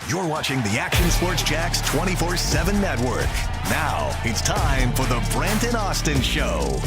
You're watching the Action Sports Jax 24/7 network. Now it's time for the Brent and Austen Show.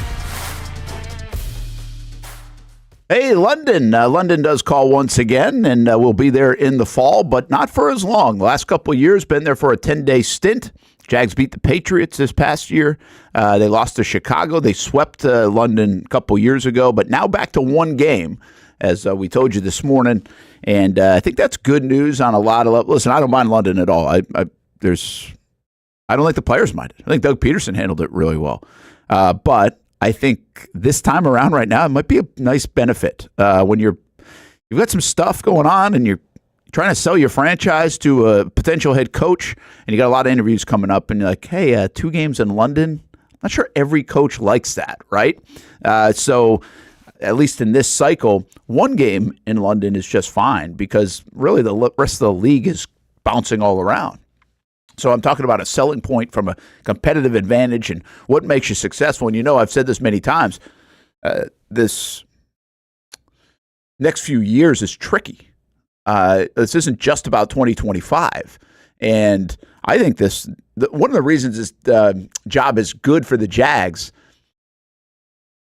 Hey, London. London does call once again, and we'll be there in the fall, but not for as long. The last couple of years, been there for a 10-day stint. Jags beat the Patriots this past year. They lost to Chicago. They swept London a couple years ago, but now back to one game, as we told you this morning. And I think that's good news on a lot of levels. Listen, I don't mind London at all. I don't think the players mind it. I think Doug Peterson handled it really well. But I think this time around right now, it might be a nice benefit when you've got some stuff going on and you're trying to sell your franchise to a potential head coach, and you got a lot of interviews coming up, and you're like, hey, 2 games in London. I'm not sure every coach likes that, right? So at least in this cycle, 1 game in London is just fine because really the rest of the league is bouncing all around. So I'm talking about a selling point from a competitive advantage and what makes you successful. And I've said this many times, this next few years is tricky. This isn't just about 2025. And I think one of the reasons this job is good for the Jags,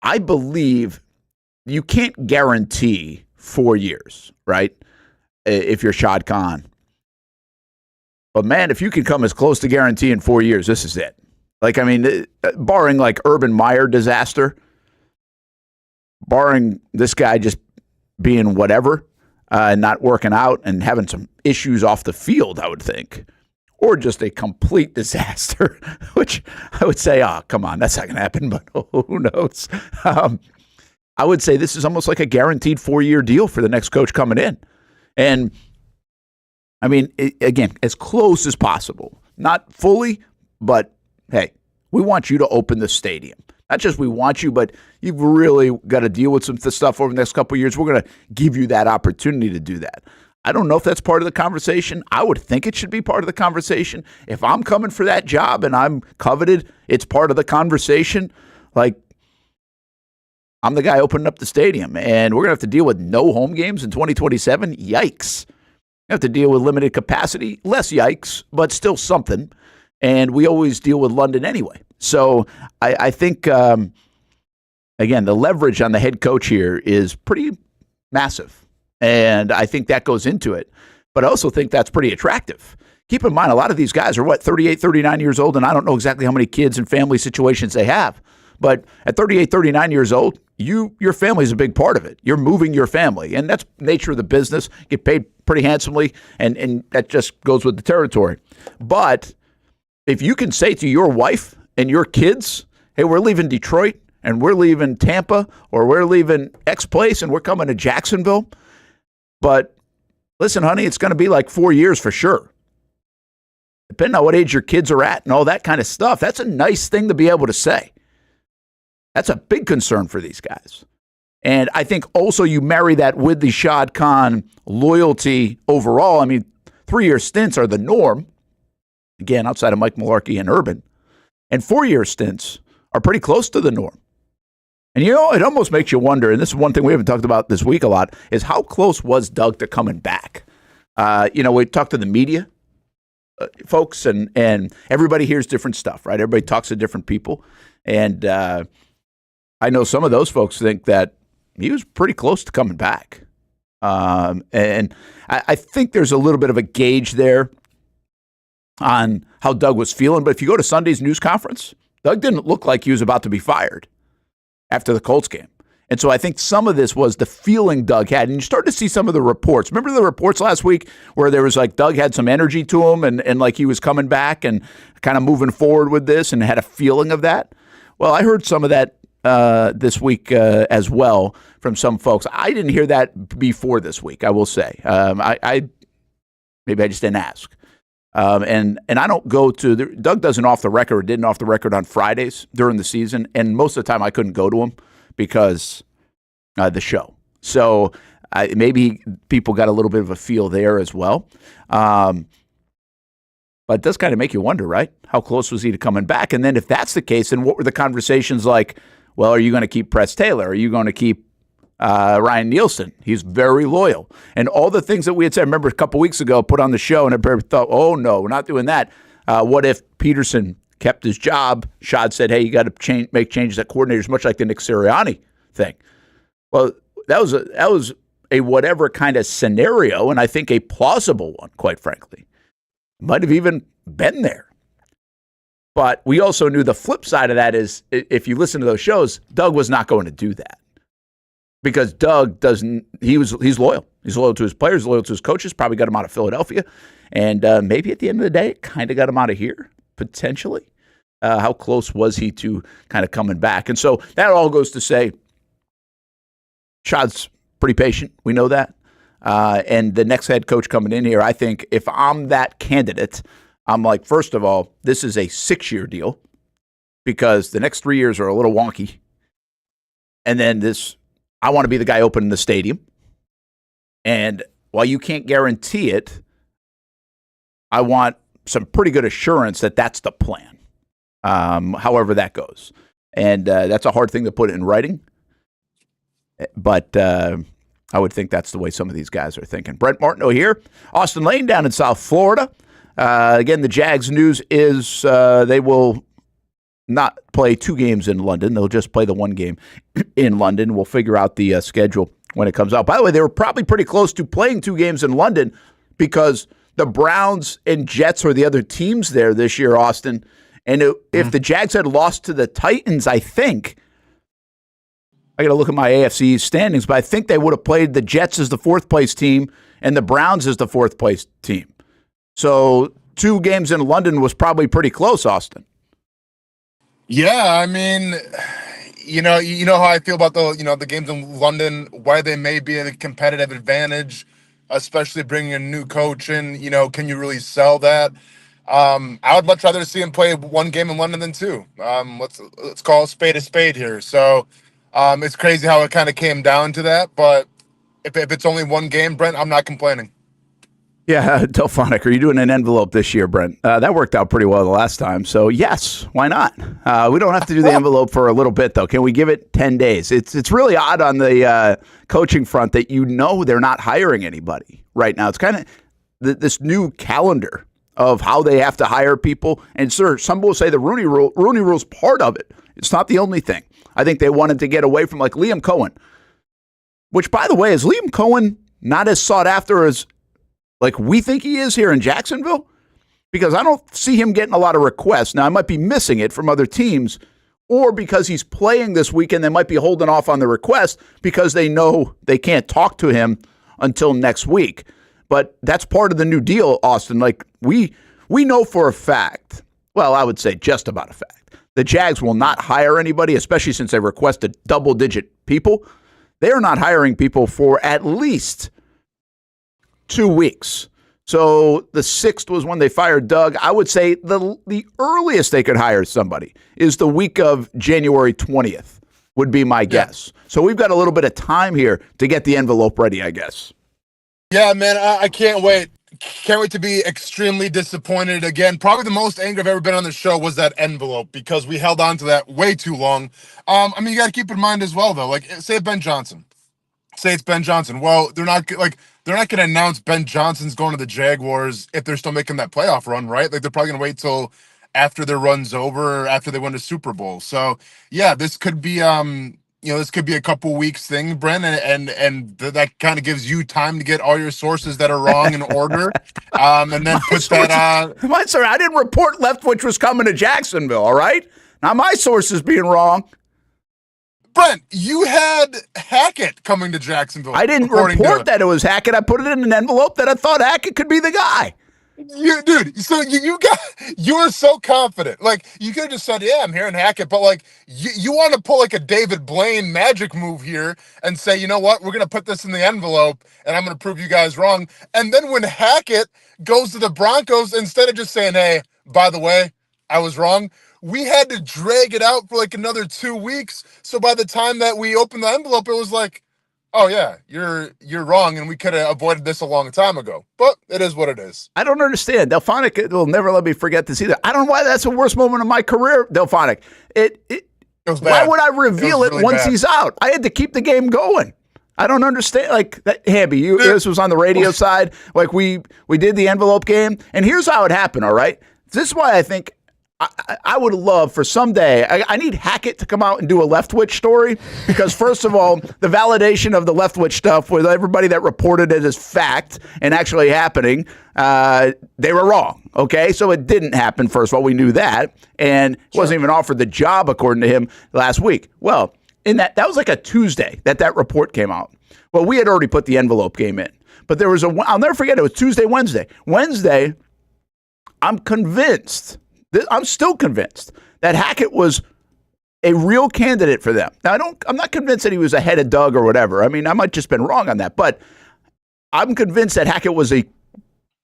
I believe you can't guarantee 4 years, right? If you're Shad Khan. But man, if you can come as close to guaranteeing 4 years, this is it. Barring like Urban Meyer disaster, barring this guy just being whatever, not working out and having some issues off the field, I would think, or just a complete disaster, which I would say, come on, that's not going to happen, but who knows? I would say this is almost like a guaranteed 4-year deal for the next coach coming in. And again, as close as possible. Not fully, but hey, we want you to open the stadium. Not just we want you, but you've really got to deal with some stuff over the next couple of years. We're going to give you that opportunity to do that. I don't know if that's part of the conversation. I would think it should be part of the conversation. If I'm coming for that job and I'm coveted, it's part of the conversation. Like, I'm the guy opening up the stadium, and we're going to have to deal with no home games in 2027. Yikes. We have to deal with limited capacity. Less yikes, but still something. And we always deal with London anyway. So I think, again, the leverage on the head coach here is pretty massive. And I think that goes into it. But I also think that's pretty attractive. Keep in mind, a lot of these guys are, 38, 39 years old, and I don't know exactly how many kids and family situations they have. But at 38, 39 years old, your family is a big part of it. You're moving your family, and that's the nature of the business. Get paid pretty handsomely, and that just goes with the territory. But if you can say to your wife and your kids, hey, we're leaving Detroit, and we're leaving Tampa, or we're leaving X place, and we're coming to Jacksonville, but listen, honey, it's going to be like 4 years for sure. Depending on what age your kids are at and all that kind of stuff, that's a nice thing to be able to say. That's a big concern for these guys. And I think also you marry that with the Shad Khan loyalty overall. 3-year stints are the norm, again, outside of Mike Mularkey and Urban. And 4-year stints are pretty close to the norm. And it almost makes you wonder, and this is one thing we haven't talked about this week a lot, is how close was Doug to coming back? We talked to the media folks, and everybody hears different stuff, right? Everybody talks to different people. And I know some of those folks think that he was pretty close to coming back. And I think there's a little bit of a gauge there on how Doug was feeling. But if you go to Sunday's news conference, Doug didn't look like he was about to be fired after the Colts game. And so I think some of this was the feeling Doug had. And you start to see some of the reports. Remember the reports last week where there was like Doug had some energy to him and like he was coming back and kind of moving forward with this and had a feeling of that? Well, I heard some of that this week as well from some folks. I didn't hear that before this week, I will say. Maybe I just didn't ask. And I don't go to Doug doesn't off the record or didn't off the record on Fridays during the season, and most of the time I couldn't go to him because the show. So maybe people got a little bit of a feel there as well. But it does kind of make you wonder, right? How close was he to coming back? And then if that's the case, then what were the conversations like? Well, are you going to keep Press Taylor? Are you going to keep Ryan Nielsen. He's very loyal. And all the things that we had said, remember a couple weeks ago, put on the show, and everybody thought, oh, no, we're not doing that. What if Peterson kept his job? Shad said, hey, you got to make changes at coordinators, much like the Nick Sirianni thing. Well, that was a whatever kind of scenario, and I think a plausible one, quite frankly. Might have even been there. But we also knew the flip side of that is, if you listen to those shows, Doug was not going to do that. Because Doug he's loyal. He's loyal to his players, loyal to his coaches, probably got him out of Philadelphia. And maybe at the end of the day, it kind of got him out of here, potentially. How close was he to kind of coming back? And so that all goes to say, Shad's pretty patient. We know that. And the next head coach coming in here, I think if I'm that candidate, I'm like, first of all, this is a 6-year deal because the next 3 years are a little wonky. And then I want to be the guy opening the stadium. And while you can't guarantee it, I want some pretty good assurance that that's the plan, however that goes. And that's a hard thing to put in writing. But I would think that's the way some of these guys are thinking. Brent Martineau here, Austen Lane down in South Florida. Again, the Jags news is they will not play 2 games in London. They'll just play the 1 game in London. We'll figure out the schedule when it comes out. By the way, they were probably pretty close to playing 2 games in London because the Browns and Jets were the other teams there this year, Austin. And if the Jags had lost to the Titans, I think, I got to look at my AFC standings, but I think they would have played the Jets as the 4th place team and the Browns as the 4th place team. So 2 games in London was probably pretty close, Austin. Yeah, I mean, you know how I feel about the games in London, why they may be a competitive advantage, especially bringing a new coach in. Can you really sell that? I would much rather see him play 1 game in London than 2. Let's call a spade here. So it's crazy how it kind of came down to that, but if it's only 1 game, Brent, I'm not complaining. Yeah, Delphonic, are you doing an envelope this year, Brent? That worked out pretty well the last time. So, yes, why not? We don't have to do the envelope for a little bit, though. Can we give it 10 days? It's really odd on the coaching front that they're not hiring anybody right now. It's kind of this new calendar of how they have to hire people. And, sir, some will say the Rooney Rule's part of it. It's not the only thing. I think they wanted to get away from, like, Liam Coen, which, by the way, is Liam Coen not as sought after as like we think he is here in Jacksonville? Because I don't see him getting a lot of requests. Now, I might be missing it from other teams, or because he's playing this weekend, they might be holding off on the request because they know they can't talk to him until next week. But that's part of the new deal, Austin. Like, we know for a fact, well, I would say just about a fact, the Jags will not hire anybody, especially since they requested double-digit people. They are not hiring people for at least 2 weeks. So the 6th was when they fired Doug. I would say the earliest they could hire somebody is the week of January 20th would be my guess. So we've got a little bit of time here to get the envelope ready, I guess. Yeah, man, I can't wait. Can't wait to be extremely disappointed again. Probably the most angry I've ever been on the show was that envelope because we held on to that way too long. I mean, you got to keep in mind as well, though. Like, say it's Ben Johnson. Well, they're not going to announce Ben Johnson's going to the Jaguars if they're still making that playoff run, right? Like, they're probably going to wait till after their run's over, after they win the Super Bowl. So, yeah, this could be this could be a couple weeks thing, Brent, and that kind of gives you time to get all your sources that are wrong in order, and then put that on. Sorry, I didn't report Leftwich was coming to Jacksonville. All right, now my sources being wrong. Brent, you had Hackett coming to Jacksonville. I didn't report that it was Hackett. I put it in an envelope that I thought Hackett could be the guy. So you were so confident. Like, you could have just said, yeah, I'm hearing Hackett, but like you want to pull like a David Blaine magic move here and say, you know what, we're gonna put this in the envelope and I'm gonna prove you guys wrong. And then when Hackett goes to the Broncos, instead of just saying, hey, by the way, I was wrong, we had to drag it out for like another 2 weeks. So by the time that we opened the envelope, it was like, oh yeah, you're wrong, and we could have avoided this a long time ago. But it is what it is. I don't understand. Delphonic will never let me forget this either. I don't know why that's the worst moment of my career, Delphonic. Why would I reveal it really once bad. He's out? I had to keep the game going. I don't understand. Like, Hamby, this was on the radio side. Like, we did the envelope game, and here's how it happened, all right? This is why I think I would love for someday, I need Hackett to come out and do a Leftwich story, because first of all, the validation of the Leftwich stuff with everybody that reported it as fact and actually happening, they were wrong, okay? So it didn't happen, first of all. We knew that, and wasn't even offered the job, according to him, last week. Well, that was like a Tuesday that report came out. Well, we had already put the envelope game in, but there was I'll never forget, it was Tuesday, Wednesday, I'm still convinced that Hackett was a real candidate for them. Now, I'm not convinced that he was ahead of Doug or whatever. I mean, I might just been wrong on that, but I'm convinced that Hackett was a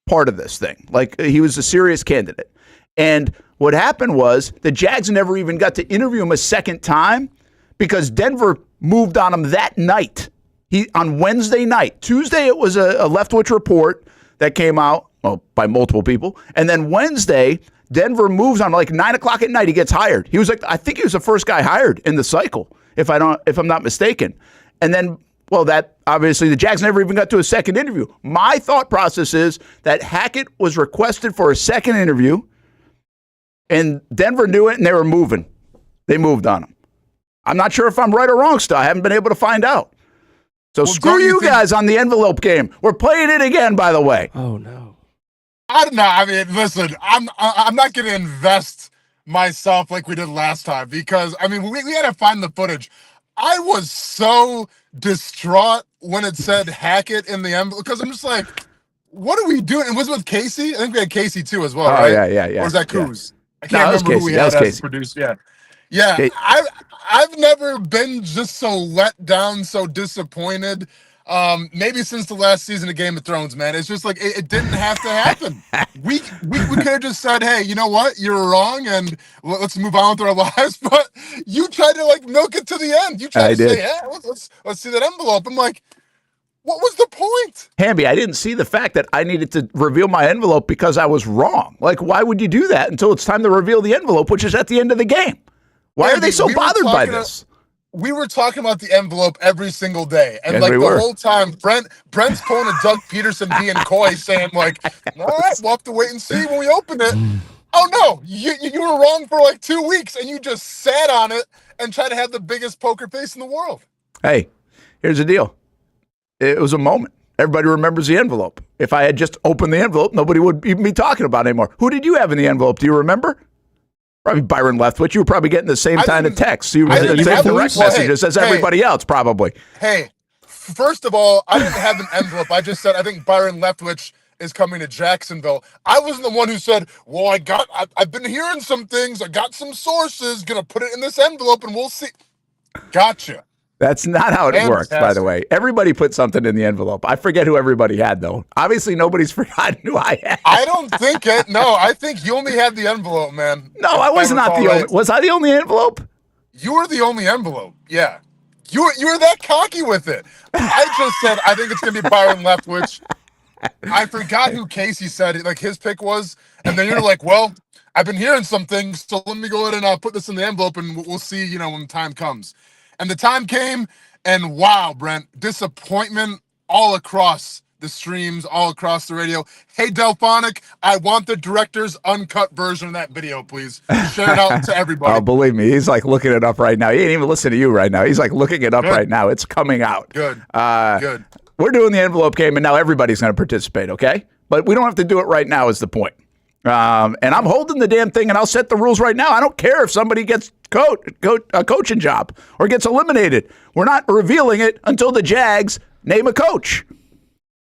part of this thing. Like, he was a serious candidate. And what happened was the Jags never even got to interview him a second time because Denver moved on him that night. On Wednesday night. Tuesday, it was a Leftwich report that came out by multiple people. And then Wednesday, Denver moves on like 9 o'clock at night. He gets hired. He was like, I think he was the first guy hired in the cycle, if I'm not mistaken. And then, well, that obviously the Jags never even got to a second interview. My thought process is that Hackett was requested for a second interview, and Denver knew it, and they were moving. They moved on him. I'm not sure if I'm right or wrong still. I haven't been able to find out. So screw you guys on the envelope game. We're playing it again, by the way. Oh, no. I don't know. I mean, listen, I'm not going to invest myself like we did last time because, I mean, we had to find the footage. I was so distraught when it said Hackett in the envelope because I'm just like, what are we doing? And was it with Casey? I think we had Casey too as well, right? Yeah. Or was that Coos? Yeah. I can't remember who we had as produced. Yeah. I've never been just so let down, so disappointed. Maybe since the last season of Game of Thrones, man. It's just like it didn't have to happen. We could have just said, hey, you know what? You're wrong, and let's move on with our lives. But you tried to like milk it to the end. You tried to say, yeah, let's see that envelope. I'm like, what was the point? Hamby, I didn't see the fact that I needed to reveal my envelope because I was wrong. Like, why would you do that until it's time to reveal the envelope, which is at the end of the game? Why are they so bothered by this? We were talking about the envelope every single day. And like the whole time, Brent's pulling a Doug Peterson being coy, saying like, all right, we'll have to wait and see when we open it. Oh no, you were wrong for like 2 weeks and you just sat on it and tried to have the biggest poker face in the world. Hey, here's the deal. It was a moment. Everybody remembers the envelope. If I had just opened the envelope, nobody would even be talking about it anymore. Who did you have in the envelope? Do you remember? Probably Byron Leftwich. You were probably getting the same kind of text. You were getting the same direct messages as everybody else, probably. Hey, first of all, I didn't have an envelope. I just said, I think Byron Leftwich is coming to Jacksonville. I wasn't the one who said, well, I've been hearing some things. I got some sources. Going to put it in this envelope and we'll see. Gotcha. That's not how it works, by the way. Everybody put something in the envelope. I forget who everybody had, though. Obviously, nobody's forgotten who I had. I don't think it. No, I think you only had the envelope, man. No, I was not the only. Was I the only envelope? You were the only envelope. Yeah. You were that cocky with it. I just said, I think it's going to be Byron Leftwich. I forgot who Casey said it, like his pick was. And then you're like, well, I've been hearing some things, so let me go ahead and put this in the envelope and we'll see, when the time comes. And the time came, and wow, Brent, disappointment all across the streams, all across the radio. Hey, Delphonic, I want the director's uncut version of that video, please. Share it out to everybody. Oh, believe me, he's like looking it up right now. He ain't even listening to you right now. He's like looking it up right now. It's coming out. Good. Good. We're doing the envelope game, and now everybody's going to participate, okay? But we don't have to do it right now is the point. And I'm holding the damn thing, and I'll set the rules right now. I don't care if somebody gets a coaching job or gets eliminated. We're not revealing it until the Jags name a coach.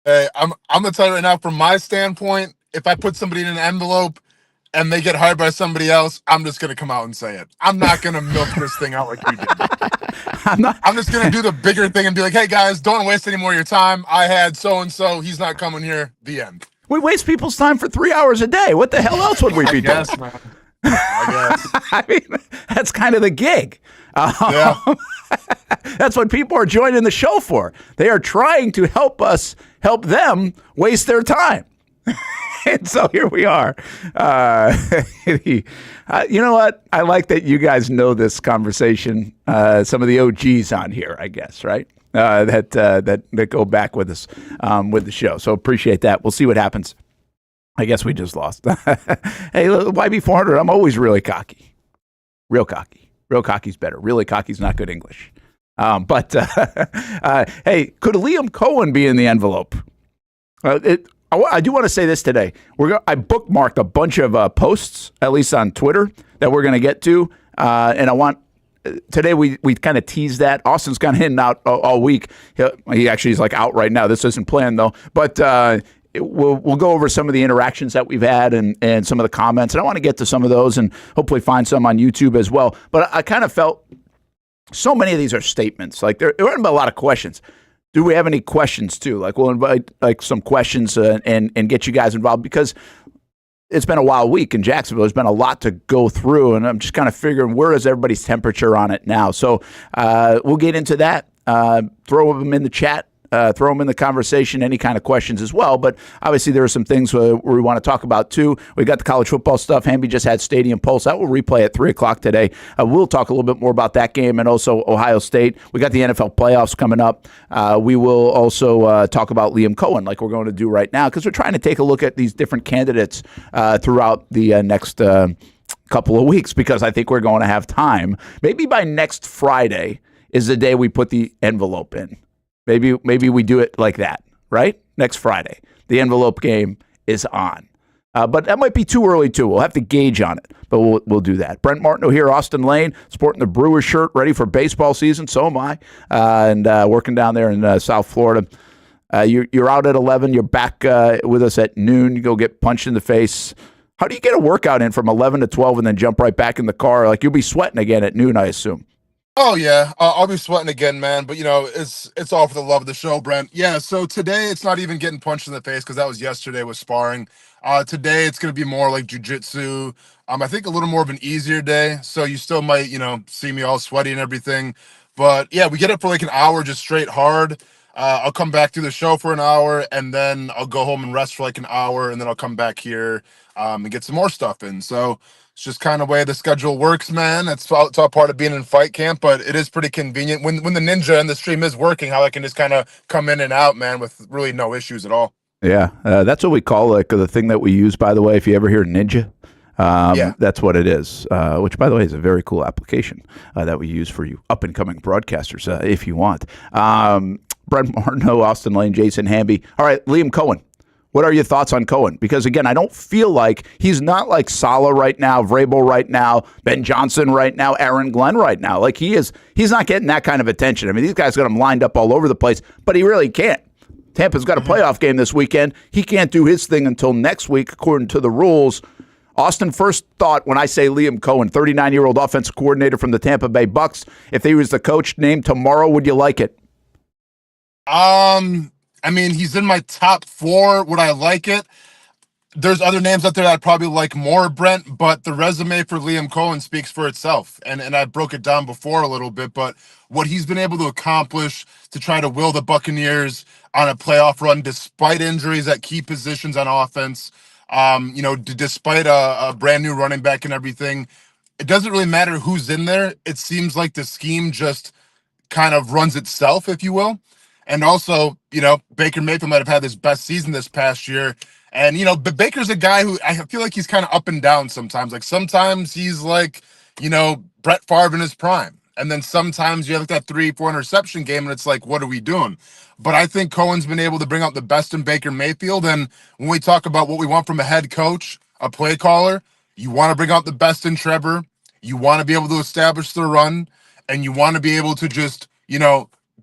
Hey, I'm gonna tell you right now, from my standpoint, if I put somebody in an envelope and they get hired by somebody else, I'm just gonna come out and say it. I'm not gonna milk this thing out like you did. I'm just gonna do the bigger thing and be like, hey guys, don't waste any more of your time. I had so and so, he's not coming here. The end. We waste people's time for 3 hours a day. What the hell else would we be doing? Man. I guess. I mean, that's kind of the gig. Yeah. That's what people are joining the show for. They are trying to help us help them waste their time. And so here we are. You know what? I like that you guys know this conversation. Some of the OGs on here, I guess, right? that go back with us with the show. So appreciate that. We'll see what happens. I guess we just lost. Hey, YB400, I'm always really cocky. Real cocky. Real cocky's better. Really cocky's not good English. Hey, could Liam Coen be in the envelope? I do want to say this today. I bookmarked a bunch of posts, at least on Twitter, that we're going to get to. And I want today we kind of teased that. Austin's kind of in and out all week. He actually is like out right now. This isn't planned though. But we'll go over some of the interactions that we've had and some of the comments. And I want to get to some of those and hopefully find some on YouTube as well. But I kind of felt so many of these are statements. Like there aren't a lot of questions. Do we have any questions too? Like we'll invite like some questions and get you guys involved because it's been a wild week in Jacksonville. There's been a lot to go through, and I'm just kind of figuring where is everybody's temperature on it now. So we'll get into that. Throw them in the chat. Throw them in the conversation, any kind of questions as well. But obviously there are some things where we want to talk about too. We got the college football stuff. Hamby just had Stadium Pulse. That will replay at 3 o'clock today. We'll talk a little bit more about that game and also Ohio State. We got the NFL playoffs coming up. We will also talk about Liam Coen like we're going to do right now because we're trying to take a look at these different candidates throughout the next couple of weeks because I think we're going to have time. Maybe by next Friday is the day we put the envelope in. Maybe we do it like that, right? Next Friday. The envelope game is on. But that might be too early, too. We'll have to gauge on it, but we'll do that. Brent Martineau here, Austen Lane, sporting the Brewers shirt, ready for baseball season. So am I. And working down there in South Florida. You're out at 11. You're back with us at noon. You go get punched in the face. How do you get a workout in from 11 to 12 and then jump right back in the car? Like, you'll be sweating again at noon, I assume. Oh yeah, I'll be sweating again, man. But it's all for the love of the show, Brent. Yeah. So today it's not even getting punched in the face because that was yesterday with sparring. Today it's gonna be more like jujitsu. I think a little more of an easier day. So you still might, see me all sweaty and everything. But yeah, we get up for like an hour just straight hard. I'll come back to the show for an hour and then I'll go home and rest for like an hour and then I'll come back here and get some more stuff in. So it's just kind of way the schedule works, man. It's all part of being in fight camp, but it is pretty convenient when the ninja and the stream is working, how I can just kind of come in and out, man, with really no issues at all. Yeah, that's what we call like the thing that we use, by the way, if you ever hear ninja. That's what it is, which, by the way, is a very cool application that we use for you up-and-coming broadcasters, if you want. Brent Martineau, Austen Lane, Jason Hamby. All right, Liam Coen. What are your thoughts on Coen? Because, again, I don't feel like he's not like Saleh right now, Vrabel right now, Ben Johnson right now, Aaron Glenn right now. Like, he's not getting that kind of attention. I mean, these guys got him lined up all over the place, but he really can't. Tampa's got a playoff game this weekend. He can't do his thing until next week, according to the rules. Austin, first thought when I say Liam Coen, 39-year-old offensive coordinator from the Tampa Bay Bucks. If he was the coach named tomorrow, would you like it? He's in my top 4. Would I like it? There's other names out there that I'd probably like more, Brent, but the resume for Liam Coen speaks for itself. And I broke it down before a little bit, but what he's been able to accomplish to try to will the Buccaneers on a playoff run despite injuries at key positions on offense, despite a brand new running back and everything, it doesn't really matter who's in there. It seems like the scheme just kind of runs itself, if you will. And also, Baker Mayfield might have had his best season this past year. And, but Baker's a guy who I feel like he's kind of up and down sometimes. Like sometimes he's like, Brett Favre in his prime. And then sometimes you have like that 3-4 interception game and it's like, what are we doing? But I think Cohen's been able to bring out the best in Baker Mayfield. And when we talk about what we want from a head coach, a play caller, you want to bring out the best in Trevor. You want to be able to establish the run. And you want to be able to just,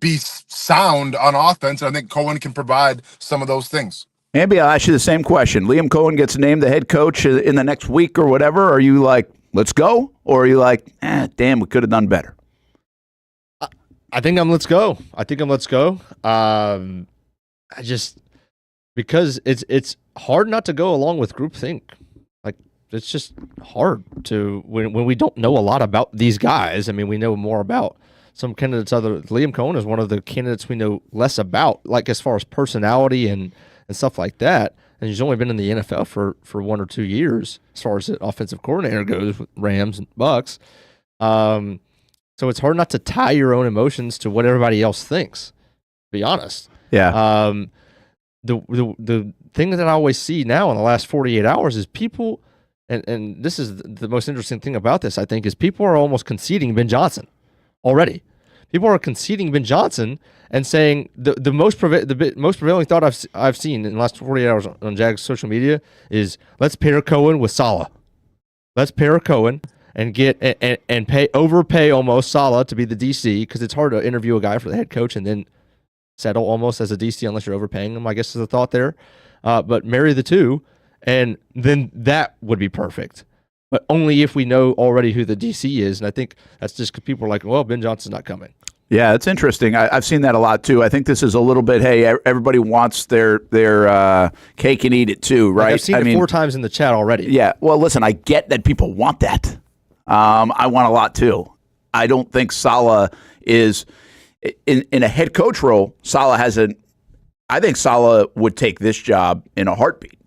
be sound on offense. And I think Coen can provide some of those things. Maybe I'll ask you the same question. Liam Coen gets named the head coach in the next week or whatever. Are you like, let's go? Or are you like, damn, we could have done better? I think I'm let's go. Because it's hard not to go along with groupthink. Like, it's just hard to, when we don't know a lot about these guys. I mean, we know more about some candidates. Liam Coen is one of the candidates we know less about, like as far as personality and stuff like that. And he's only been in the NFL for 1 or 2 years as far as the offensive coordinator goes with Rams and Bucks. So it's hard not to tie your own emotions to what everybody else thinks. be honest. Yeah. The thing that I always see now in the last 48 hours is people, and this is the most interesting thing about this, I think, is people are almost conceding Ben Johnson already. People are conceding Ben Johnson and saying the most prevailing thought I've seen in the last 48 hours on Jags social media is let's pair Coen with Saleh. Let's pair Coen and get and overpay almost Saleh to be the DC, because it's hard to interview a guy for the head coach and then settle almost as a DC unless you're overpaying him, I guess is the thought there. But marry the two, and then that would be perfect. But only if we know already who the DC is. And I think that's just because people are like, well, Ben Johnson's not coming. Yeah, it's interesting. I've seen that a lot too. I think this is a little bit, hey, everybody wants their cake and eat it too, right? Like I've seen it 4 times in the chat already. Yeah, well, listen, I get that people want that. I want a lot too. I don't think Saleh is in a head coach role. Saleh hasn't. I think Saleh would take this job in a heartbeat.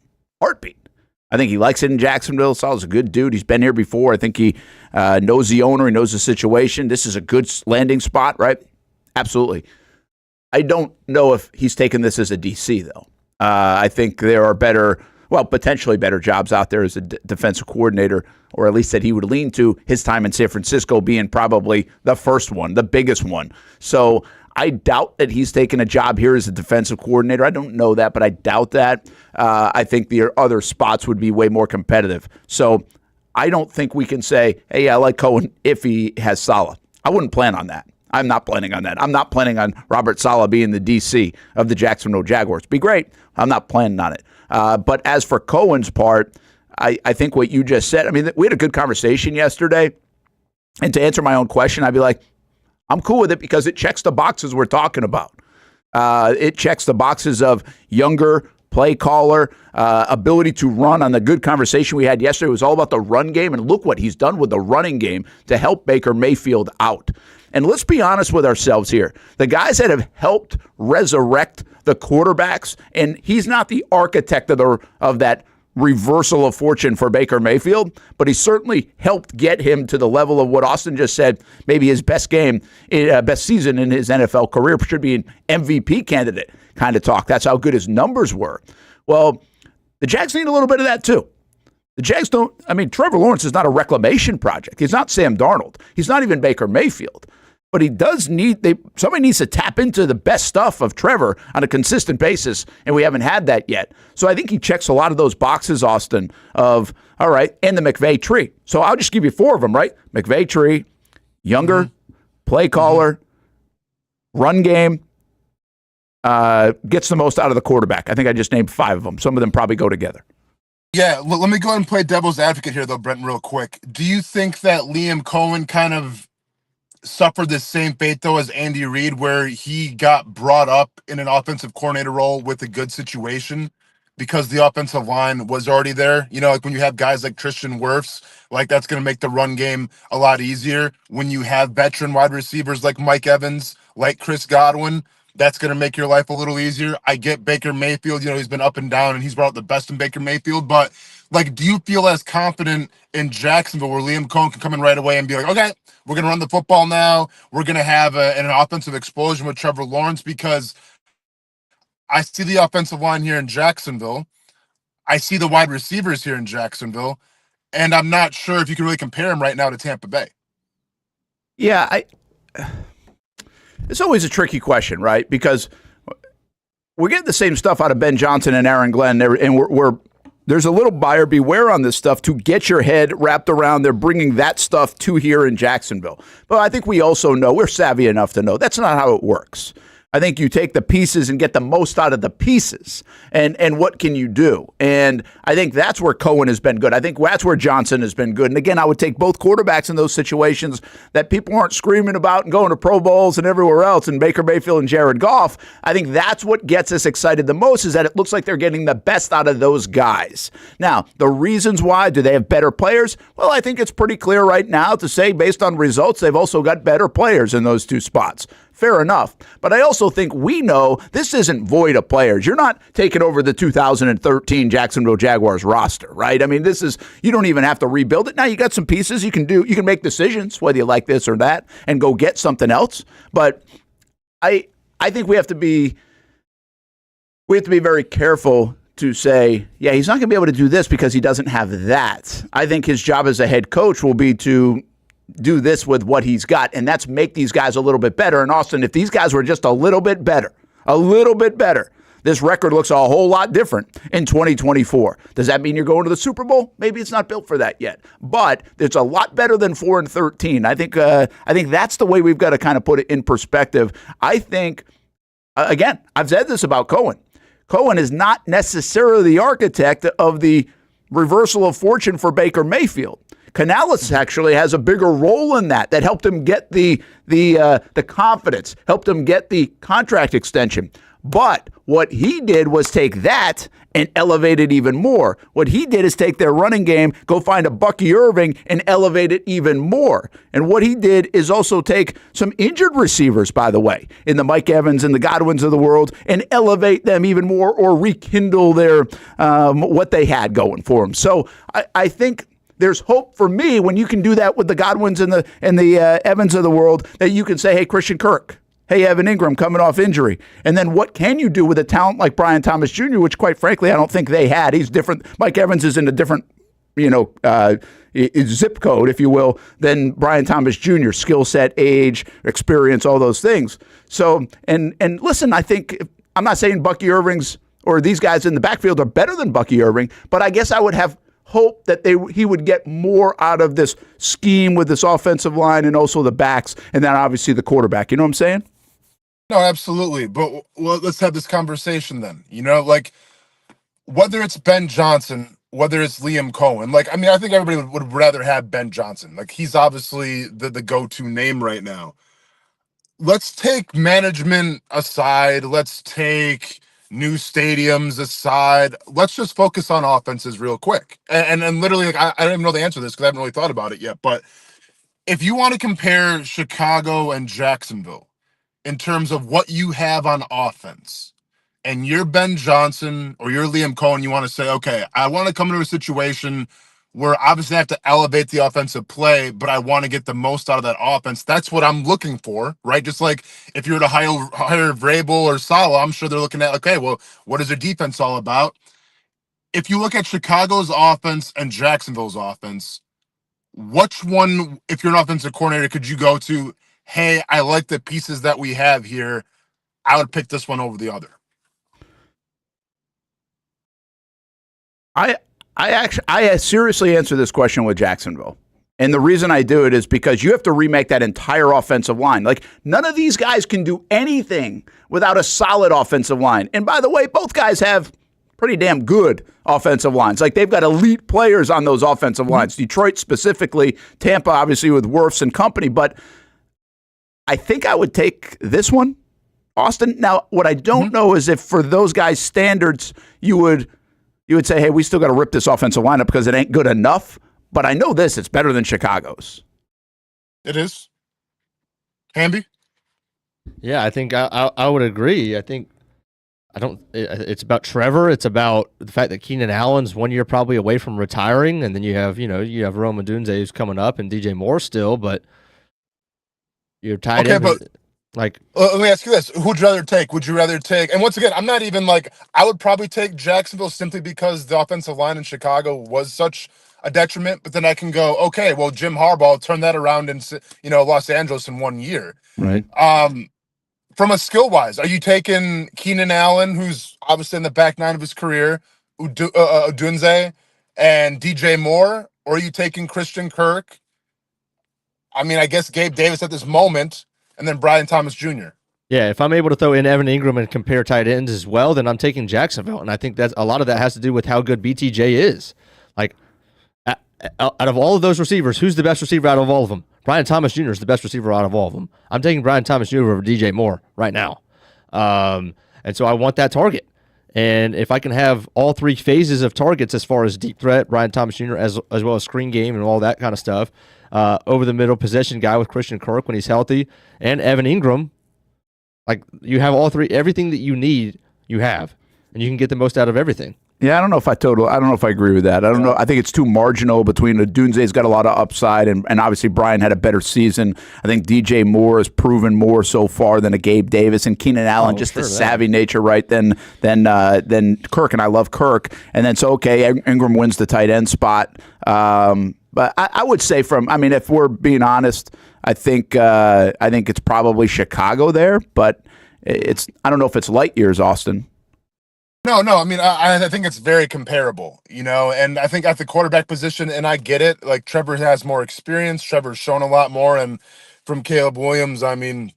I think he likes it in Jacksonville. Saleh's a good dude. He's been here before. I think he knows the owner. He knows the situation. This is a good landing spot, right? Absolutely. I don't know if he's taken this as a DC, though. I think there are potentially better jobs out there as a defensive coordinator, or at least that he would lean to, his time in San Francisco being probably the first one, the biggest one. So I doubt that he's taken a job here as a defensive coordinator. I don't know that, but I doubt that. I think the other spots would be way more competitive. So I don't think we can say, hey, I like Coen if he has Saleh. I wouldn't plan on that. I'm not planning on that. I'm not planning on Robert Saleh being the DC of the Jacksonville Jaguars. Be great. I'm not planning on it. But as for Cohen's part, I think what you just said, I mean, we had a good conversation yesterday. And to answer my own question, I'd be like, I'm cool with it because it checks the boxes we're talking about. It checks the boxes of younger play caller, ability to run. On the good conversation we had yesterday, it was all about the run game. And look what he's done with the running game to help Baker Mayfield out. And let's be honest with ourselves here. The guys that have helped resurrect the quarterbacks, and he's not the architect of that reversal of fortune for Baker Mayfield, but he certainly helped get him to the level of what Austin just said, maybe his best season in his NFL career, should be an MVP candidate kind of talk. That's how good his numbers were. Well, the Jags need a little bit of that too. The Jags Trevor Lawrence is not a reclamation project. He's not Sam Darnold. He's not even Baker Mayfield. But he does somebody needs to tap into the best stuff of Trevor on a consistent basis, and we haven't had that yet. So I think he checks a lot of those boxes, Austin, of, all right, and the McVay tree. So I'll just give you 4 of them, right? McVay tree, younger, play caller, run game, gets the most out of the quarterback. I think I just named 5 of them. Some of them probably go together. Yeah, let me go ahead and play devil's advocate here, though, Brent, real quick. Do you think that Liam Coen kind of suffered the same fate, though, as Andy Reid, where he got brought up in an offensive coordinator role with a good situation because the offensive line was already there? You know, like when you have guys like Tristan Wirfs, like that's going to make the run game a lot easier. When you have veteran wide receivers like Mike Evans, like Chris Godwin, that's going to make your life a little easier. I get Baker Mayfield, you know, he's been up and down and he's brought out the best in Baker Mayfield, but like, do you feel as confident in Jacksonville where Liam Coen can come in right away and be like, okay, we're going to run the football now. We're going to have an offensive explosion with Trevor Lawrence? Because I see the offensive line here in Jacksonville. I see the wide receivers here in Jacksonville. And I'm not sure if you can really compare them right now to Tampa Bay. Yeah, it's always a tricky question, right? Because we're getting the same stuff out of Ben Johnson and Aaron Glenn, and there's a little buyer beware on this stuff to get your head wrapped around. They're bringing that stuff to here in Jacksonville. But I think we also know, we're savvy enough to know that's not how it works. I think you take the pieces and get the most out of the pieces. And what can you do? And I think that's where Coen has been good. I think that's where Johnson has been good. And again, I would take both quarterbacks in those situations that people aren't screaming about and going to Pro Bowls and everywhere else, and Baker Mayfield and Jared Goff. I think that's what gets us excited the most, is that it looks like they're getting the best out of those guys. Now, the reasons why, do they have better players? Well, I think it's pretty clear right now to say, based on results, they've also got better players in those 2 spots. Fair enough. But I also think we know this isn't void of players. You're not taking over the 2013 Jacksonville Jaguars roster, right? I mean, you don't even have to rebuild it. Now you got some pieces you can make decisions, whether you like this or that, and go get something else. But I I think we have to be very careful to say, yeah, he's not going to be able to do this because he doesn't have that. I think his job as a head coach will be to do this with what he's got, and that's make these guys a little bit better. And Austin, if these guys were just a little bit better, this record looks a whole lot different in 2024. Does that mean you're going to the Super Bowl? Maybe it's not built for that yet, but it's a lot better than 4-13. I think that's the way we've got to kind of put it in perspective. I think, again, I've said this about Coen. Coen is not necessarily the architect of the reversal of fortune for Baker Mayfield. Canales actually has a bigger role in that helped him get the confidence, helped him get the contract extension. But what he did was take that and elevate it even more. What he did is take their running game, go find a Bucky Irving, and elevate it even more. And what he did is also take some injured receivers, by the way, in the Mike Evans and the Godwins of the world, and elevate them even more or rekindle their what they had going for them. So I think there's hope for me when you can do that with the Godwins and the Evans of the world, that you can say, hey, Christian Kirk, hey, Evan Ingram coming off injury. And then what can you do with a talent like Brian Thomas Jr., which quite frankly, I don't think they had. He's different. Mike Evans is in a different, zip code, if you will, than Brian Thomas Jr., skill set, age, experience, all those things. So, and listen, I think, I'm not saying Bucky Irving's or these guys in the backfield are better than Bucky Irving, but I guess I would have hope that he would get more out of this scheme with this offensive line and also the backs, and then obviously the quarterback. You know what I'm saying? No, absolutely. But let's have this conversation then. Like, whether it's Ben Johnson, whether it's Liam Coen, I think everybody would rather have Ben Johnson. Like, he's obviously the go-to name right now. Let's take management aside. Let's take new stadiums aside. Let's just focus on offenses real quick. And literally, I don't even know the answer to this because I haven't really thought about it yet. But if you want to compare Chicago and Jacksonville in terms of what you have on offense, and you're Ben Johnson or you're Liam Coen, you want to say, okay, I want to come into a situation where obviously I have to elevate the offensive play, but I want to get the most out of that offense. That's what I'm looking for, right? Just like if you were to hire Vrabel or Saleh, I'm sure they're looking at, okay, well, what is their defense all about? If you look at Chicago's offense and Jacksonville's offense, which one, if you're an offensive coordinator, could you go to, hey, I like the pieces that we have here, I would pick this one over the other? I seriously answer this question with Jacksonville. And the reason I do it is because you have to remake that entire offensive line. Like, none of these guys can do anything without a solid offensive line. And by the way, both guys have pretty damn good offensive lines. Like, they've got elite players on those offensive lines. Detroit specifically, Tampa obviously with Wirfs and company. But I think I would take this one, Austin. Now, what I don't know is if for those guys' standards, you would say, hey, we still got to rip this offensive lineup because it ain't good enough. But I know this, it's better than Chicago's. It is. Hamby? Yeah, I think I would agree. It's about Trevor. It's about the fact that Keenan Allen's 1 year probably away from retiring. And then you have Rome Odunze who's coming up and DJ Moore still, but you're tied in. But let me ask you this. Who'd you rather take? Would you rather take, and once again, I'm not even I would probably take Jacksonville simply because the offensive line in Chicago was such a detriment, but then I can go, okay, well, Jim Harbaugh turned that around in, Los Angeles in 1 year. Right. From a skill-wise, are you taking Keenan Allen, who's obviously in the back nine of his career, Odunze, and DJ Moore, or are you taking Christian Kirk? I guess Gabe Davis at this moment, and then Brian Thomas Jr. Yeah, if I'm able to throw in Evan Ingram and compare tight ends as well, then I'm taking Jacksonville. And I think that's a lot of that has to do with how good BTJ is. Like, out of all of those receivers, who's the best receiver out of all of them? Brian Thomas Jr. is the best receiver out of all of them. I'm taking Brian Thomas Jr. over DJ Moore right now. And so I want that target. And if I can have all three phases of targets as far as deep threat, Brian Thomas Jr., as well as screen game and all that kind of stuff, over the middle possession guy with Christian Kirk when he's healthy, and Evan Ingram, like, you have all three, everything that you need, you have. And you can get the most out of everything. Yeah, I don't know if I agree with that. I don't know. I think it's too marginal between Dunze's got a lot of upside, and obviously Brian had a better season. I think DJ Moore has proven more so far than a Gabe Davis, and Keenan Allen, the savvy nature, right? Than Kirk, and I love Kirk. And then Ingram wins the tight end spot. But I would say if we're being honest, I think it's probably Chicago there, but I don't know if it's light years, Austin. No. I mean, I think it's very comparable, and I think at the quarterback position, and I get it, like Trevor has more experience. Trevor's shown a lot more. And from Caleb Williams, I mean,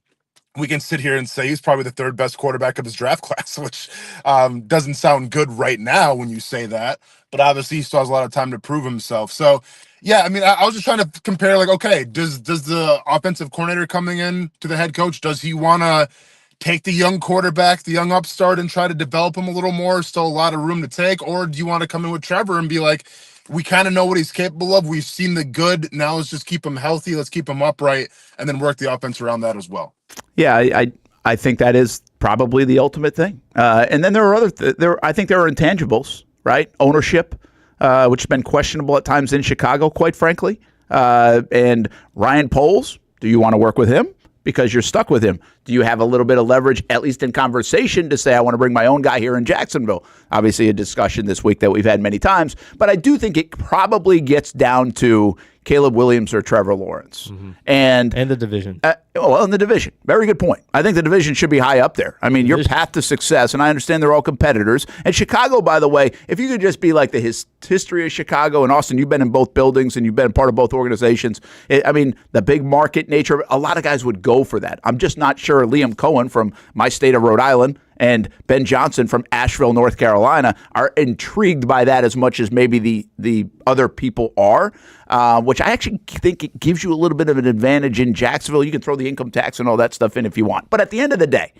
we can sit here and say he's probably the third best quarterback of his draft class, which doesn't sound good right now when you say that. But obviously he still has a lot of time to prove himself. So, yeah, I mean, I was just trying to compare, like, okay, does the offensive coordinator coming in to the head coach, does he want to take the young quarterback, the young upstart, and try to develop him a little more? Still a lot of room to take. Or do you want to come in with Trevor and be like, we kind of know what he's capable of. We've seen the good. Now let's just keep him healthy. Let's keep him upright and then work the offense around that as well. Yeah, I think that is probably the ultimate thing. And then there are I think there are intangibles, right? Ownership, which has been questionable at times in Chicago, quite frankly. And Ryan Poles, do you want to work with him? Because you're stuck with him. Do you have a little bit of leverage, at least in conversation, to say, I want to bring my own guy here in Jacksonville? Obviously, a discussion this week that we've had many times. But I do think it probably gets down to Caleb Williams or Trevor Lawrence. Mm-hmm. And the division. In the division. Very good point. I think the division should be high up there. I mean, your path to success, and I understand they're all competitors. And Chicago, by the way, if you could just be like the history of Chicago, and Austin, you've been in both buildings and you've been part of both organizations. The big market nature, a lot of guys would go for that. I'm just not sure Liam Coen from my state of Rhode Island and Ben Johnson from Asheville, North Carolina, are intrigued by that as much as maybe the other people are, which I actually think it gives you a little bit of an advantage in Jacksonville. You can throw the income tax and all that stuff in if you want. But at the end of the day,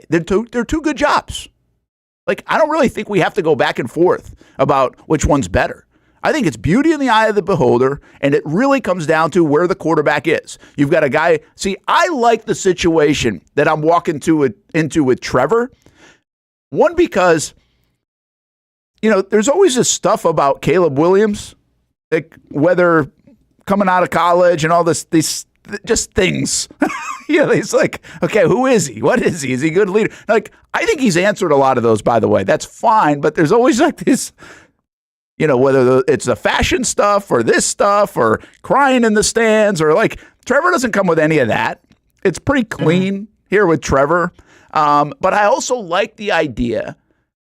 they're two good jobs. Like, I don't really think we have to go back and forth about which one's better. I think it's beauty in the eye of the beholder, and it really comes down to where the quarterback is. You've got a guy. See, I like the situation that I'm walking into with Trevor. One, because, there's always this stuff about Caleb Williams, like whether coming out of college and all these just things. He's like, okay, who is he? What is he? Is he a good leader? Like, I think he's answered a lot of those, by the way. That's fine, but there's always like this. Whether it's the fashion stuff or this stuff or crying in the stands or like Trevor doesn't come with any of that. It's pretty clean here with Trevor. But I also like the idea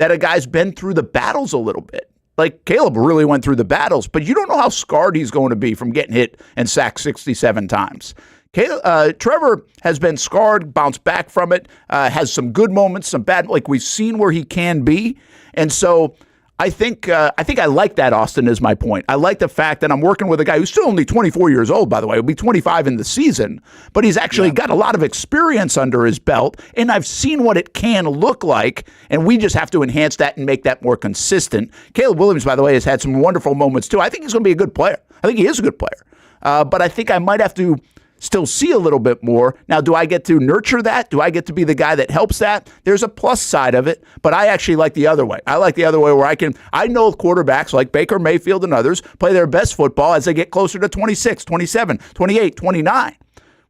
that a guy's been through the battles a little bit. Like Caleb really went through the battles, but you don't know how scarred he's going to be from getting hit and sacked 67 times. Trevor has been scarred, bounced back from it, has some good moments, some bad, like we've seen where he can be. And so I think I like that, Austin, is my point. I like the fact that I'm working with a guy who's still only 24 years old, by the way. He'll be 25 in the season, but he's actually got a lot of experience under his belt, and I've seen what it can look like, and we just have to enhance that and make that more consistent. Caleb Williams, by the way, has had some wonderful moments, too. I think he's going to be a good player. I think he is a good player, but I think I might have to still see a little bit more. Now, do I get to nurture that? Do I get to be the guy that helps that? There's a plus side of it, but I actually like the other way. I like the other way where I know quarterbacks like Baker Mayfield and others play their best football as they get closer to 26, 27, 28, 29.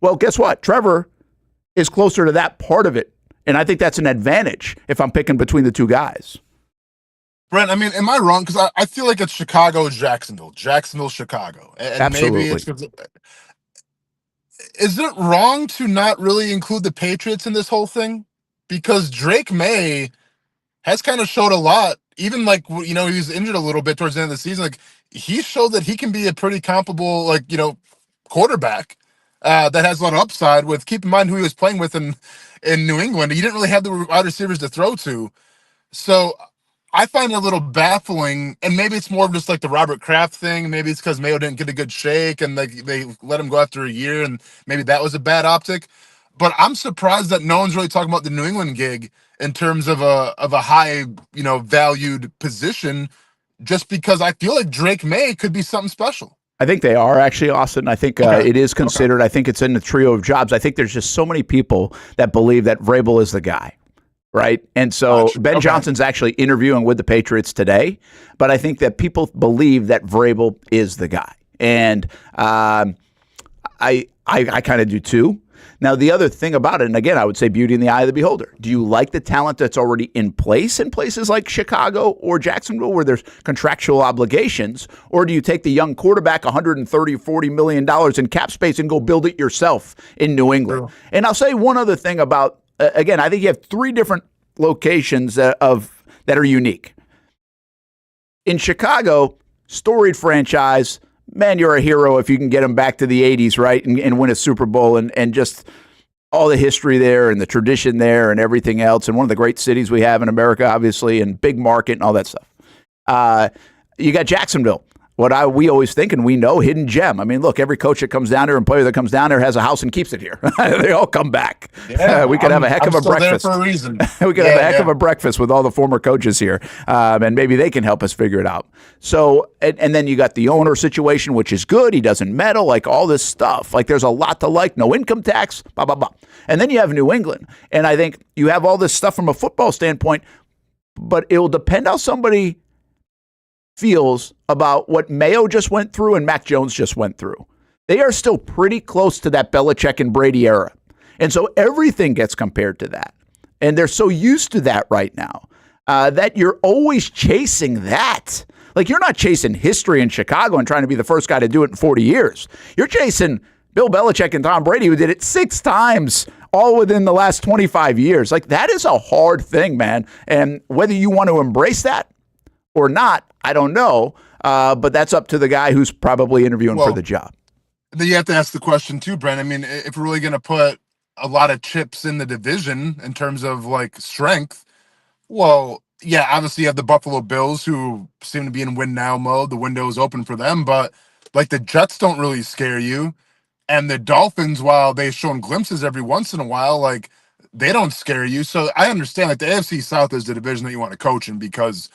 Well, guess what? Trevor is closer to that part of it, and I think that's an advantage if I'm picking between the two guys. Brent, I mean, am I wrong? Because I feel like it's Chicago, Jacksonville, Chicago. And absolutely. Maybe it's... Is it wrong to not really include the Patriots in this whole thing? Because Drake May has kind of showed a lot. Even like, he was injured a little bit towards the end of the season. Like, he showed that he can be a pretty comparable, quarterback that has a lot of upside with, keep in mind who he was playing with in New England. He didn't really have the wide receivers to throw to. So I find it a little baffling, and maybe it's more of just like the Robert Kraft thing. Maybe it's because Mayo didn't get a good shake, and they let him go after a year, and maybe that was a bad optic. But I'm surprised that no one's really talking about the New England gig in terms of a high, valued position, just because I feel like Drake May could be something special. I think they are actually, Austin. I think it is considered. Okay. I think it's in the trio of jobs. I think there's just so many people that believe that Vrabel is the guy. right? And so Gotcha. Ben Okay. Johnson's actually interviewing with the Patriots today, but I think that people believe that Vrabel is the guy. And I kind of do too. Now, the other thing about it, and again, I would say beauty in the eye of the beholder. Do you like the talent that's already in place in places like Chicago or Jacksonville where there's contractual obligations? Or do you take the young quarterback, $130, $40 million in cap space, and go build it yourself in New England? True. And I'll say one other thing about, again, I think you have three different locations that are unique. In Chicago, storied franchise. Man, you're a hero if you can get them back to the 80s, right, and win a Super Bowl and just all the history there and the tradition there and everything else. And one of the great cities we have in America, obviously, and big market and all that stuff. You got Jacksonville. We always think and we know, hidden gem. I mean, look, every coach that comes down there and player that comes down there has a house and keeps it here. They all come back. Yeah, we could have a heck of a breakfast. There for a reason. We could have a heck of a breakfast with all the former coaches here, and maybe they can help us figure it out. So, and then you got the owner situation, which is good. He doesn't meddle, like all this stuff. Like there's a lot to like. No income tax, blah, blah, blah. And then you have New England. And I think you have all this stuff from a football standpoint, but it will depend how somebody feels about what Mayo just went through and Mac Jones just went through. They are still pretty close to that Belichick and Brady era. And so everything gets compared to that. And they're so used to that right now that you're always chasing that. Like you're not chasing history in Chicago and trying to be the first guy to do it in 40 years. You're chasing Bill Belichick and Tom Brady, who did it 6 times all within the last 25 years. Like that is a hard thing, man. And whether you want to embrace that or not, I don't know, but that's up to the guy who's probably interviewing for the job. Then you have to ask the question too, Brent. I mean, if we're really going to put a lot of chips in the division in terms of like strength, well, yeah, obviously you have the Buffalo Bills who seem to be in win now mode. The window is open for them, but like the Jets don't really scare you. And the Dolphins, while they've shown glimpses every once in a while, like they don't scare you. So I understand like the AFC South is the division that you want to coach in because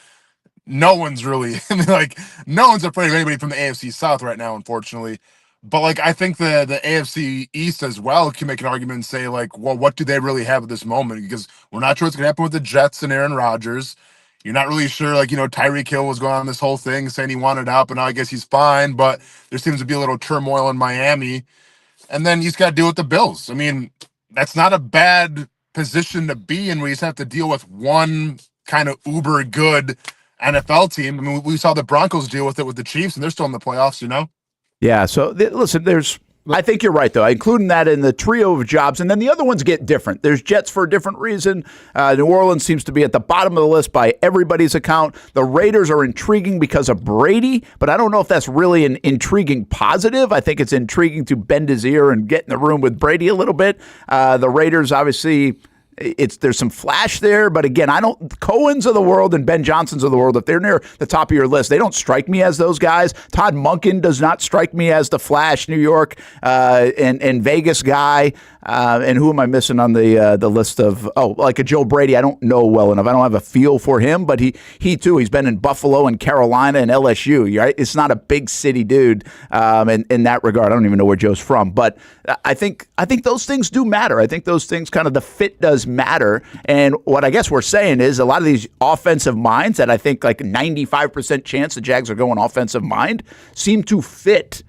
no one's really, I mean, like, no one's afraid of anybody from the AFC South right now, unfortunately. But, like, I think the AFC East as well can make an argument and say, like, well, what do they really have at this moment? Because we're not sure what's going to happen with the Jets and Aaron Rodgers. You're not really sure, like, Tyreek Hill was going on this whole thing saying he wanted out, but now I guess he's fine. But there seems to be a little turmoil in Miami. And then he's got to deal with the Bills. I mean, that's not a bad position to be in where you just have to deal with one kind of uber good NFL team. I mean, we saw the Broncos deal with it with the Chiefs, and they're still in the playoffs, Yeah, so listen, I think you're right, though, including that in the trio of jobs. And then the other ones get different. There's Jets for a different reason. New Orleans seems to be at the bottom of the list by everybody's account. The Raiders are intriguing because of Brady, but I don't know if that's really an intriguing positive. I think it's intriguing to bend his ear and get in the room with Brady a little bit. The Raiders, obviously, there's some flash there, but again, Coens of the world and Ben Johnsons of the world, if they're near the top of your list, they don't strike me as those guys. Todd Monken does not strike me as the flash New York and Vegas guy. And who am I missing on the list of, like a Joe Brady? I don't know well enough. I don't have a feel for him, but he too, he's been in Buffalo and Carolina and LSU, right? It's not a big city dude in that regard. I don't even know where Joe's from, but I think those things do matter. I think those things, kind of the fit does matter. And what I guess we're saying is a lot of these offensive minds that I think like 95% chance the Jags are going offensive mind seem to fit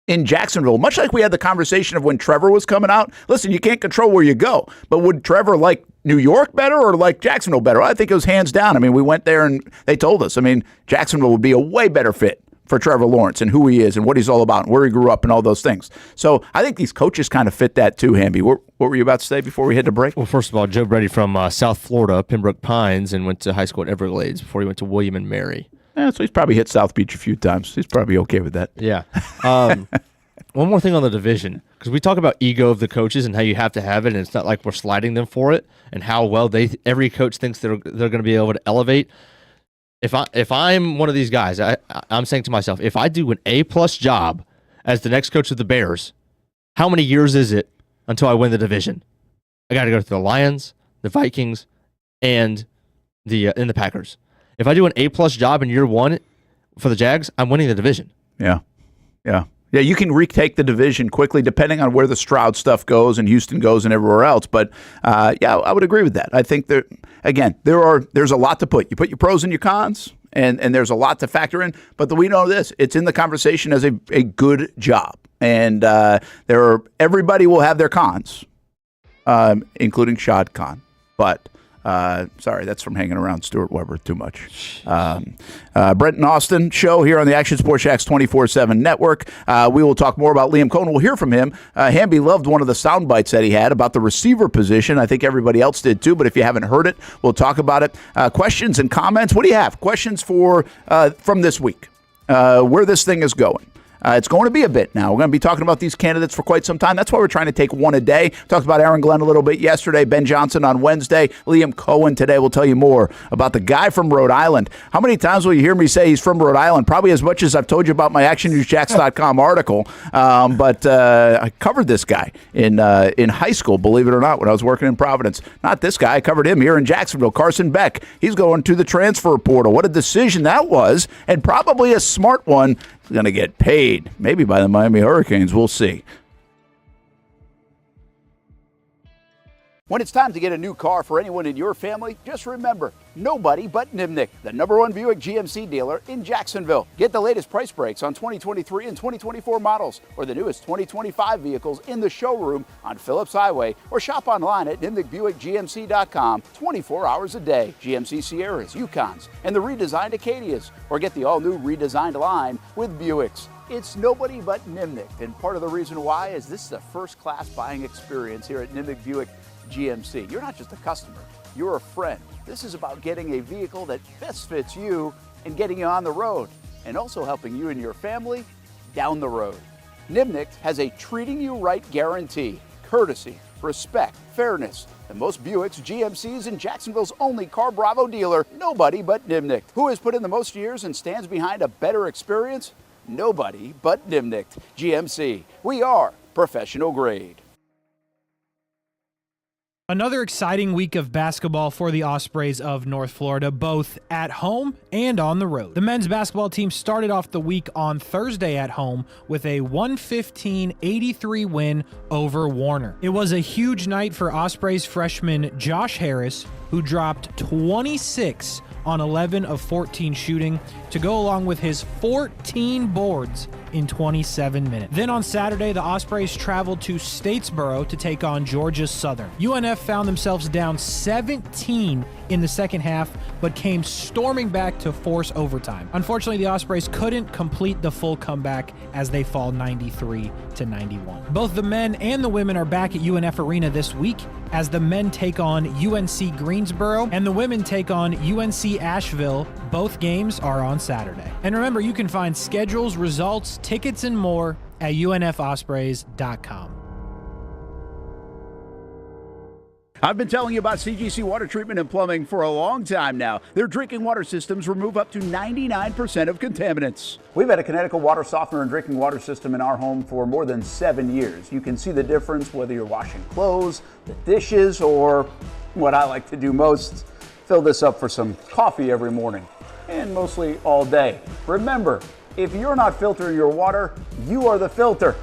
in Jacksonville, much like we had the conversation of when Trevor was coming out. Listen, you can't control where you go, but would Trevor like New York better or like Jacksonville better? I think it was hands down. I mean, we went there and they told us, Jacksonville would be a way better fit for Trevor Lawrence and who he is and what he's all about and where he grew up and all those things. So I think these coaches kind of fit that too, Hamby. What were you about to say before we hit the break? Well, first of all, Joe Brady from South Florida, Pembroke Pines, and went to high school at Everglades before he went to William and Mary. Yeah, so he's probably hit South Beach a few times. He's probably okay with that. Yeah. One more thing on the division, because we talk about ego of the coaches and how you have to have it, and it's not like we're sliding them for it, and how well every coach thinks they're going to be able to elevate. If I'm one of these guys, I'm saying to myself, if I do an A+ job as the next coach of the Bears, how many years is it until I win the division? I got to go to the Lions, the Vikings, and the Packers. If I do an A+ job in year one for the Jags, I'm winning the division. Yeah. Yeah, you can retake the division quickly depending on where the Stroud stuff goes and Houston goes and everywhere else. But, yeah, I would agree with that. I think there's a lot to put. You put your pros and your cons, and there's a lot to factor in. But we know this. It's in the conversation as a good job. And everybody will have their cons, including Shad Khan. But sorry, that's from hanging around Stuart Weber too much. Brent and Austin show here on the Action Sports Jax 24/7 network. We will talk more about Liam Coen. We'll hear from him. Hamby loved one of the sound bites that he had about the receiver position. I think everybody else did too, but if you haven't heard it, we'll talk about it. Questions and comments. What do you have? Questions from this week, where this thing is going. It's going to be a bit now. We're going to be talking about these candidates for quite some time. That's why we're trying to take one a day. Talked about Aaron Glenn a little bit yesterday, Ben Johnson on Wednesday, Liam Coen today. We'll tell you more about the guy from Rhode Island. How many times will you hear me say he's from Rhode Island? Probably as much as I've told you about my ActionNewsJax.com article. But I covered this guy in high school, believe it or not, when I was working in Providence. Not this guy. I covered him here in Jacksonville. Carson Beck. He's going to the transfer portal. What a decision that was, and probably a smart one. He's going to get paid, maybe by the Miami Hurricanes. We'll see. When it's time to get a new car for anyone in your family, just remember, nobody but Nimnick, the #1 Buick GMC dealer in Jacksonville. Get the latest price breaks on 2023 and 2024 models or the newest 2025 vehicles in the showroom on Phillips Highway or shop online at nimnickbuickgmc.com 24 hours a day. GMC Sierras, Yukons, and the redesigned Acadias, or get the all-new redesigned line with Buicks. It's nobody but Nimnick, and part of the reason why is this is a first-class buying experience here at Nimnick Buick GMC. You're not just a customer, you're a friend. This is about getting a vehicle that best fits you and getting you on the road, and also helping you and your family down the road. Nimnick has a treating you right guarantee, courtesy, respect, fairness. The most Buicks, GMCs, and Jacksonville's only Car Bravo dealer, nobody but Nimnick. Who has put in the most years and stands behind a better experience? Nobody but Nimnick. GMC. We are professional grade. Another exciting week of basketball for the Ospreys of North Florida, both at home and on the road. The men's basketball team started off the week on Thursday at home with a 115-83 win over Warner. It was a huge night for Ospreys freshman Josh Harris, who dropped 26 on 11 of 14 shooting to go along with his 14 boards in 27 minutes. Then on Saturday, the Ospreys traveled to Statesboro to take on Georgia Southern. UNF found themselves down 17 in the second half, but came storming back to force overtime. Unfortunately, the Ospreys couldn't complete the full comeback as they fall 93-91. Both the men and the women are back at UNF Arena this week as the men take on UNC Greensboro and the women take on UNC Asheville. Both games are on Saturday. And remember, you can find schedules, results, tickets, and more at UNFospreys.com. I've been telling you about CGC Water Treatment and Plumbing for a long time now. Their drinking water systems remove up to 99% of contaminants. We've had a Connecticut water softener and drinking water system in our home for more than 7 years. You can see the difference whether you're washing clothes, the dishes, or what I like to do most, fill this up for some coffee every morning, and mostly all day. Remember, if you're not filtering your water, you are the filter.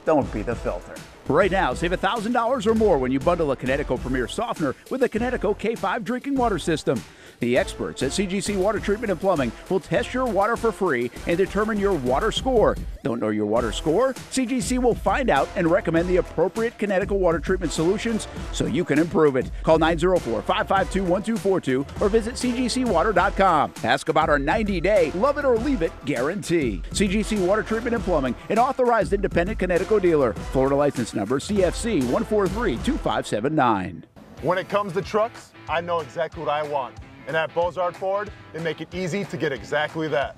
Don't be the filter. Right now, save $1,000 or more when you bundle a Connecticut Premier Softener with a Connecticut K5 drinking water system. The experts at CGC Water Treatment and Plumbing will test your water for free and determine your water score. Don't know your water score? CGC will find out and recommend the appropriate Connecticut water treatment solutions so you can improve it. Call 904-552-1242 or visit cgcwater.com. Ask about our 90-day love it or leave it guarantee. CGC Water Treatment and Plumbing, an authorized independent Connecticut dealer. Florida license number CFC 1432579. When it comes to trucks, I know exactly what I want. And at Bozard Ford, they make it easy to get exactly that.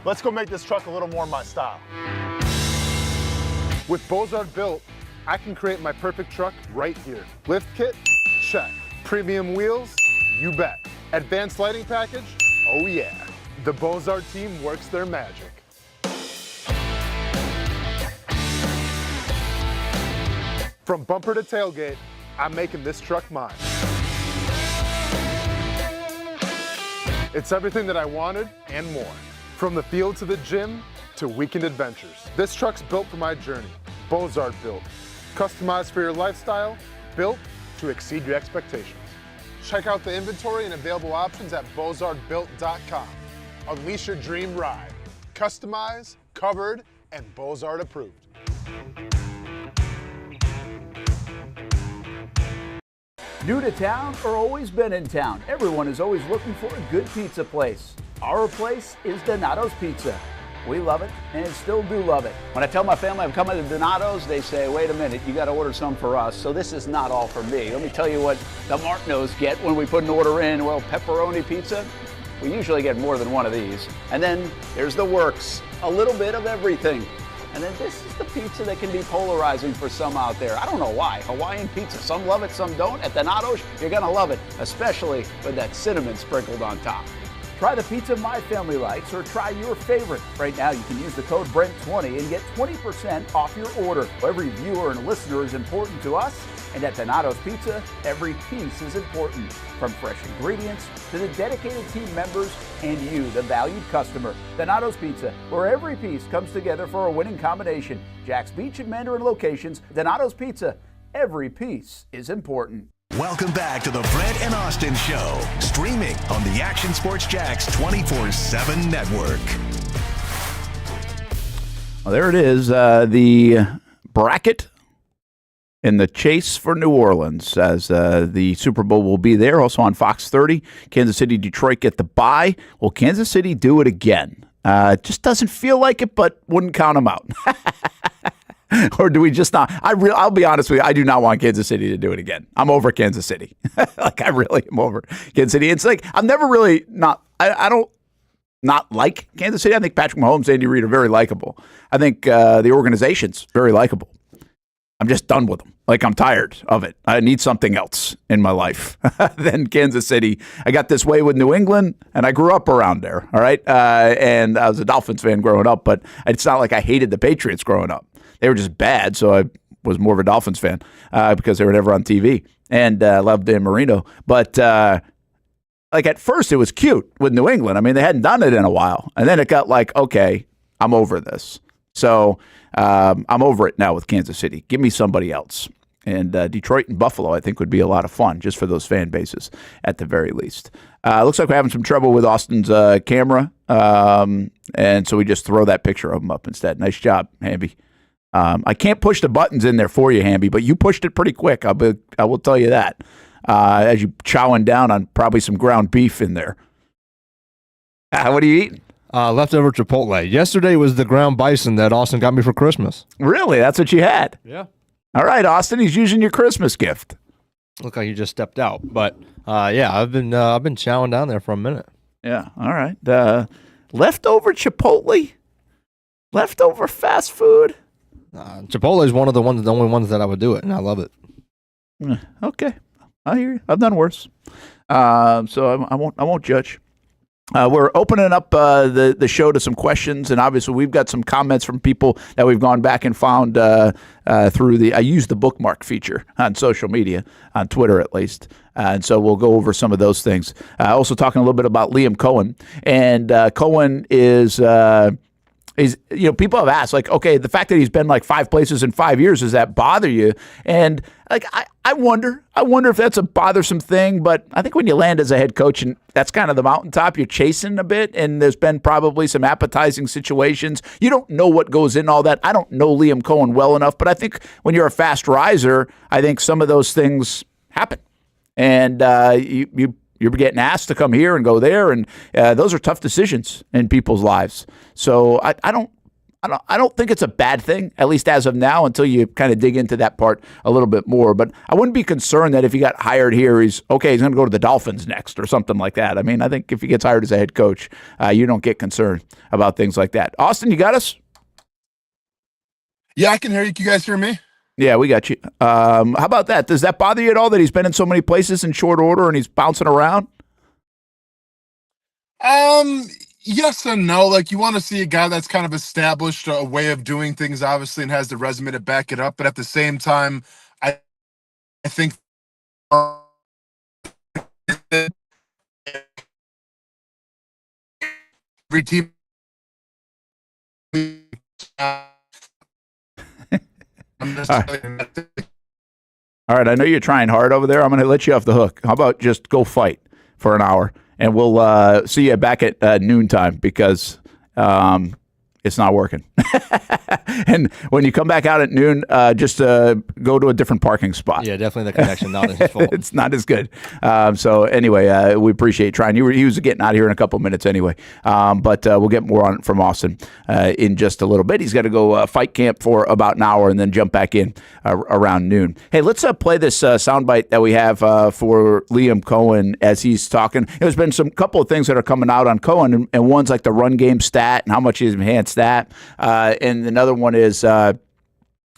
Let's go make this truck a little more my style. With Bozard Built, I can create my perfect truck right here. Lift kit? Check. Premium wheels? You bet. Advanced lighting package? Oh yeah. The Bozard team works their magic. From bumper to tailgate, I'm making this truck mine. It's everything that I wanted and more. From the field to the gym, to weekend adventures. This truck's built for my journey. Bozard built. Customized for your lifestyle, built to exceed your expectations. Check out the inventory and available options at bozardbuilt.com. Unleash your dream ride. Customized, covered, and Bozard approved. New to town or always been in town, everyone is always looking for a good pizza place. Our place is Donato's Pizza. We love it and still do love it. When I tell my family I'm coming to Donato's, they say, wait a minute, you got to order some for us. So this is not all for me. Let me tell you what the Martineaus get when we put an order in. Well, pepperoni pizza, we usually get more than one of these. And then there's the works, a little bit of everything. And then this is the pizza that can be polarizing for some out there. I don't know why. Hawaiian pizza, some love it, some don't. At Donato's, you're gonna love it, especially with that cinnamon sprinkled on top. Try the pizza my family likes or try your favorite. Right now, you can use the code BRENT20 and get 20% off your order. Every viewer and listener is important to us, and at Donato's Pizza, every piece is important. From fresh ingredients to the dedicated team members and you, the valued customer. Donato's Pizza, where every piece comes together for a winning combination. Jack's Beach and Mandarin locations, Donato's Pizza, every piece is important. Welcome back to the Brent and Austin Show, streaming on the Action Sports Jax 24/7 network. Well, there it is, the bracket in the chase for New Orleans, as the Super Bowl will be there, also on Fox 30. Kansas City, Detroit get the bye. Will Kansas City do it again? It just doesn't feel like it, but wouldn't count them out. Or do we just not? I'll be honest with you. I do not want Kansas City to do it again. I'm over Kansas City. Like, I really am over Kansas City. It's like, I'm never really not, I don't not like Kansas City. I think Patrick Mahomes, Andy Reid are very likable. I think the organization's very likable. I'm just done with them. Like, I'm tired of it. I need something else in my life than Kansas City. I got this way with New England, and I grew up around there, all right? And I was a Dolphins fan growing up, but it's not like I hated the Patriots growing up. They were just bad, so I was more of a Dolphins fan because they were never on TV, and loved Dan Marino. But like, at first, it was cute with New England. I mean, they hadn't done it in a while, and then it got like, okay, I'm over this. So I'm over it now with Kansas City. Give me somebody else. And Detroit and Buffalo, I think, would be a lot of fun just for those fan bases at the very least. Looks like we're having some trouble with Austin's camera, and so we just throw that picture of him up instead. Nice job, Hamby. I can't push the buttons in there for you, Hamby, but you pushed it pretty quick. I will tell you that. As you chowing down on probably some ground beef in there. What are you eating? Leftover Chipotle. Yesterday was the ground bison that Austin got me for Christmas. Really? That's what you had? Yeah. All right, Austin, he's using your Christmas gift. Look like you just stepped out. But, yeah, I've been chowing down there for a minute. Yeah, all right. Leftover Chipotle? Leftover fast food? Chipotle is one of the only ones that I would do it, and I love it. Okay, I hear you. I've done worse, so I won't judge. We're opening up the show to some questions, and obviously we've got some comments from people that we've gone back and found through I use the bookmark feature on social media, on Twitter at least, and so we'll go over some of those things. Also talking a little bit about Liam Coen, and Coen is people have asked, like, okay, the fact that he's been like 5 places in 5 years, does that bother you? And like, I wonder if that's a bothersome thing, but I think when you land as a head coach, and that's kind of the mountaintop, you're chasing a bit, and there's been probably some appetizing situations. You don't know what goes in all that. I don't know Liam Coen well enough, but I think when you're a fast riser, I think some of those things happen. And you're getting asked to come here and go there, and those are tough decisions in people's lives. So I don't think it's a bad thing, at least as of now, until you kind of dig into that part a little bit more. But I wouldn't be concerned that if he got hired here, he's going to go to the Dolphins next or something like that. I mean, I think if he gets hired as a head coach, you don't get concerned about things like that. Austin, you got us? Yeah, I can hear you. Can you guys hear me? Yeah, we got you. How about that? Does that bother you at all that he's been in so many places in short order and he's bouncing around? Yes and no. Like, you want to see a guy that's kind of established a way of doing things, obviously, and has the resume to back it up. But at the same time, I think every team All right, I know you're trying hard over there. I'm going to let you off the hook. How about just go fight for an hour, and we'll see you back at noontime because it's not working. And when you come back out at noon, just go to a different parking spot. Yeah, definitely the connection not as full. It's not as good. So anyway, we appreciate trying. He was getting out of here in a couple minutes anyway. But we'll get more on it from Austen in just a little bit. He's got to go fight camp for about an hour and then jump back in around noon. Hey, let's play this soundbite that we have for Liam Coen as he's talking. There's been some couple of things that are coming out on Coen, and one's like the run game stat and how much he's enhanced that. And another one is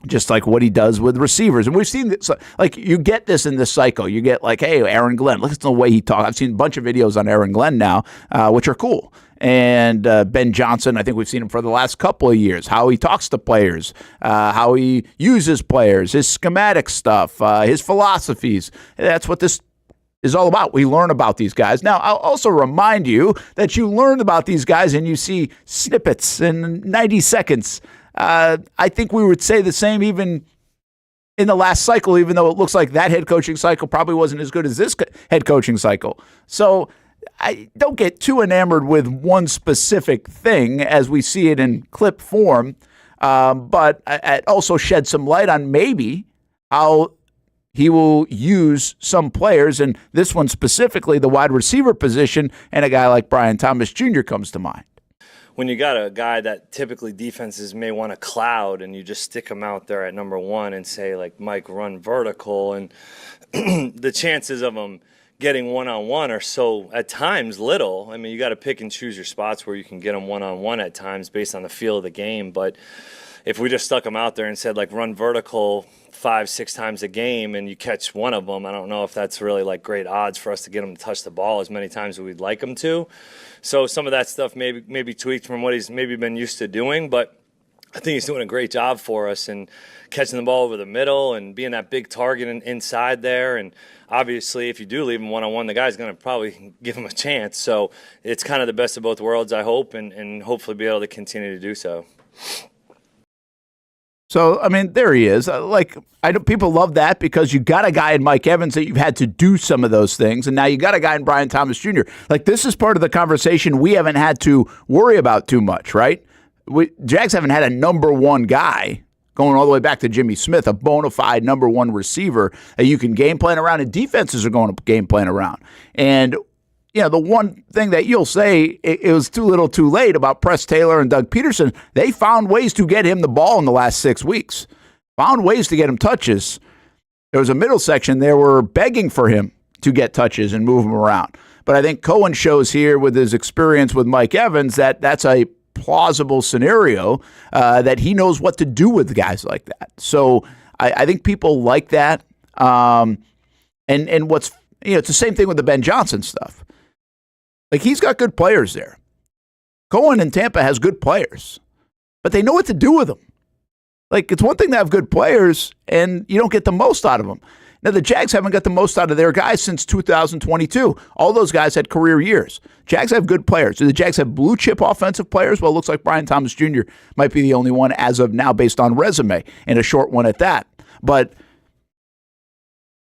just like what he does with receivers. And we've seen this, like you get this in this cycle. You get like, hey, Aaron Glenn, look at the way he talks. I've seen a bunch of videos on Aaron Glenn now, which are cool. And Ben Johnson, I think we've seen him for the last couple of years, how he talks to players, how he uses players, his schematic stuff, his philosophies. That's what this is all about. We learn about these guys. Now, I'll also remind you that you learn about these guys and you see snippets in 90 seconds. I think we would say the same even in the last cycle, even though it looks like that head coaching cycle probably wasn't as good as this head coaching cycle. So I don't get too enamored with one specific thing as we see it in clip form, but I also shed some light on maybe how he will use some players, and this one specifically, the wide receiver position, and a guy like Brian Thomas Jr. comes to mind. When you got a guy that typically defenses may want to cloud and you just stick him out there at number one and say, like, Mike, run vertical, and the chances of him getting one-on-one are so, at times, little. I mean, you got to pick and choose your spots where you can get him one-on-one at times based on the feel of the game, but if we just stuck him out there and said, like, run vertical 5-6 times a game and you catch one of them, I don't know if that's really like great odds for us to get him to touch the ball as many times as we'd like him to. So some of that stuff maybe tweaked from what he's maybe been used to doing, but I think he's doing a great job for us and catching the ball over the middle and being that big target inside there. And obviously, if you do leave him one-on-one, the guy's going to probably give him a chance. So it's kind of the best of both worlds, I hope, and hopefully be able to continue to do so. So, I mean, there he is. People love that because you got a guy in Mike Evans that you've had to do some of those things, and now you got a guy in Brian Thomas Jr. Like, this is part of the conversation we haven't had to worry about too much, right? Jags haven't had a number one guy going all the way back to Jimmy Smith, a bona fide number one receiver that you can game plan around, and defenses are going to game plan around. And you know, the one thing that you'll say it was too little too late about Press Taylor and Doug Peterson, they found ways to get him the ball in the last 6 weeks, found ways to get him touches. There was a middle section. They were begging for him to get touches and move him around. But I think Coen shows here with his experience with Mike Evans that that's a plausible scenario that he knows what to do with guys like that. So I think people like that. And what's, it's the same thing with the Ben Johnson stuff. Like, he's got good players there. Coen in Tampa has good players, but they know what to do with them. Like, it's one thing to have good players, and you don't get the most out of them. Now, the Jags haven't got the most out of their guys since 2022. All those guys had career years. Jags have good players. Do the Jags have blue-chip offensive players? Well, it looks like Brian Thomas Jr. might be the only one as of now based on resume, and a short one at that. But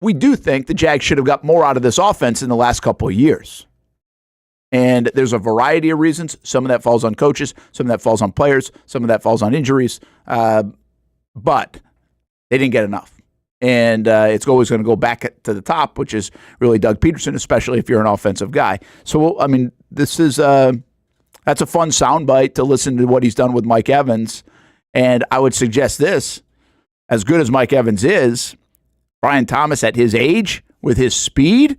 we do think the Jags should have got more out of this offense in the last couple of years. And there's a variety of reasons. Some of that falls on coaches. Some of that falls on players. Some of that falls on injuries. But they didn't get enough. And it's always going to go back to the top, which is really Doug Peterson, especially if you're an offensive guy. So, I mean, this is that's a fun soundbite to listen to what he's done with Mike Evans. And I would suggest this, as good as Mike Evans is, Brian Thomas at his age, with his speed,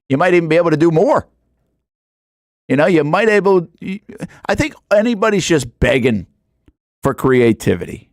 you might even be able to do more. You know, you might I think anybody's just begging for creativity.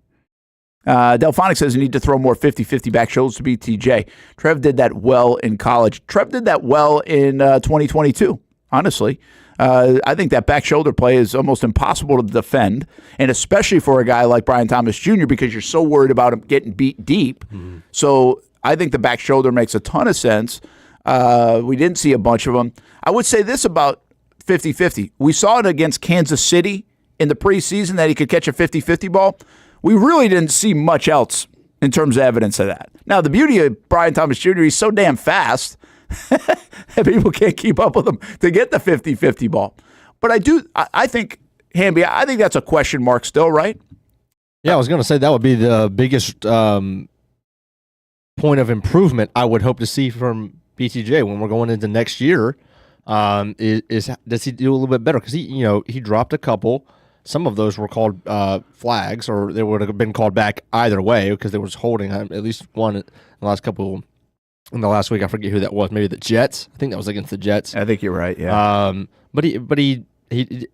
Delphonic says you need to throw more 50-50 back shoulders to BTJ. Trev did that well in college. Trev did that well in 2022, honestly. I think that back shoulder play is almost impossible to defend, and especially for a guy like Brian Thomas Jr. because you're so worried about him getting beat deep. Mm-hmm. So I think the back shoulder makes a ton of sense. We didn't see a bunch of them. I would say this about 50-50. We saw it against Kansas City in the preseason that he could catch a 50-50 ball, we really didn't see much else in terms of evidence of that. Now, the beauty of Brian Thomas Jr., he's so damn fast that people can't keep up with him to get the 50-50 ball. But I think, Hamby, I think that's a question mark still, right? Yeah, I was going to say that would be the biggest point of improvement I would hope to see from BTJ when we're going into next year. Is does he do a little bit better? Because he dropped a couple. Some of those were called flags, or they would have been called back either way because there was holding at least one in the last couple. In the last week, I forget who that was. Maybe the Jets. I think that was against the Jets. I think you're right. Yeah. But he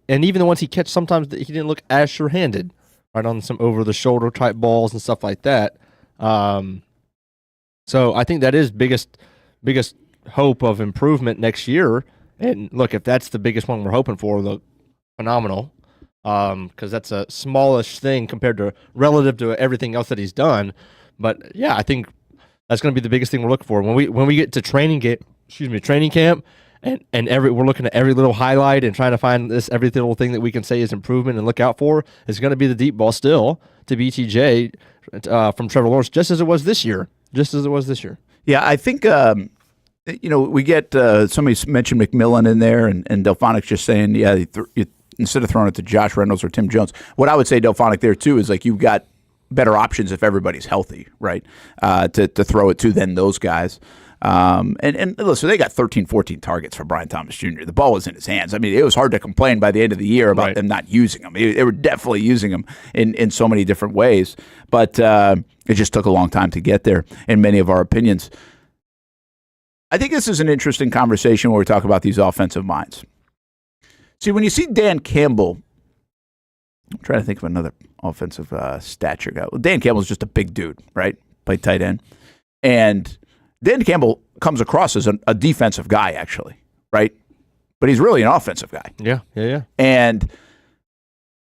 and even the ones he catch, sometimes he didn't look as sure-handed, right, on some over-the-shoulder type balls and stuff like that. So I think that is biggest hope of improvement next year. And look, if that's the biggest one we're hoping for, look, phenomenal. Because that's a smallish thing relative to everything else that he's done. But yeah, I think that's going to be the biggest thing we're looking for when we get to training camp, and we're looking at every little highlight and trying to find every little thing that we can say is improvement and look out for. It's going to be the deep ball still to BTJ from Trevor Lawrence, just as it was this year. Yeah, I think we get somebody mentioned McMillan in there, and Delphonic's just saying, yeah, instead of throwing it to Josh Reynolds or Tim Jones. What I would say, Delphonic, there too is like you've got better options if everybody's healthy, right? To throw it to than those guys. And listen, they got 13, 14 targets for Brian Thomas Jr. The ball was in his hands. I mean, it was hard to complain by the end of the year about them not using him. They were definitely using him in so many different ways. But it just took a long time to get there in many of our opinions. I think this is an interesting conversation where we talk about these offensive minds. See, when you see Dan Campbell, I'm trying to think of another offensive stature guy. Well, Dan Campbell's just a big dude, right? Played tight end. And Dan Campbell comes across as a defensive guy, actually, right? But he's really an offensive guy. Yeah. And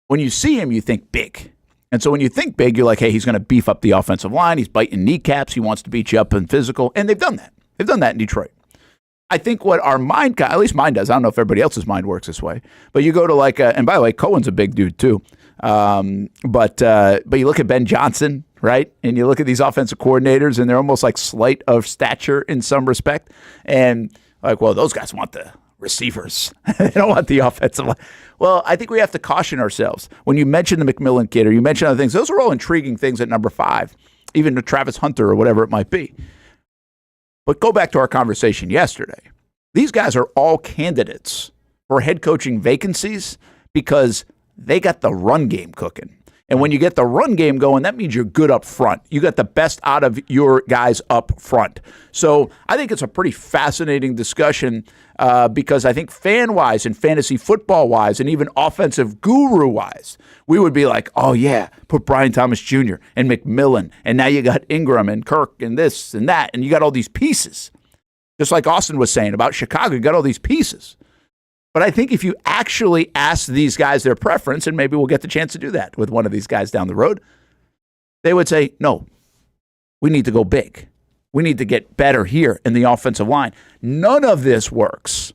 when you see him, you think big. And so when you think big, you're like, hey, he's going to beef up the offensive line. He's biting kneecaps. He wants to beat you up in physical. And they've done that. They've done that in Detroit. I think what our mind, at least mine does, I don't know if everybody else's mind works this way, but you go to and by the way, Cohen's a big dude too. But you look at Ben Johnson, right? And you look at these offensive coordinators and they're almost like slight of stature in some respect. And like, well, those guys want the receivers. They don't want the offensive line. Well, I think we have to caution ourselves. When you mention the McMillan kid or you mention other things, those are all intriguing things at number 5, even to Travis Hunter or whatever it might be. But go back to our conversation yesterday. These guys are all candidates for head coaching vacancies because they got the run game cooking. And when you get the run game going, that means you're good up front. You got the best out of your guys up front. So I think it's a pretty fascinating discussion because I think fan-wise and fantasy football-wise and even offensive guru-wise, we would be like, oh, yeah, put Brian Thomas Jr. and McMillan, and now you got Ingram and Kirk and this and that, and you got all these pieces. Just like Austin was saying about Chicago, you got all these pieces. But I think if you actually ask these guys their preference, and maybe we'll get the chance to do that with one of these guys down the road, they would say, no, we need to go big. We need to get better here in the offensive line. None of this works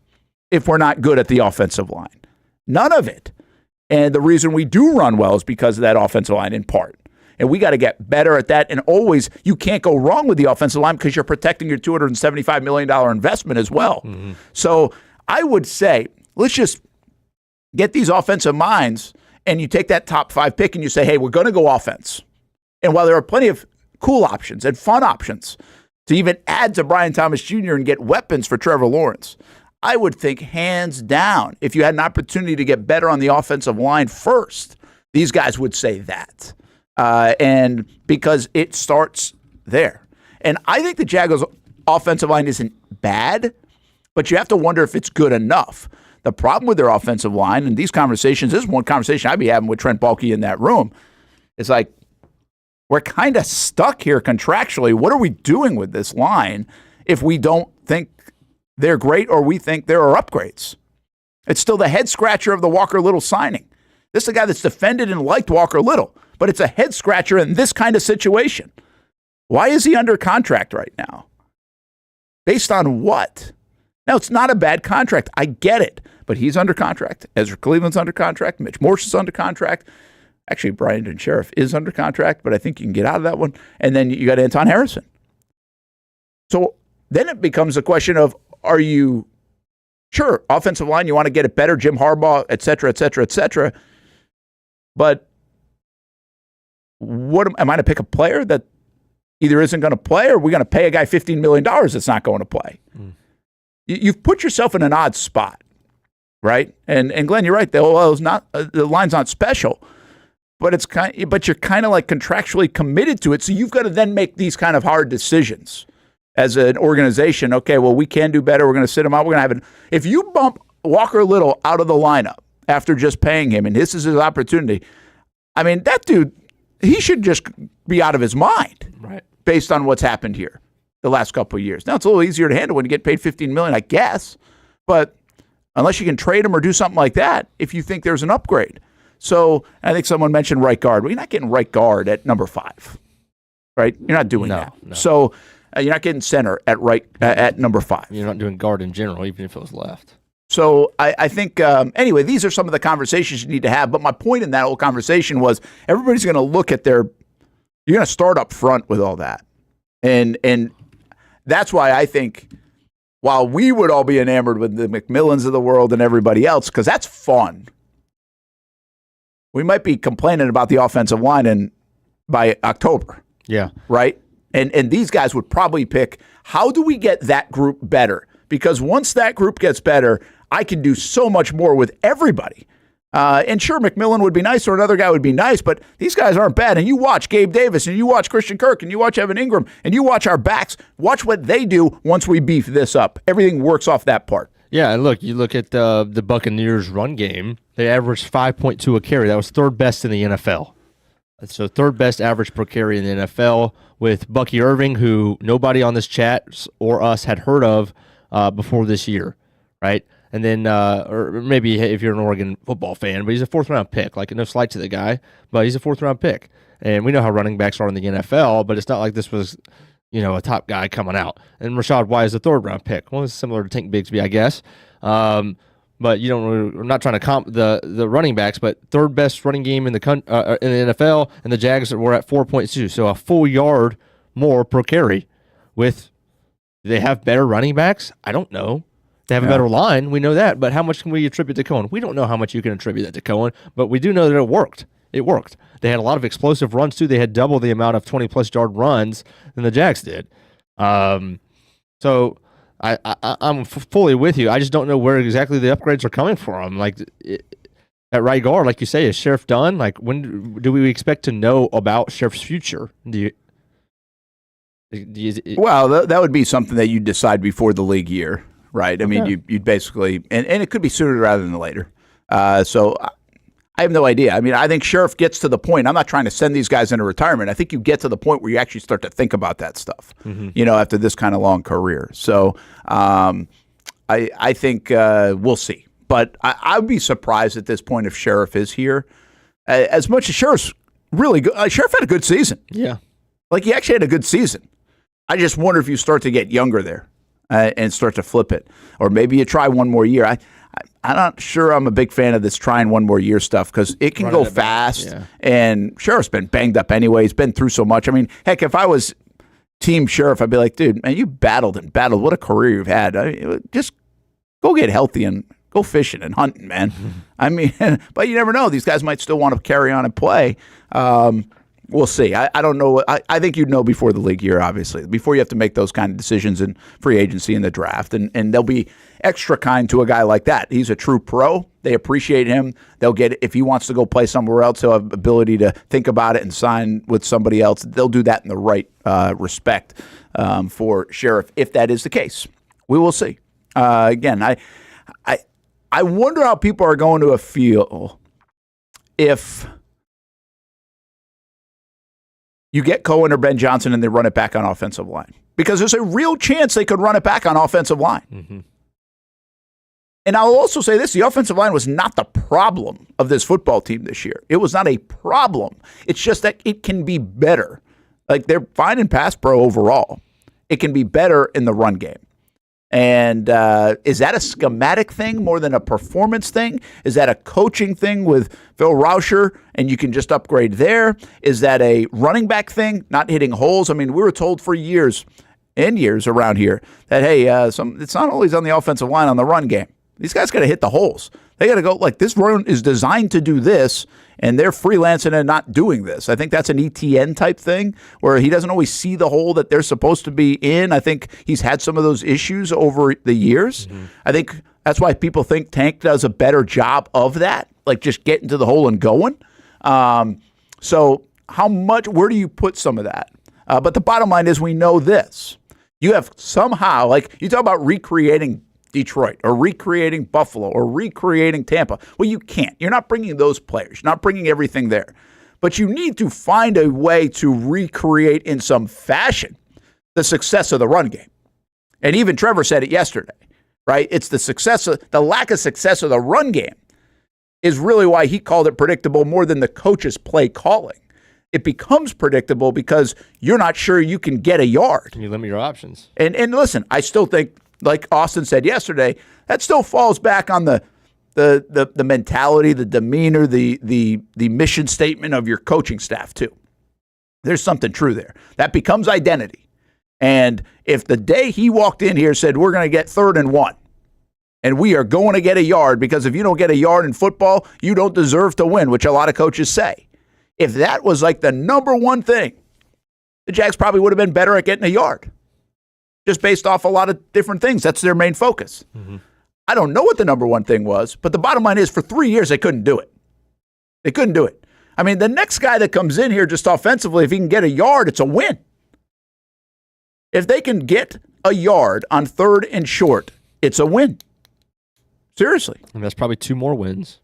if we're not good at the offensive line. None of it. And the reason we do run well is because of that offensive line in part. And we got to get better at that. And always, you can't go wrong with the offensive line because you're protecting your $275 million investment as well. Mm-hmm. So I would say, let's just get these offensive minds, and you take that top 5 pick and you say, hey, we're going to go offense. And while there are plenty of cool options and fun options to even add to Brian Thomas Jr. and get weapons for Trevor Lawrence, I would think hands down, if you had an opportunity to get better on the offensive line first, these guys would say that. And because it starts there. And I think the Jaguars' offensive line isn't bad, but you have to wonder if it's good enough. The problem with their offensive line, and these conversations, this is one conversation I'd be having with Trent Baalke in that room, it's like, we're kind of stuck here contractually. What are we doing with this line if we don't think they're great or we think there are upgrades? It's still the head scratcher of the Walker Little signing. This is a guy that's defended and liked Walker Little, but it's a head scratcher in this kind of situation. Why is he under contract right now? Based on what? Now, it's not a bad contract. I get it. But he's under contract. Ezra Cleveland's under contract. Mitch Morse is under contract. Actually, Brandon Sheriff is under contract, but I think you can get out of that one. And then you got Anton Harrison. So then it becomes a question of, are you sure, offensive line, you want to get it better, Jim Harbaugh, et cetera, et cetera, et cetera. But what am I to pick a player that either isn't going to play, or are we going to pay a guy $15 million that's not going to play? You've put yourself in an odd spot, right? And Glenn, you're right. The line's not special, but you're kind of like contractually committed to it. So you've got to then make these kind of hard decisions as an organization. Okay, well, we can do better. We're going to sit him out. We're going to have if you bump Walker Little out of the lineup after just paying him, and this is his opportunity, I mean, that dude, he should just be out of his mind, right? Based on what's happened here the last couple of years. Now, it's a little easier to handle when you get paid $15 million, I guess. But unless you can trade him or do something like that, if you think there's an upgrade. So I think someone mentioned right guard. Well, you're not getting right guard at number 5, right? You're not doing that. No. So you're not getting center at number 5. You're not doing guard in general, even if it was left. So I think, anyway, these are some of the conversations you need to have. But my point in that whole conversation was everybody's going to look at you're going to start up front with all that. And that's why I think while we would all be enamored with the McMillans of the world and everybody else, because that's fun, we might be complaining about the offensive line by October. Yeah. Right? And these guys would probably pick, how do we get that group better? Because once that group gets better, I can do so much more with everybody. And sure, McMillan would be nice, or another guy would be nice, but these guys aren't bad. And you watch Gabe Davis, and you watch Christian Kirk, and you watch Evan Ingram, and you watch our backs. Watch what they do once we beef this up. Everything works off that part. Yeah, and look, you look at the Buccaneers' run game. They averaged 5.2 a carry. That was third best in the NFL. So third best average per carry in the NFL, with Bucky Irving, who nobody on this chat or us had heard of before this year, right? And then, or maybe if you're an Oregon football fan, but he's a 4th-round pick. Like, no slight to the guy, but he's a 4th-round pick. And we know how running backs are in the NFL, but it's not like this was, a top guy coming out. And Rashad White is a 3rd-round pick. Well, it's similar to Tank Bigsby, I guess. But we're not trying to comp the running backs, but 3rd best running game in the NFL, and the Jags were at 4.2, so a full yard more per carry. Do they have better running backs? I don't know. They have a better line. We know that. But how much can we attribute to Coen? We don't know how much you can attribute that to Coen, but we do know that it worked. It worked. They had a lot of explosive runs, too. They had double the amount of 20-plus yard runs than the Jags did. So I'm fully with you. I just don't know where exactly the upgrades are coming from. Like, at right guard, like you say, is Sheriff done? Like, when do we expect to know about Sheriff's future? Well, that would be something that you'd decide before the league year. Right. I mean, you'd basically, and it could be sooner rather than later. So I have no idea. I mean, I think Sheriff gets to the point. I'm not trying to send these guys into retirement. I think you get to the point where you actually start to think about that stuff, after this kind of long career. So I think we'll see. But I would be surprised at this point if Sheriff is here. As much as Sheriff's really good. Sheriff had a good season. Yeah. Like, he actually had a good season. I just wonder if you start to get younger there. And start to flip it. Or maybe you try one more year. I'm not sure I'm a big fan of this trying one more year stuff, because it can go fast. Yeah. And Sheriff's been banged up anyway. He's been through so much. I mean, heck, if I was Team Sheriff, I'd be like, dude, man, you battled and battled. What a career you've had. Just go get healthy and go fishing and hunting, man. I mean, but you never know. These guys might still want to carry on and play. We'll see. I don't know. I think you'd know before the league year, obviously, before you have to make those kind of decisions in free agency and the draft. And they'll be extra kind to a guy like that. He's a true pro. They appreciate him. They'll get, if he wants to go play somewhere else, he'll have ability to think about it and sign with somebody else. They'll do that in the right respect for Sheriff, if that is the case. We will see. Again, I wonder how people are going to feel if you get Coen or Ben Johnson and they run it back on offensive line. Because there's a real chance they could run it back on offensive line. Mm-hmm. And I'll also say this, the offensive line was not the problem of this football team this year. It was not a problem. It's just that it can be better. Like, they're fine in pass pro overall. It can be better in the run game. And is that a schematic thing more than a performance thing? Is that a coaching thing with Phil Rauscher and you can just upgrade there? Is that a running back thing, not hitting holes? I mean, we were told for years and years around here that, hey, it's not always on the offensive line on the run game. These guys got to hit the holes. They got to go, like, this run is designed to do this, and they're freelancing and not doing this. I think that's an ETN type thing where he doesn't always see the hole that they're supposed to be in. I think he's had some of those issues over the years. Mm-hmm. I think that's why people think Tank does a better job of that, like just getting to the hole and going. So where do you put some of that? But the bottom line is we know this. You have somehow, like you talk about recreating Detroit or recreating Buffalo or recreating Tampa. Well, you can't. You're not bringing those players. You're not bringing everything there. But you need to find a way to recreate in some fashion the success of the run game. And even Trevor said it yesterday, right? It's the lack of success of the run game is really why he called it predictable more than the coach's play calling. It becomes predictable because you're not sure you can get a yard. You limit your options. And listen, I still think, like Austen said yesterday, that still falls back on the mentality, the demeanor, the mission statement of your coaching staff too. There's something true there. That becomes identity. And if the day he walked in here said, we're going to get 3rd and 1, and we are going to get a yard, because if you don't get a yard in football, you don't deserve to win, which a lot of coaches say. If that was like the number one thing, the Jags probably would have been better at getting a yard. Just based off a lot of different things. That's their main focus. Mm-hmm. I don't know what the number one thing was, but the bottom line is for 3 years, they couldn't do it. They couldn't do it. I mean, the next guy that comes in here just offensively, if he can get a yard, it's a win. If they can get a yard on 3rd and short, it's a win. Seriously. And that's probably 2 more wins.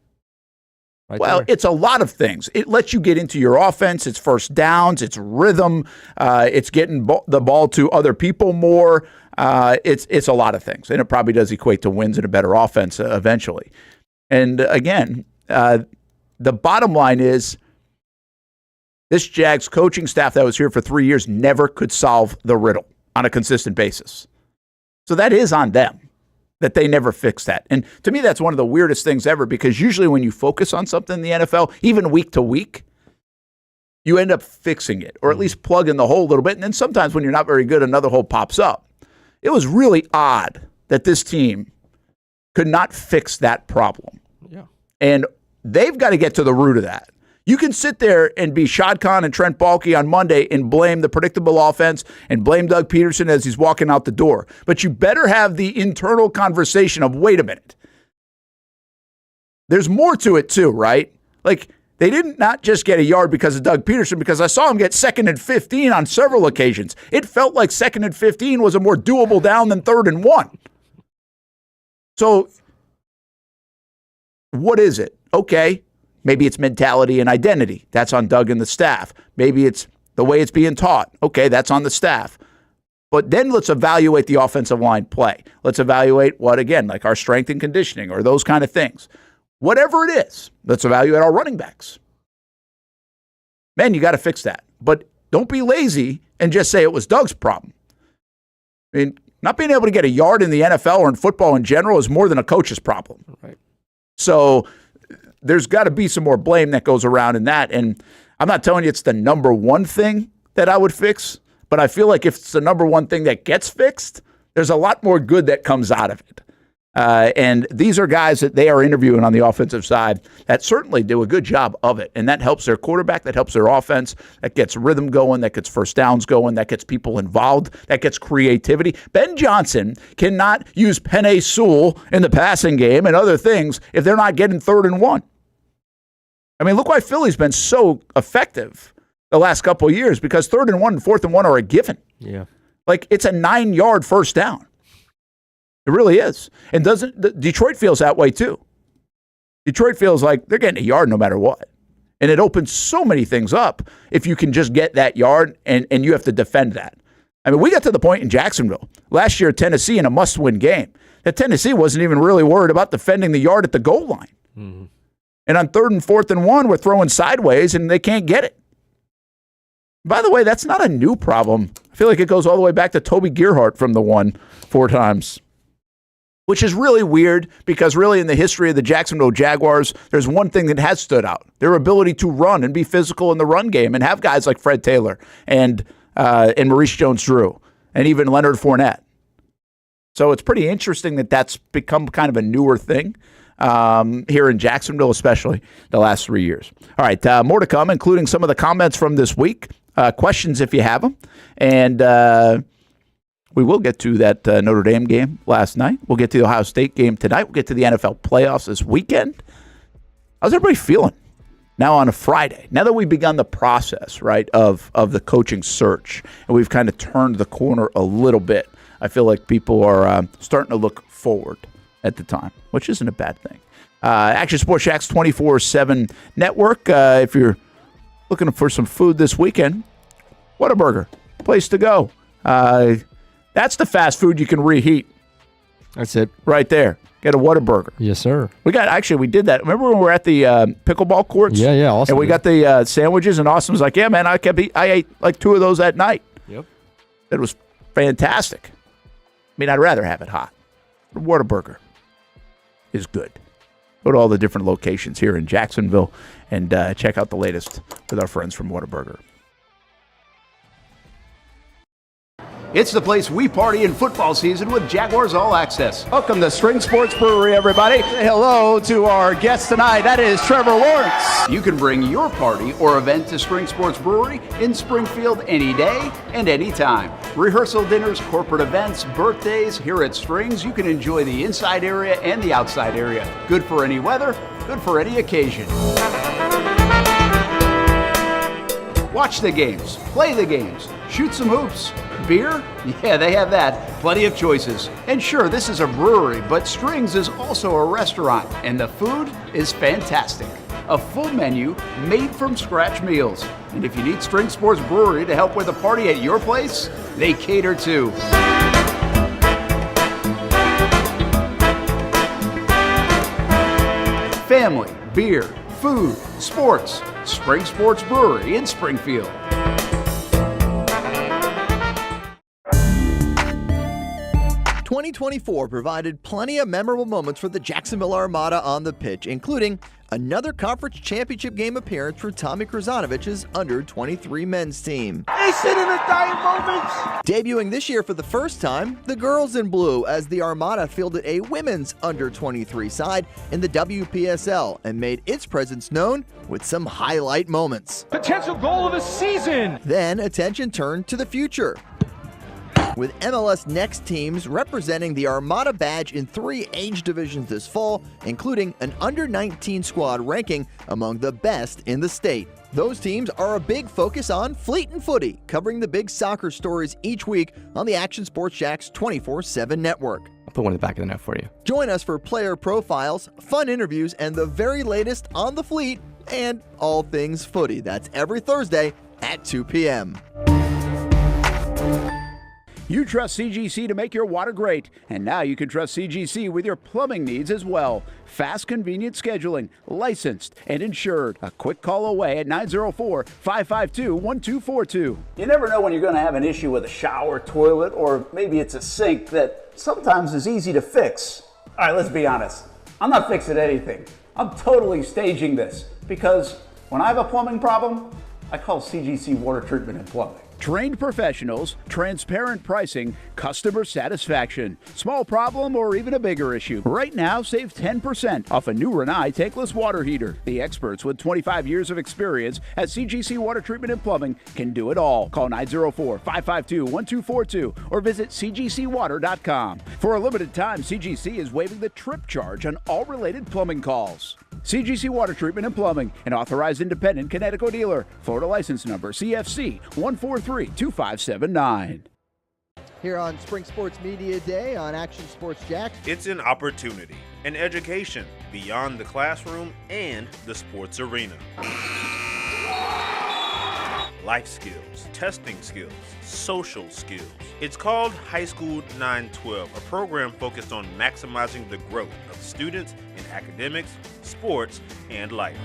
It's a lot of things. It lets you get into your offense. It's first downs. It's rhythm. It's getting the ball to other people more. It's a lot of things. And it probably does equate to wins and a better offense eventually. And again, the bottom line is this Jags coaching staff that was here for 3 years never could solve the riddle on a consistent basis. So that is on them, that they never fixed that. And to me, that's one of the weirdest things ever, because usually when you focus on something in the NFL, even week to week, you end up fixing it, or at least plugging the hole a little bit. And then sometimes when you're not very good, another hole pops up. It was really odd that this team could not fix that problem. Yeah. And they've got to get to the root of that. You can sit there and be Shad Khan and Trent Baalke on Monday and blame the predictable offense and blame Doug Peterson as he's walking out the door. But you better have the internal conversation of, wait a minute. There's more to it too, right? Like, they didn't not just get a yard because of Doug Peterson, because I saw him get 2nd and 15 on several occasions. It felt like 2nd and 15 was a more doable down than 3rd and 1. So what is it? Okay. Maybe it's mentality and identity. That's on Doug and the staff. Maybe it's the way it's being taught. Okay, that's on the staff. But then let's evaluate the offensive line play. Let's evaluate what, again, like our strength and conditioning or those kind of things. Whatever it is, let's evaluate our running backs. Man, you got to fix that. But don't be lazy and just say it was Doug's problem. I mean, not being able to get a yard in the NFL or in football in general is more than a coach's problem. Right. So there's got to be some more blame that goes around in that. And I'm not telling you it's the number one thing that I would fix, but I feel like if it's the number one thing that gets fixed, there's a lot more good that comes out of it. And these are guys that they are interviewing on the offensive side that certainly do a good job of it. And that helps their quarterback, that helps their offense, that gets rhythm going, that gets first downs going, that gets people involved, that gets creativity. Ben Johnson cannot use Penei Sewell in the passing game and other things if they're not getting 3rd and 1. I mean, look why Philly's been so effective the last couple of years, because 3rd and 1 and 4th and 1 are a given. Yeah. Like, it's a 9-yard first down. It really is. And Detroit feels that way too. Detroit feels like they're getting a yard no matter what. And it opens so many things up if you can just get that yard and you have to defend that. I mean, we got to the point in Jacksonville last year, Tennessee, in a must-win game, that Tennessee wasn't even really worried about defending the yard at the goal line. Mm-hmm. And on 3rd and 4th and 1, we're throwing sideways and they can't get it. By the way, that's not a new problem. I feel like it goes all the way back to Toby Gerhart from the 1 4 times. which is really weird because really in the history of the Jacksonville Jaguars, there's one thing that has stood out: their ability to run and be physical in the run game and have guys like Fred Taylor and Maurice Jones-Drew and even Leonard Fournette. So it's pretty interesting that that's become kind of a newer thing here in Jacksonville, especially the last 3 years. All right, more to come, including some of the comments from this week, questions if you have them, and we will get to that Notre Dame game last night. We'll get to the Ohio State game tonight. We'll get to the NFL playoffs this weekend. How's everybody feeling now on a Friday? Now that we've begun the process, right, of the coaching search, and we've kind of turned the corner a little bit, I feel like people are starting to look forward at the time, which isn't a bad thing. Action Sports Jax 24/7 Network. If you're looking for some food this weekend, Whataburger, place to go. That's the fast food you can reheat. That's it. Right there. Get a Whataburger. Yes, sir. We did that. Remember when we were at the pickleball courts? Yeah, awesome. And we got the sandwiches, and Austin was like, yeah, man, I ate like 2 of those at night. Yep. It was fantastic. I mean, I'd rather have it hot. But Whataburger is good. Go to all the different locations here in Jacksonville and check out the latest with our friends from Whataburger. It's the place we party in football season with Jaguars All Access. Welcome to Spring Sports Brewery, everybody. Say hello to our guest tonight. That is Trevor Lawrence. You can bring your party or event to Spring Sports Brewery in Springfield any day and any time. Rehearsal dinners, corporate events, birthdays. Here at Strings, you can enjoy the inside area and the outside area. Good for any weather, good for any occasion. Watch the games, play the games, shoot some hoops. Beer? Yeah, they have that. Plenty of choices. And sure, this is a brewery, but Strings is also a restaurant, and the food is fantastic. A full menu made from scratch meals. And if you need Spring Sports Brewery to help with a party at your place, they cater too. Family, beer, food, sports. Spring Sports Brewery in Springfield. '24 provided plenty of memorable moments for the Jacksonville Armada on the pitch, including another conference championship game appearance for Tommy Krasanovich's under-23 men's team. Debuting this year for the first time, the girls in blue, as the Armada fielded a women's under-23 side in the WPSL and made its presence known with some highlight moments. Potential goal of the season! Then attention turned to the future, with MLS Next teams representing the Armada badge in 3 age divisions this fall, including an under-19 squad ranking among the best in the state. Those teams are a big focus on Fleet and Footy, covering the big soccer stories each week on the Action Sports Jax 24/7 network. I'll put one in the back of the net for you. Join us for player profiles, fun interviews, and the very latest on the Fleet and all things footy. That's every Thursday at 2 p.m. You trust CGC to make your water great, and now you can trust CGC with your plumbing needs as well. Fast, convenient scheduling, licensed and insured. A quick call away at 904-552-1242. You never know when you're going to have an issue with a shower, toilet, or maybe it's a sink that sometimes is easy to fix. All right, let's be honest. I'm not fixing anything. I'm totally staging this because when I have a plumbing problem, I call CGC Water Treatment and Plumbing. Trained professionals, transparent pricing, customer satisfaction. Small problem or even a bigger issue. Right now, save 10% off a new Rinnai tankless water heater. The experts with 25 years of experience at CGC Water Treatment and Plumbing can do it all. Call 904-552-1242 or visit cgcwater.com. For a limited time, CGC is waiving the trip charge on all related plumbing calls. CGC Water Treatment and Plumbing, an authorized independent Connecticut dealer. Florida license number CFC 1432579. Here on Spring Sports Media Day on Action Sports Jax. It's an opportunity, an education beyond the classroom and the sports arena. Life skills, testing skills, social skills. It's called High School 912, a program focused on maximizing the growth of students in academics, sports, and life.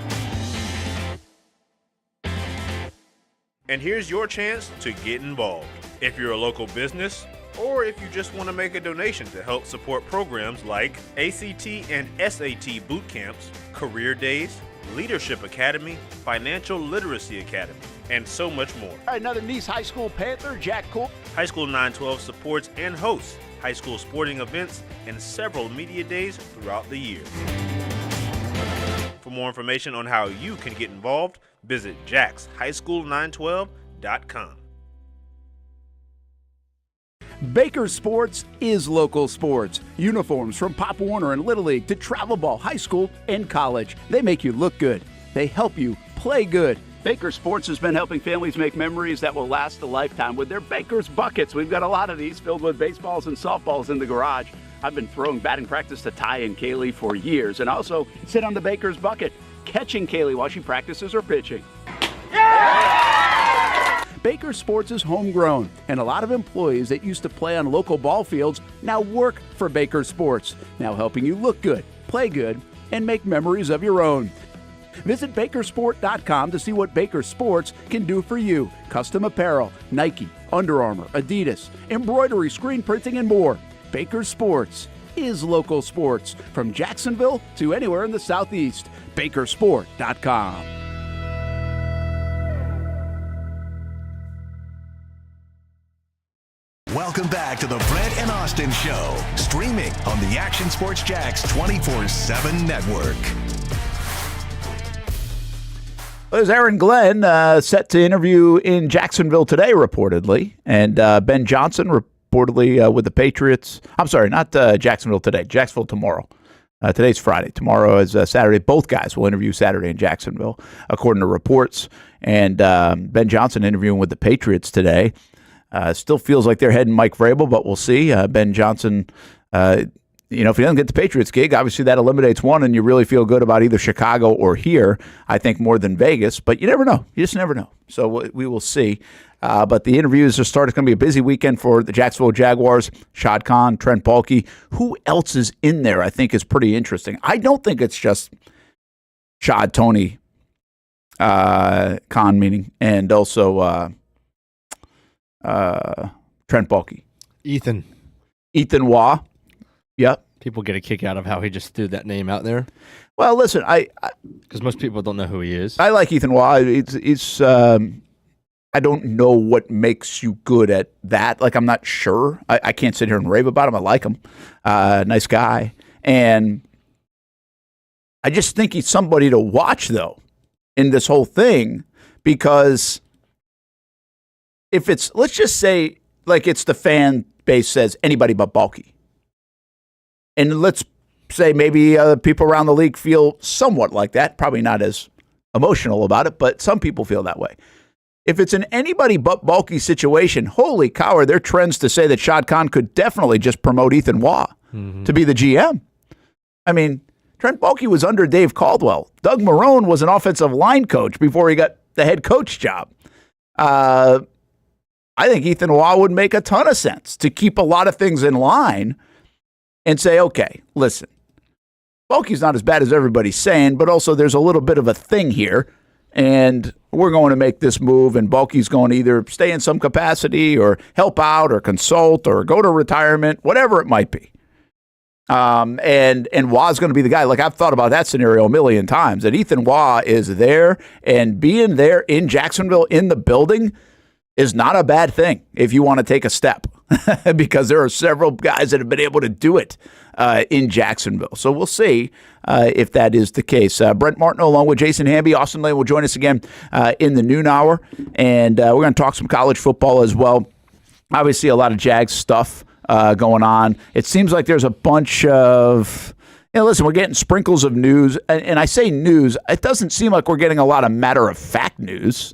And here's your chance to get involved. If you're a local business, or if you just want to make a donation to help support programs like ACT and SAT boot camps, career days, Leadership Academy, Financial Literacy Academy, and so much more. All right, another Nice High School Panther, Jack Cool. High School 912 supports and hosts high school sporting events and several media days throughout the year. For more information on how you can get involved, visit jackshighschool912.com. Baker Sports is local sports. Uniforms from Pop Warner and Little League to travel ball, high school, and college. They make you look good. They help you play good. Baker Sports has been helping families make memories that will last a lifetime with their Baker's Buckets. We've got a lot of these filled with baseballs and softballs in the garage. I've been throwing batting practice to Ty and Kaylee for years, and also sit on the Baker's Bucket, catching Kaylee while she practices her pitching. Baker Sports is homegrown, and a lot of employees that used to play on local ball fields now work for Baker Sports, now helping you look good, play good, and make memories of your own. Visit Bakersport.com to see what Baker Sports can do for you. Custom apparel, Nike, Under Armour, Adidas, embroidery, screen printing, and more. Baker Sports is local sports from Jacksonville to anywhere in the Southeast. Bakersport.com. Welcome back to the Brent and Austin Show, streaming on the Action Sports Jax 24/7 network. There's Aaron Glenn set to interview in Jacksonville today, reportedly, and Ben Johnson reportedly with the Patriots. I'm sorry, not Jacksonville today, Jacksonville tomorrow. Today's Friday. Tomorrow is Saturday. Both guys will interview Saturday in Jacksonville, according to reports. And Ben Johnson interviewing with the Patriots today. Still feels like they're heading Mike Vrabel, but we'll see. Ben Johnson, if he doesn't get the Patriots gig, obviously that eliminates one, and you really feel good about either Chicago or here, I think, more than Vegas. But you never know. You just never know. So we will see. But the interviews are started. It's going to be a busy weekend for the Jacksonville Jaguars. Shad Khan, Trent Baalke. Who else is in there, I think, is pretty interesting. I don't think it's just Shad, Tony, Khan, meaning, and also Trent Baalke. Ethan Waugh. Yep. People get a kick out of how he just threw that name out there. Well, listen, because most people don't know who he is. I like Ethan Waugh. It's I don't know what makes you good at that. Like, I'm not sure. I can't sit here and rave about him. I like him. Nice guy. And I just think he's somebody to watch, though, in this whole thing, because if it's, let's just say, like, it's the fan base says anybody but Baalke. And let's say maybe people around the league feel somewhat like that, probably not as emotional about it, but some people feel that way. If it's an anybody but Baalke situation, holy cow, are there trends to say that Shad Khan could definitely just promote Ethan Waugh to be the GM? I mean, Trent Baalke was under Dave Caldwell. Doug Marrone was an offensive line coach before he got the head coach job. I think Ethan Waugh would make a ton of sense to keep a lot of things in line and say, okay, listen, Baalke's not as bad as everybody's saying, but also there's a little bit of a thing here, and we're going to make this move, and Baalke's going to either stay in some capacity or help out or consult or go to retirement, whatever it might be. And Waugh's going to be the guy. Like, I've thought about that scenario a million times, that Ethan Waugh is there, and being there in Jacksonville in the building is not a bad thing if you want to take a step, because there are several guys that have been able to do it in Jacksonville. So we'll see if that is the case. Brent Martineau along with Jason Hamby. Austen Lane will join us again in the noon hour, and we're going to talk some college football as well. Obviously, a lot of Jags stuff going on. It seems like there's a bunch of... listen, we're getting sprinkles of news, and I say news, it doesn't seem like we're getting a lot of matter-of-fact news.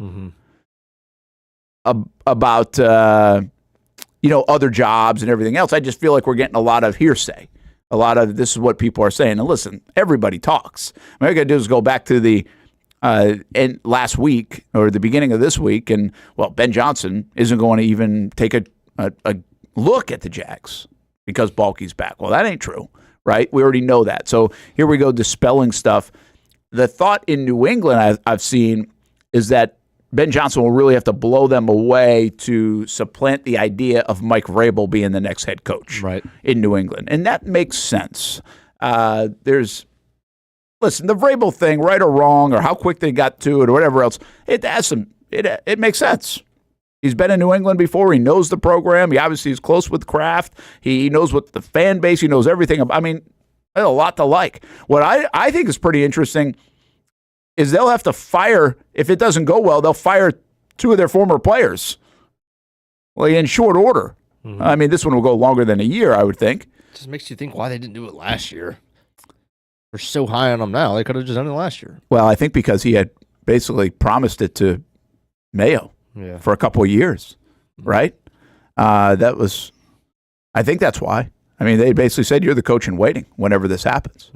About other jobs and everything else. I just feel like we're getting a lot of hearsay. A lot of this is what people are saying. And listen, everybody talks. What I got to do is go back to the last week or the beginning of this week, and Ben Johnson isn't going to even take a look at the Jags because Baalke's back. Well, that ain't true, right? We already know that. So here we go, dispelling stuff. The thought in New England I've seen is that Ben Johnson will really have to blow them away to supplant the idea of Mike Vrabel being the next head coach in New England. And that makes sense. Listen, the Vrabel thing, right or wrong, or how quick they got to it or whatever else, it makes sense. He's been in New England before. He knows the program. He obviously is close with Kraft. He knows what the fan base, he knows everything. I mean, there's a lot to like. What I think is pretty interesting is they'll have to fire, if it doesn't go well, they'll fire 2 of their former players in short order. Mm-hmm. I mean, this one will go longer than a year, I would think. It just makes you think why they didn't do it last year. They're so high on them now. They could have just done it last year. Well, I think because he had basically promised it to Mayo for a couple of years, right? I think that's why. I mean, they basically said, you're the coach in waiting whenever this happens.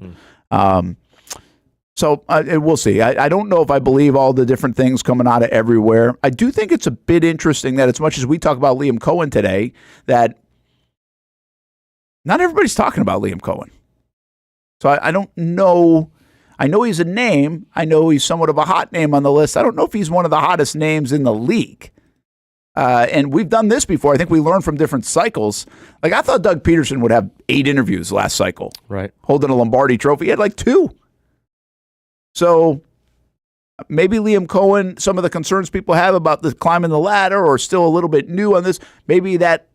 So we'll see. I don't know if I believe all the different things coming out of everywhere. I do think it's a bit interesting that as much as we talk about Liam Coen today, that not everybody's talking about Liam Coen. So I don't know. I know he's a name. I know he's somewhat of a hot name on the list. I don't know if he's one of the hottest names in the league. And we've done this before. I think we learned from different cycles. Like, I thought Doug Peterson would have 8 interviews last cycle. Right. Holding a Lombardi trophy. He had like 2. So maybe Liam Coen, some of the concerns people have about the climbing the ladder or still a little bit new on this, maybe that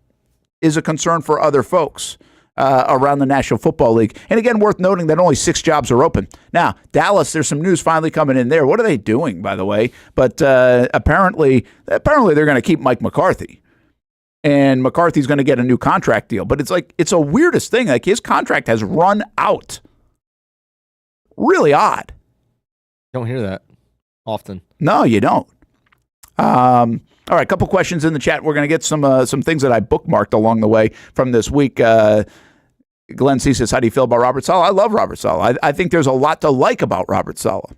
is a concern for other folks around the National Football League. And again, worth noting that only 6 jobs are open. Now, Dallas, there's some news finally coming in there. What are they doing, by the way? But apparently they're going to keep Mike McCarthy. And McCarthy's going to get a new contract deal. But it's a weirdest thing. Like, his contract has run out. Really odd. Don't hear that often. No, you don't. All right, a couple questions in the chat. We're going to get some things that I bookmarked along the way from this week. Glenn C says, how do you feel about Robert Saleh? I love Robert Saleh. I think there's a lot to like about Robert Saleh.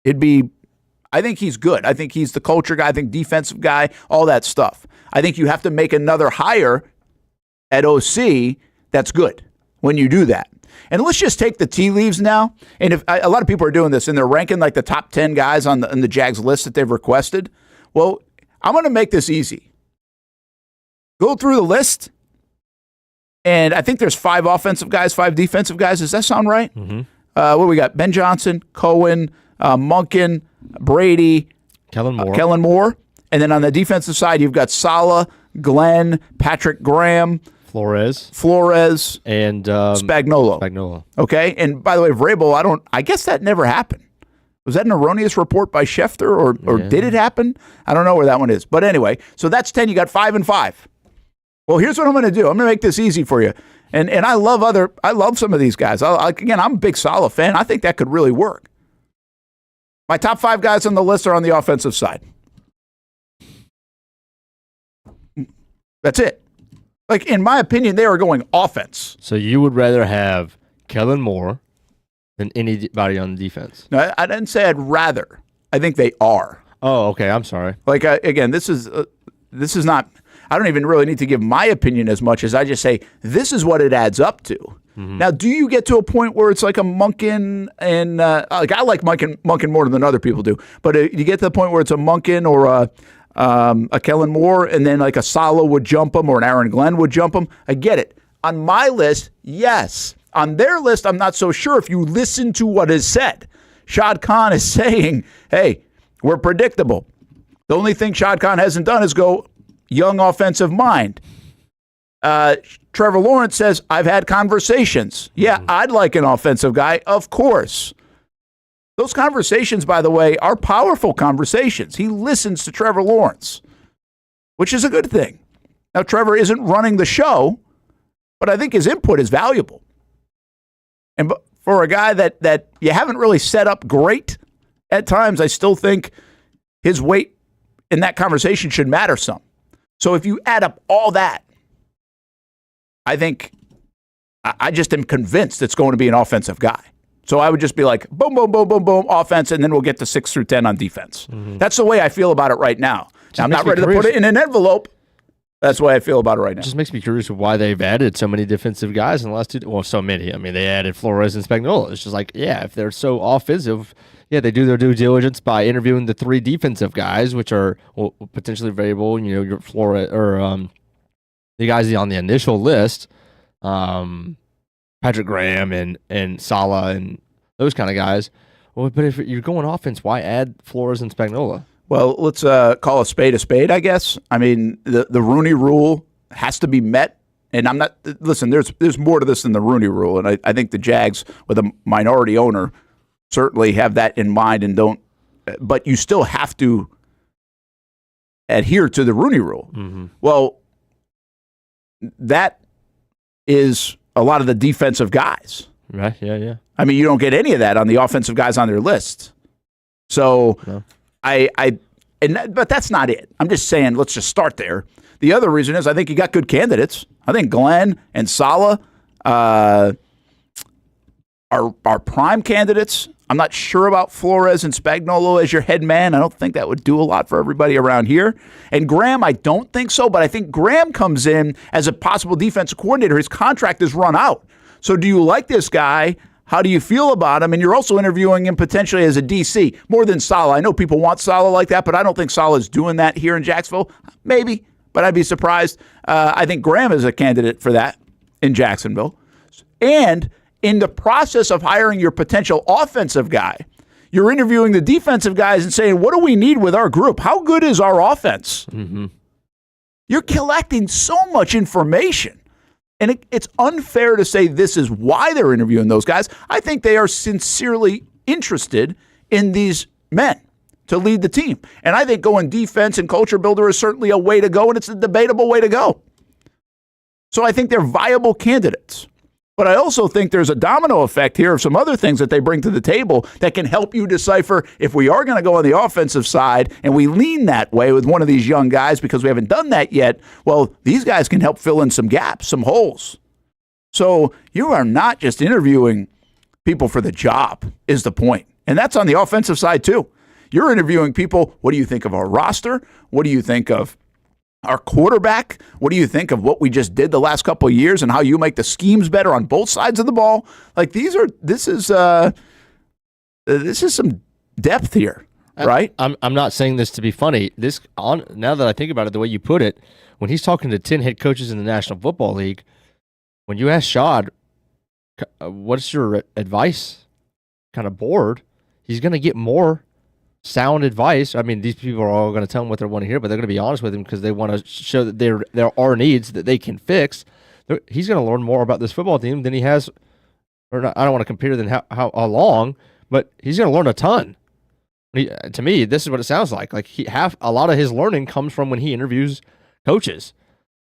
I think he's good. I think he's the culture guy. I think defensive guy, all that stuff. I think you have to make another hire at OC that's good when you do that. And let's just take the tea leaves now. And if a lot of people are doing this, and they're ranking like the top 10 guys on the Jags list that they've requested. Well, I'm going to make this easy. Go through the list, and I think there's 5 offensive guys, 5 defensive guys. Does that sound right? Mm-hmm. What do we got? Ben Johnson, Coen, Monken, Brady, Kellen Moore. And then on the defensive side, you've got Saleh, Glenn, Patrick Graham, Flores, and Spagnuolo. Okay, and by the way, Vrabel, I guess that never happened. Was that an erroneous report by Schefter, or did it happen? I don't know where that one is. But anyway, so that's 10. You got 5 and 5. Well, here's what I'm going to do. I'm going to make this easy for you. And I love some of these guys. Again, I'm a big Saleh fan. I think that could really work. My top 5 guys on the list are on the offensive side. That's it. Like, in my opinion, they are going offense. So you would rather have Kellen Moore than anybody on defense? No, I didn't say I'd rather. I think they are. Oh, okay. I'm sorry. Like, again, this is not. I don't even really need to give my opinion as much as I just say this is what it adds up to. Mm-hmm. Now, do you get to a point where it's like a Monken and like, I like Monken more than other people do, but you get to the point where it's a Monken or a Kellen Moore, and then like a Saleh would jump him or an Aaron Glenn would jump him. I get it. On my list, yes. On their list, I'm not so sure if you listen to what is said. Shad Khan is saying, hey, we're predictable. The only thing Shad Khan hasn't done is go young offensive mind. Trevor Lawrence says, I've had conversations. Yeah, I'd like an offensive guy, of course. Those conversations, by the way, are powerful conversations. He listens to Trevor Lawrence, which is a good thing. Now, Trevor isn't running the show, but I think his input is valuable. And for a guy that you haven't really set up great at times, I still think his weight in that conversation should matter some. So if you add up all that, I think I just am convinced it's going to be an offensive guy. So I would just be like, boom, boom, boom, boom, boom, offense, and then we'll get to 6 through 10 on defense. Mm-hmm. That's the way I feel about it right now. Now I'm not ready to put it in an envelope, That's the way I feel about it right now. It just makes me curious why they've added so many defensive guys in the last 2. Well, so many. I mean, they added Flores and Spagnuolo. It's just like, yeah, if they're so offensive, yeah, they do their due diligence by interviewing the 3 defensive guys, which are potentially variable. You know, your Flores or the guys on the initial list, Patrick Graham and Saleh and those kind of guys. Well, but if you're going offense, why add Flores and Spagnuolo? Well, let's call a spade, I guess. I mean, the Rooney Rule has to be met. And I'm not – listen, there's more to this than the Rooney Rule. And I think the Jags, with a minority owner, certainly have that in mind and don't – but you still have to adhere to the Rooney Rule. Mm-hmm. Well, that is a lot of the defensive guys. Right, yeah. I mean, you don't get any of that on the offensive guys on their list. So no. But that's not it. I'm just saying, let's just start there. The other reason is I think you got good candidates. I think Glenn and Saleh are prime candidates. I'm not sure about Flores and Spagnuolo as your head man. I don't think that would do a lot for everybody around here. And Graham, I don't think so, but I think Graham comes in as a possible defensive coordinator. His contract is run out. So do you like this guy? How do you feel about him? And you're also interviewing him potentially as a DC, more than Saleh. I know people want Saleh like that, but I don't think Saleh is doing that here in Jacksonville. Maybe, but I'd be surprised. I think Graham is a candidate for that in Jacksonville. And in the process of hiring your potential offensive guy, you're interviewing the defensive guys and saying, what do we need with our group? How good is our offense? Mm-hmm. You're collecting so much information. And it's unfair to say this is why they're interviewing those guys. I think they are sincerely interested in these men to lead the team. And I think going defense and culture builder is certainly a way to go, and it's a debatable way to go. So I think they're viable candidates. But I also think there's a domino effect here of some other things that they bring to the table that can help you decipher if we are going to go on the offensive side and we lean that way with one of these young guys because we haven't done that yet. Well, these guys can help fill in some gaps, some holes. So you are not just interviewing people for the job is the point. And that's on the offensive side too. You're interviewing people. What do you think of our roster? What do you think of our quarterback? What do you think of what we just did the last couple of years and how you make the schemes better on both sides of the ball? Like this is some depth here, right? I'm not saying this to be funny. Now that I think about it, the way you put it, when he's talking to 10 head coaches in the National Football League, when you ask Shad, what's your advice kind of board, he's going to get more sound advice. I mean, these people are all going to tell him what they want to hear, but they're going to be honest with him because they want to show that there are needs that they can fix. He's going to learn more about this football team than he has, or not, I don't want to compare than how long, but he's going to learn a ton. To me, this is what it sounds like. Like a lot of his learning comes from when he interviews coaches,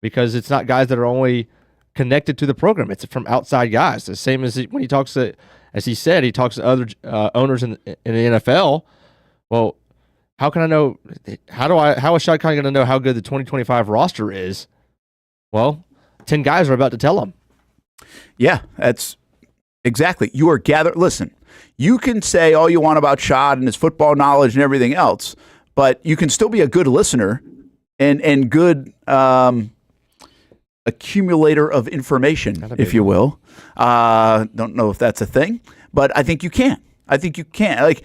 because it's not guys that are only connected to the program. It's from outside guys. The same as when he talks to, as he said, he talks to other owners in the NFL. Well, how can I know? How is Shad Khan going to know how good the 2025 roster is? Well, 10 guys are about to tell him. Yeah, that's exactly. You are gathered. Listen, you can say all you want about Shad and his football knowledge and everything else, but you can still be a good listener and good accumulator of information, if you will. Don't know if that's a thing, but I think you can. Like,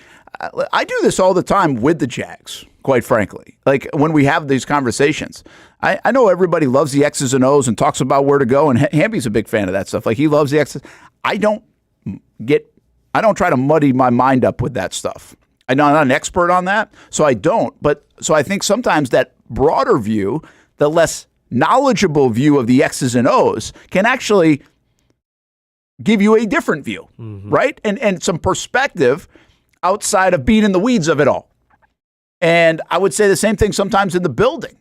I do this all the time with the Jags, quite frankly. Like, when we have these conversations, I know everybody loves the X's and O's and talks about where to go, and Hamby's a big fan of that stuff. Like, he loves the X's. I don't try to muddy my mind up with that stuff. I'm not an expert on that, so I don't. So I think sometimes that broader view, the less knowledgeable view of the X's and O's, can actually give you a different view, right? And some perspective outside of being in the weeds of it all. And I would say the same thing sometimes in the building.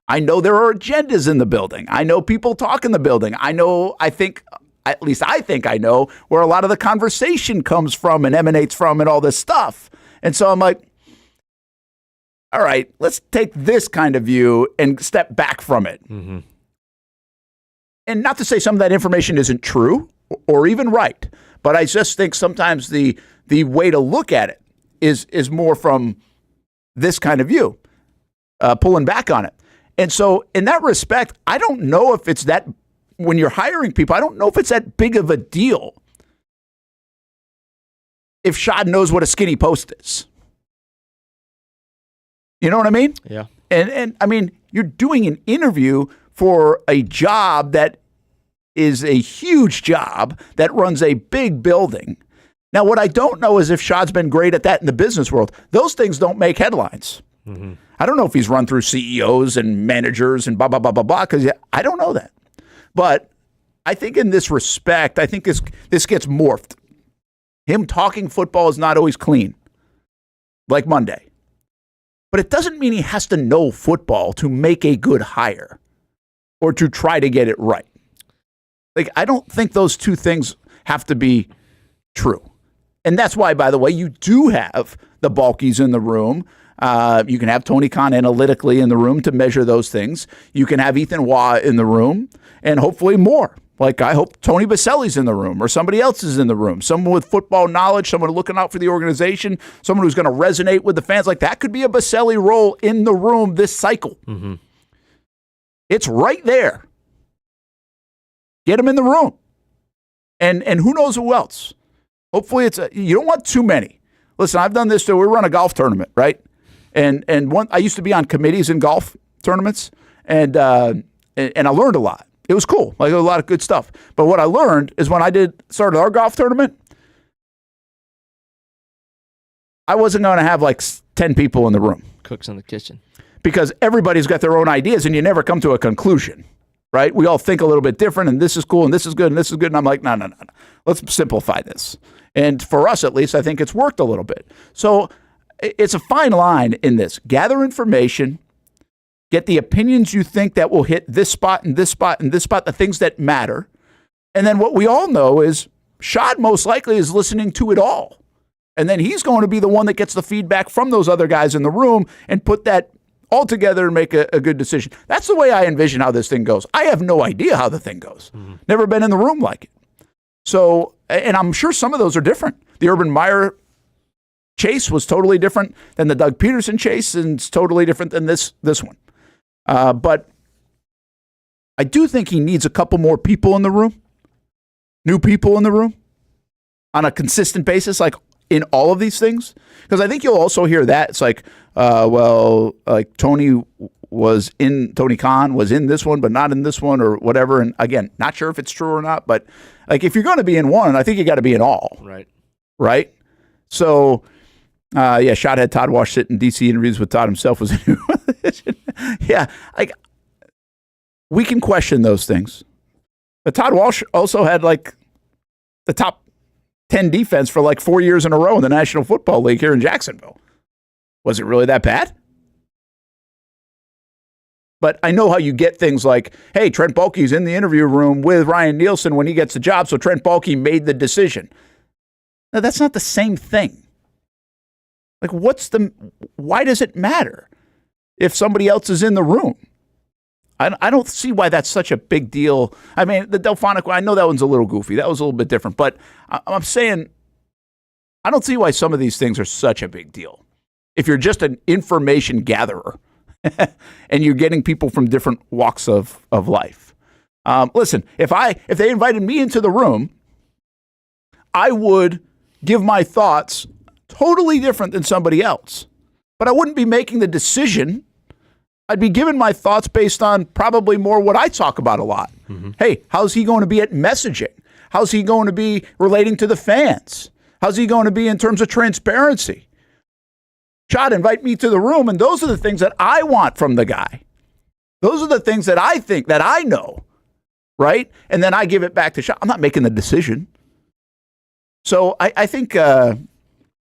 I know there are agendas in the building. I know people talk in the building. I know where a lot of the conversation comes from and emanates from and all this stuff. And so I'm like, all right, let's take this kind of view and step back from it. Mm-hmm. And not to say some of that information isn't true or even right, but I just think sometimes the way to look at it is more from this kind of view, pulling back on it. And so in that respect, I don't know if it's that, when you're hiring people, I don't know if it's that big of a deal if Shad knows what a skinny post is. You know what I mean? Yeah. And I mean, you're doing an interview for a job that is a huge job that runs a big building. Now, what I don't know is if Shad's been great at that in the business world. Those things don't make headlines. Mm-hmm. I don't know if he's run through CEOs and managers and blah, blah, blah, blah, blah, because I don't know that. But I think in this respect, I think this gets morphed. Him talking football is not always clean, like Monday. But it doesn't mean he has to know football to make a good hire or to try to get it right. Like, I don't think those two things have to be true. And that's why, by the way, you do have the Balkies in the room. You can have Tony Khan analytically in the room to measure those things. You can have Ethan Waugh in the room and hopefully more. Like, I hope Tony Baselli's in the room or somebody else is in the room. Someone with football knowledge, someone looking out for the organization, someone who's going to resonate with the fans. Like, that could be a Baselli role in the room this cycle. Mm-hmm. It's right there. Get him in the room. And who knows who else? Hopefully you don't want too many. Listen, I've done this too. We run a golf tournament, right? And I used to be on committees in golf tournaments, and I learned a lot. It was cool, like a lot of good stuff. But what I learned is when I started our golf tournament, I wasn't going to have like 10 people in the room. Cooks in the kitchen. Because everybody's got their own ideas, and you never come to a conclusion, right? We all think a little bit different, and this is cool, and this is good, and this is good. And I'm like, no. Let's simplify this. And for us, at least, I think it's worked a little bit. So it's a fine line in this. Gather information. Get the opinions you think that will hit this spot and this spot and this spot, the things that matter. And then what we all know is Shad most likely is listening to it all. And then he's going to be the one that gets the feedback from those other guys in the room and put that all together and make a good decision. That's the way I envision how this thing goes. I have no idea how the thing goes. Mm-hmm. Never been in the room like it. So, and I'm sure some of those are different. The Urban Meyer chase was totally different than the Doug Peterson chase, and it's totally different than this one. But I do think he needs a couple more people in the room, new people in the room on a consistent basis, like in all of these things. Because I think you'll also hear that. It's like, like Tony Khan was in this one, but not in this one or whatever. And again, not sure if it's true or not, but like if you're going to be in one, I think you got to be in all. Right? So, Shad had Todd Wash sit in DC interviews with Todd himself. Was yeah, like we can question those things, but Todd Walsh also had like the top 10 defense for like 4 years in a row in the National Football League here in Jacksonville. Was it really that bad? But I know how you get things like, hey, Trent Baalke's in the interview room with Ryan Nielsen when he gets the job, so Trent Baalke made the decision. Now, that's not the same thing. Like, why does it matter if somebody else is in the room? I don't see why that's such a big deal. I mean, the Delphonic one, I know that one's a little goofy. That was a little bit different. But I'm saying I don't see why some of these things are such a big deal. If you're just an information gatherer and you're getting people from different walks of life. Listen, if they invited me into the room, I would give my thoughts totally different than somebody else. But I wouldn't be making the decision. I'd be giving my thoughts based on probably more what I talk about a lot. Mm-hmm. Hey, how's he going to be at messaging? How's he going to be relating to the fans? How's he going to be in terms of transparency? Shad, invite me to the room, and those are the things that I want from the guy. Those are the things that I think that I know, right? And then I give it back to Shad. I'm not making the decision. So I think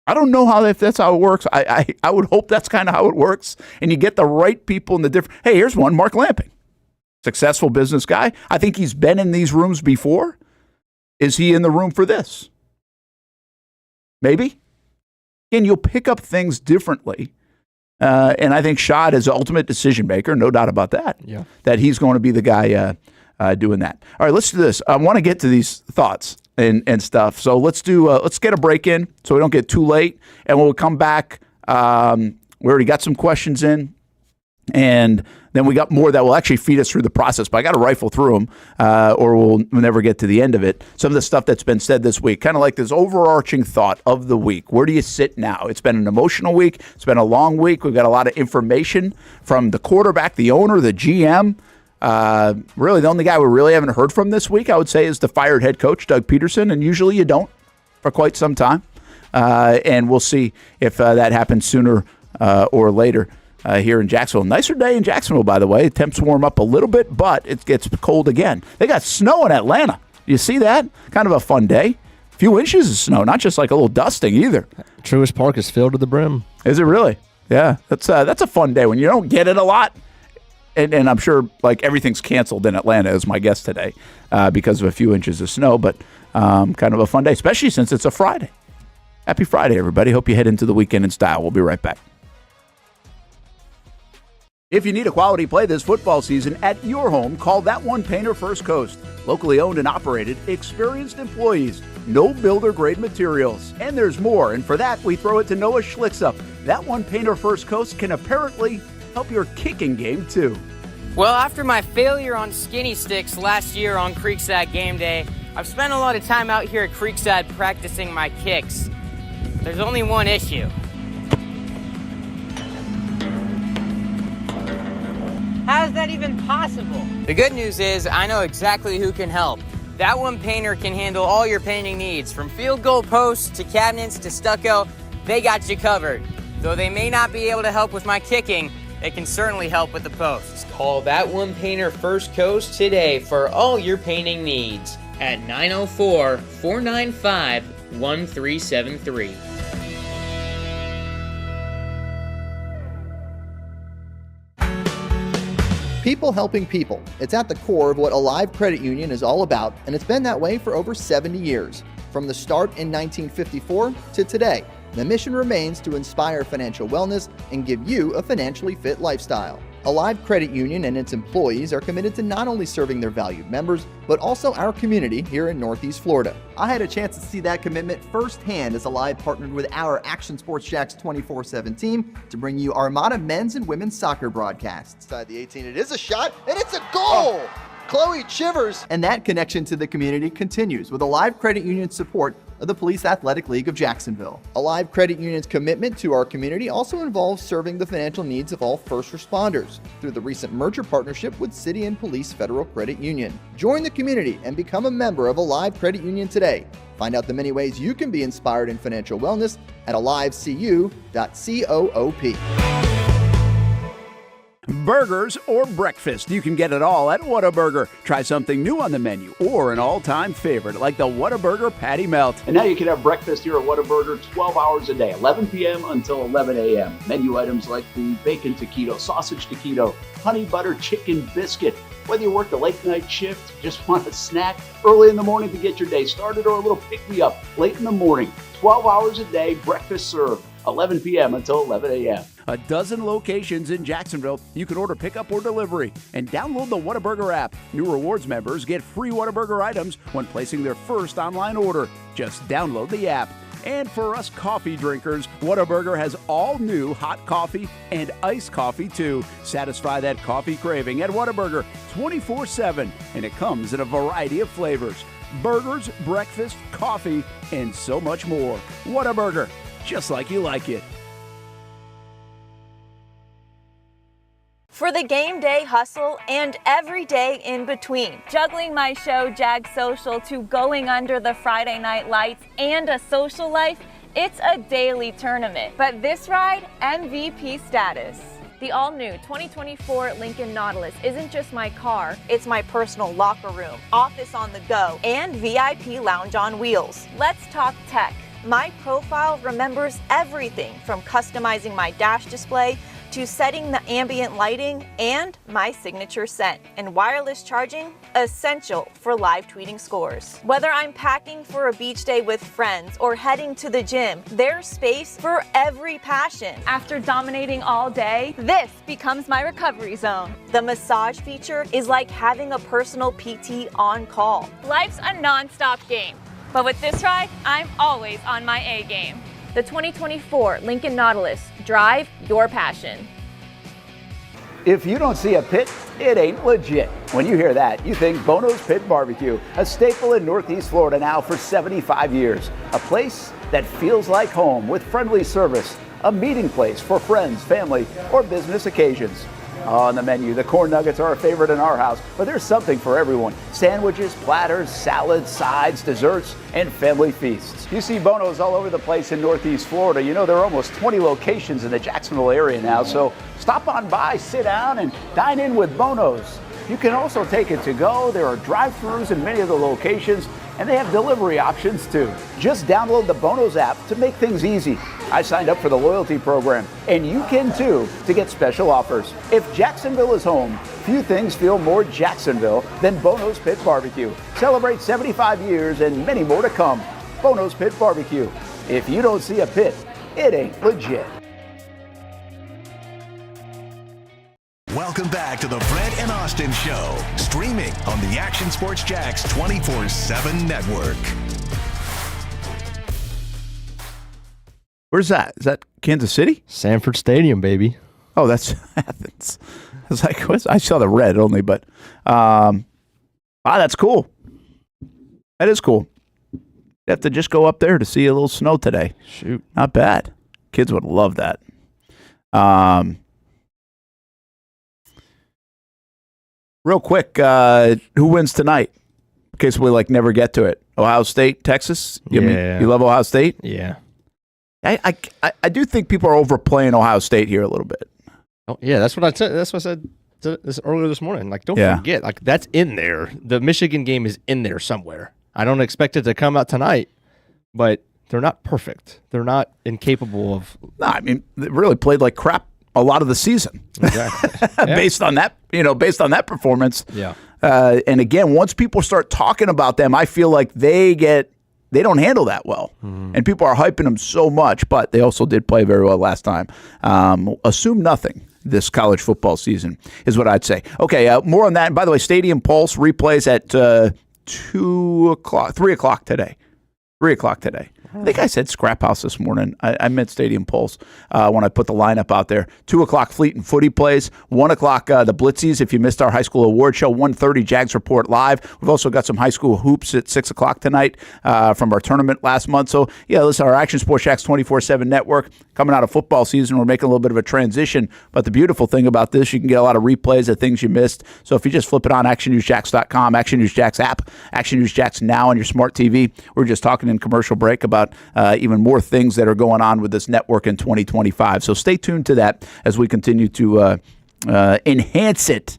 I don't know if that's how it works. I would hope that's kind of how it works. And you get the right people in the different. Hey, here's one, Mark Lamping. Successful business guy. I think he's been in these rooms before. Is he in the room for this? Maybe. And you'll pick up things differently. And I think Shad is the ultimate decision maker, no doubt about that. Yeah. That he's going to be the guy doing that. All right, let's do this. I want to get to these thoughts and stuff. So let's get a break in so we don't get too late. And when we come back, we already got some questions in. And then we got more that will actually feed us through the process. But I got to rifle through them or we'll never get to the end of it. Some of the stuff that's been said this week, kind of like this overarching thought of the week. Where do you sit now? It's been an emotional week. It's been a long week. We've got a lot of information from the quarterback, the owner, the GM. Really, the only guy we really haven't heard from this week, I would say, is the fired head coach, Doug Peterson. And usually you don't for quite some time. And we'll see if that happens sooner or later. Here in Jacksonville. Nicer day in Jacksonville, by the way. Temps warm up a little bit, but it gets cold again. They got snow in Atlanta. You see that? Kind of a fun day. A few inches of snow, not just like a little dusting either. Truist Park is filled to the brim. Is it really? Yeah, that's a fun day when you don't get it a lot. And I'm sure like everything's canceled in Atlanta, is my guess today, because of a few inches of snow. But kind of a fun day, especially since it's a Friday. Happy Friday, everybody. Hope you head into the weekend in style. We'll be right back. If you need a quality play this football season at your home, call That One Painter First Coast. Locally owned and operated, experienced employees, no builder-grade materials. And there's more, and for that, we throw it to Noah Schlicksup. That One Painter First Coast can apparently help your kicking game, too. Well, after my failure on skinny sticks last year on Creekside game day, I've spent a lot of time out here at Creekside practicing my kicks. There's only one issue. How is that even possible? The good news is I know exactly who can help. That One Painter can handle all your painting needs, from field goal posts to cabinets to stucco. They got you covered. Though they may not be able to help with my kicking, they can certainly help with the posts. Call That One Painter First Coast today for all your painting needs at 904-495-1373. People helping people. It's at the core of what Alive Credit Union is all about, and it's been that way for over 70 years. From the start in 1954 to today, the mission remains to inspire financial wellness and give you a financially fit lifestyle. Alive Credit Union and its employees are committed to not only serving their valued members, but also our community here in Northeast Florida. I had a chance to see that commitment firsthand as Alive partnered with our Action Sports Jax 24/7 team to bring you Armada men's and women's soccer broadcasts. Inside the 18, it is a shot, and it's a goal! Chloe Chivers! And that connection to the community continues with Alive Credit Union's support of the Police Athletic League of Jacksonville. Alive Credit Union's commitment to our community also involves serving the financial needs of all first responders through the recent merger partnership with City and Police Federal Credit Union. Join the community and become a member of Alive Credit Union today. Find out the many ways you can be inspired in financial wellness at alivecu.coop. Burgers or breakfast, you can get it all at Whataburger. Try something new on the menu or an all-time favorite like the Whataburger Patty Melt. And now you can have breakfast here at Whataburger 12 hours a day, 11 p.m. until 11 a.m. Menu items like the bacon taquito, sausage taquito, honey butter chicken biscuit. Whether you work the late night shift, just want a snack early in the morning to get your day started, or a little pick-me-up late in the morning, 12 hours a day, breakfast served, 11 p.m. until 11 a.m. A dozen locations in Jacksonville. You can order pickup or delivery and download the Whataburger app. New rewards members get free Whataburger items when placing their first online order. Just download the app. And for us coffee drinkers, Whataburger has all new hot coffee and iced coffee too. Satisfy that coffee craving at Whataburger 24/7, and it comes in a variety of flavors. Burgers, breakfast, coffee, and so much more. Whataburger, just like you like it. For the game day hustle and every day in between. Juggling my show, Jags Social, to going under the Friday night lights and a social life, it's a daily tournament. But this ride, MVP status. The all-new 2024 Lincoln Nautilus isn't just my car, it's my personal locker room, office on the go, and VIP lounge on wheels. Let's talk tech. My profile remembers everything from customizing my dash display to setting the ambient lighting and my signature scent. And wireless charging, essential for live tweeting scores. Whether I'm packing for a beach day with friends or heading to the gym, there's space for every passion. After dominating all day, this becomes my recovery zone. The massage feature is like having a personal PT on call. Life's a non-stop game, but with this ride, I'm always on my A game. The 2024 Lincoln Nautilus. Drive your passion. If you don't see a pit, it ain't legit. When you hear that, you think Bono's Pit Barbecue, a staple in Northeast Florida now for 75 years. A place that feels like home with friendly service, a meeting place for friends, family, or business occasions. On the menu, the corn nuggets are a favorite in our house, but there's something for everyone. Sandwiches, platters, salads, sides, desserts, and family feasts. You see Bono's all over the place in Northeast Florida. You know, there are almost 20 locations in the Jacksonville area now, so stop on by, sit down, and dine in with Bono's. You can also take it to go. There are drive-thrus in many of the locations, and they have delivery options too. Just download the Bono's app to make things easy. I signed up for the loyalty program, and you can too, to get special offers. If Jacksonville is home, few things feel more Jacksonville than Bono's Pit Barbecue. Celebrate 75 years and many more to come. Bono's Pit Barbecue. If you don't see a pit, it ain't legit. Welcome back to the Brent and Austin Show, streaming on the Action Sports Jax 24/7 network. Where's that? Is that Kansas City? Sanford Stadium, baby. Oh, that's Athens. I was like, I saw the red only, but that's cool. That is cool. You have to just go up there to see a little snow today. Shoot. Not bad. Kids would love that. Real quick, who wins tonight? In case we never get to it. Ohio State, Texas? You love Ohio State? Yeah. I do think people are overplaying Ohio State here a little bit. Oh, yeah, that's what I said. That's what I said earlier this morning. Don't forget, that's in there. The Michigan game is in there somewhere. I don't expect it to come out tonight, but they're not perfect. They're not incapable of. No, I mean, they really played like crap a lot of the season. Exactly. Based on that performance. Yeah. And again, once people start talking about them, I feel like they don't handle that well. And people are hyping them so much, but they also did play very well last time. Assume nothing this college football season is what I'd say. Okay, more on that. And by the way, Stadium Pulse replays at 3 o'clock today. 3 o'clock today. I think I said Scrap House this morning. I meant Stadium Pulse when I put the lineup out there. 2 o'clock Fleet and Footy plays. 1 o'clock the Blitzies if you missed our high school award show. 1:30 Jags Report Live. We've also got some high school hoops at 6 o'clock tonight from our tournament last month. So, yeah, listen, our Action Sports Jax 24/7 network coming out of football season. We're making a little bit of a transition. But the beautiful thing about this, you can get a lot of replays of things you missed. So if you just flip it on actionnewsjax.com, Action News Jax app, Action News Jax now on your smart TV. We're just talking in commercial break about even more things that are going on with this network in 2025. So stay tuned to that as we continue to enhance it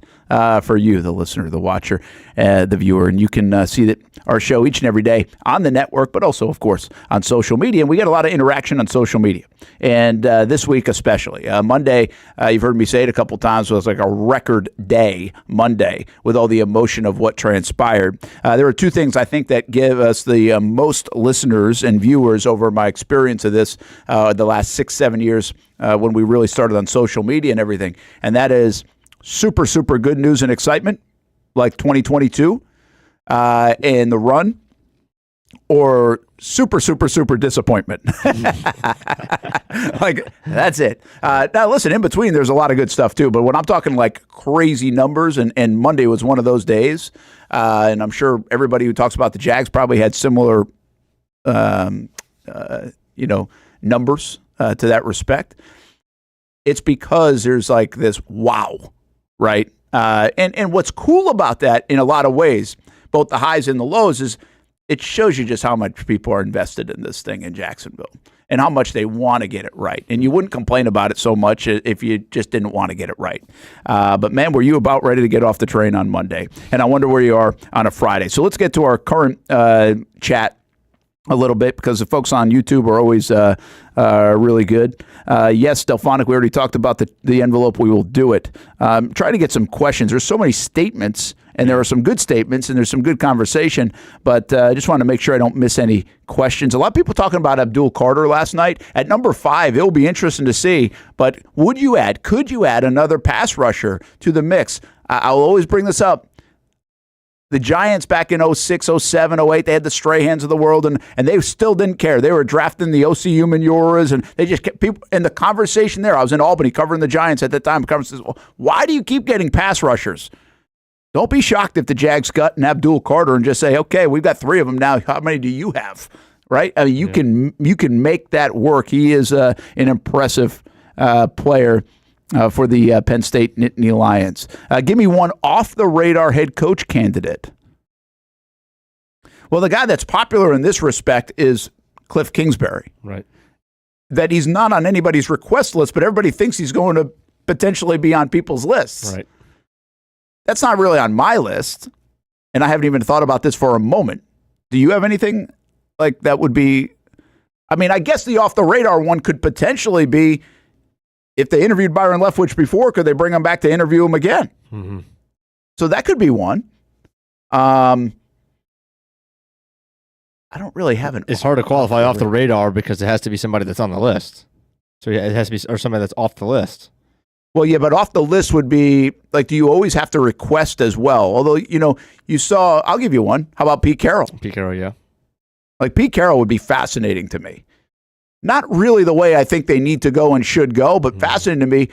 for you, the listener, the watcher, the viewer. And you can see that our show each and every day on the network, but also, of course, on social media. And we get a lot of interaction on social media. And this week especially. Monday, you've heard me say it a couple times, was like a record day Monday with all the emotion of what transpired. There are two things I think that give us the most listeners and viewers over my experience of this the last 6-7 years when we really started on social media and everything. And that is super, super good news and excitement, like 2022 and the run, or super, super, super disappointment. Like, that's it. Now, listen, in between, there's a lot of good stuff, too. But when I'm talking, like, crazy numbers, and Monday was one of those days, and I'm sure everybody who talks about the Jags probably had similar, numbers to that respect. It's because there's, like, this wow, right? And what's cool about that in a lot of ways, both the highs and the lows, is it shows you just how much people are invested in this thing in Jacksonville and how much they want to get it right. And you wouldn't complain about it so much if you just didn't want to get it right. But, man, were you about ready to get off the train on Monday? And I wonder where you are on a Friday. So let's get to our current chat a little bit, because the folks on YouTube are always really good. Yes, Delphonic, we already talked about the envelope. We will do it. Try to get some questions. There's so many statements, and there are some good statements, and there's some good conversation, but I just want to make sure I don't miss any questions. A lot of people talking about Abdul Carter last night. At number 5, it'll be interesting to see, but could you add another pass rusher to the mix? I'll always bring this up. The Giants back in 06, 07, 08, they had the Strahans of the world, and they still didn't care. They were drafting the O.C. Umanuras, and they just kept people. And the conversation there, I was in Albany covering the Giants at that time. The conversation was, well, why do you keep getting pass rushers? Don't be shocked if the Jags cut and Abdul Carter and just say, okay, we've got 3 of them now. How many do you have? Right? I mean, you can make that work. He is an impressive player for the Penn State Nittany Lions. Give me one off-the-radar head coach candidate. Well, the guy that's popular in this respect is Cliff Kingsbury. Right. That he's not on anybody's request list, but everybody thinks he's going to potentially be on people's lists. Right. That's not really on my list, and I haven't even thought about this for a moment. Do you have anything like that would be... I mean, I guess the off-the-radar one could potentially be, if they interviewed Byron Leftwich before, could they bring him back to interview him again? Mm-hmm. So that could be one. I don't really have an... It's hard to qualify off the radar because it has to be somebody that's on the list. So yeah, it has to be or somebody that's off the list. Well, yeah, but off the list would be, like, do you always have to request as well? Although, you saw... I'll give you one. How about Pete Carroll? Pete Carroll, yeah. Like, Pete Carroll would be fascinating to me. Not really the way I think they need to go and should go, but fascinating to me.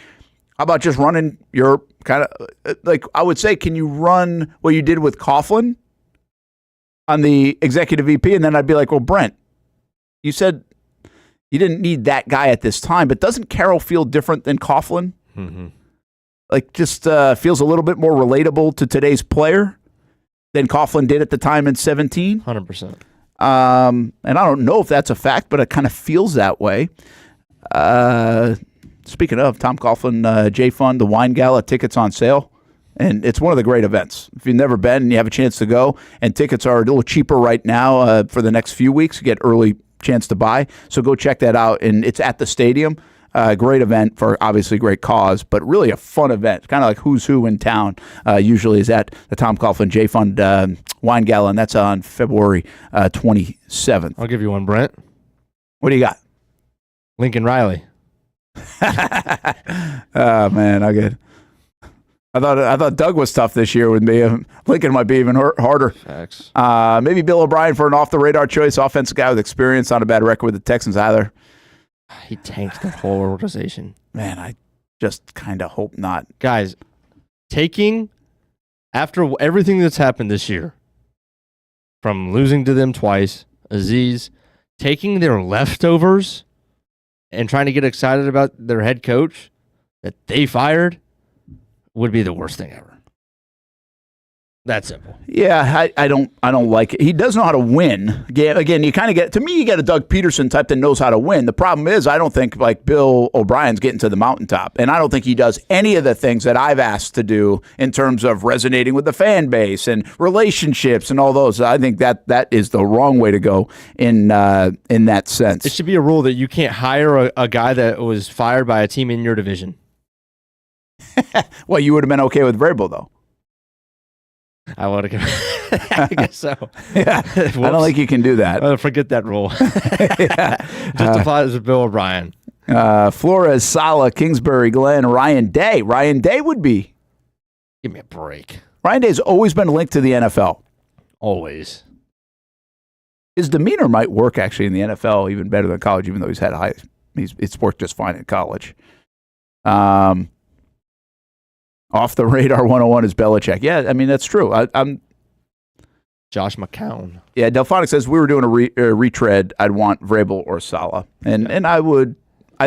How about just running your kind of, like, I would say, can you run what you did with Coughlin on the executive VP? And then I'd be like, well, Brent, you said you didn't need that guy at this time, but doesn't Carroll feel different than Coughlin? Mm-hmm. Like, just feels a little bit more relatable to today's player than Coughlin did at the time in 17? 100%. And I don't know if that's a fact, but it kind of feels that way. Speaking of, Tom Coughlin, J-Fund, the Wine Gala, tickets on sale. And it's one of the great events. If you've never been and you have a chance to go, and tickets are a little cheaper right now for the next few weeks, you get early chance to buy. So go check that out. And it's at the stadium. Great event for obviously great cause, but really a fun event. Kind of like who's who in town usually is at the Tom Coughlin J-Fund Wine Gala, and that's on February 27th. I'll give you one, Brent. What do you got? Lincoln Riley. Oh, man, I thought Doug was tough this year with me. Lincoln might be even harder. Facts. Maybe Bill O'Brien for an off-the-radar choice. Offensive guy with experience, not a bad record with the Texans either. He tanked the whole organization. Man, I just kind of hope not. Guys, taking, after everything that's happened this year, from losing to them twice, Aziz, taking their leftovers and trying to get excited about their head coach that they fired would be the worst thing ever. That simple. Yeah, I don't like it. He does know how to win. Again, you kind of get, to me, you get a Doug Peterson type that knows how to win. The problem is I don't think like Bill O'Brien's getting to the mountaintop, and I don't think he does any of the things that I've asked to do in terms of resonating with the fan base and relationships and all those. I think that is the wrong way to go in that sense. It should be a rule that you can't hire a guy that was fired by a team in your division. Well, you would have been okay with Vrabel, though. I want to. I guess so. Yeah, I don't think you can do that. Forget that rule. Just applies to Bill O'Brien. Flores, Sala, Kingsbury, Glenn, Ryan Day. Ryan Day would be. Give me a break. Ryan Day's always been linked to the NFL. Always. His demeanor might work actually in the NFL even better than college, even though he's had it's worked just fine in college. Off the radar 101 is Belichick. Yeah, I mean, that's true. I'm Josh McCown. Yeah, Delphonic says we were doing a retread. I'd want Vrabel or Sala. And I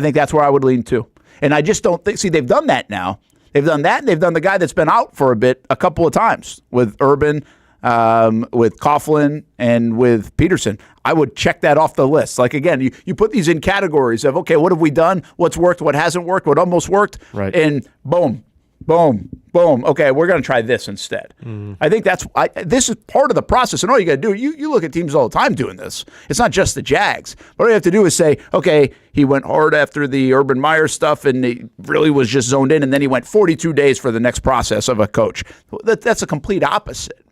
think that's where I would lean to. And I just don't think, see, they've done that now. They've done that, and they've done the guy that's been out for a couple of times with Urban, with Coughlin, and with Peterson. I would check that off the list. Like, again, you put these in categories of, okay, what have we done? What's worked? What hasn't worked? What almost worked? Right. And boom. Boom, boom. Okay, we're going to try this instead. Mm-hmm. I think this is part of the process. And all you got to do, you look at teams all the time doing this. It's not just the Jags. What you have to do is say, okay, he went hard after the Urban Meyer stuff and he really was just zoned in. And then he went 42 days for the next process of a coach. That's a complete opposite,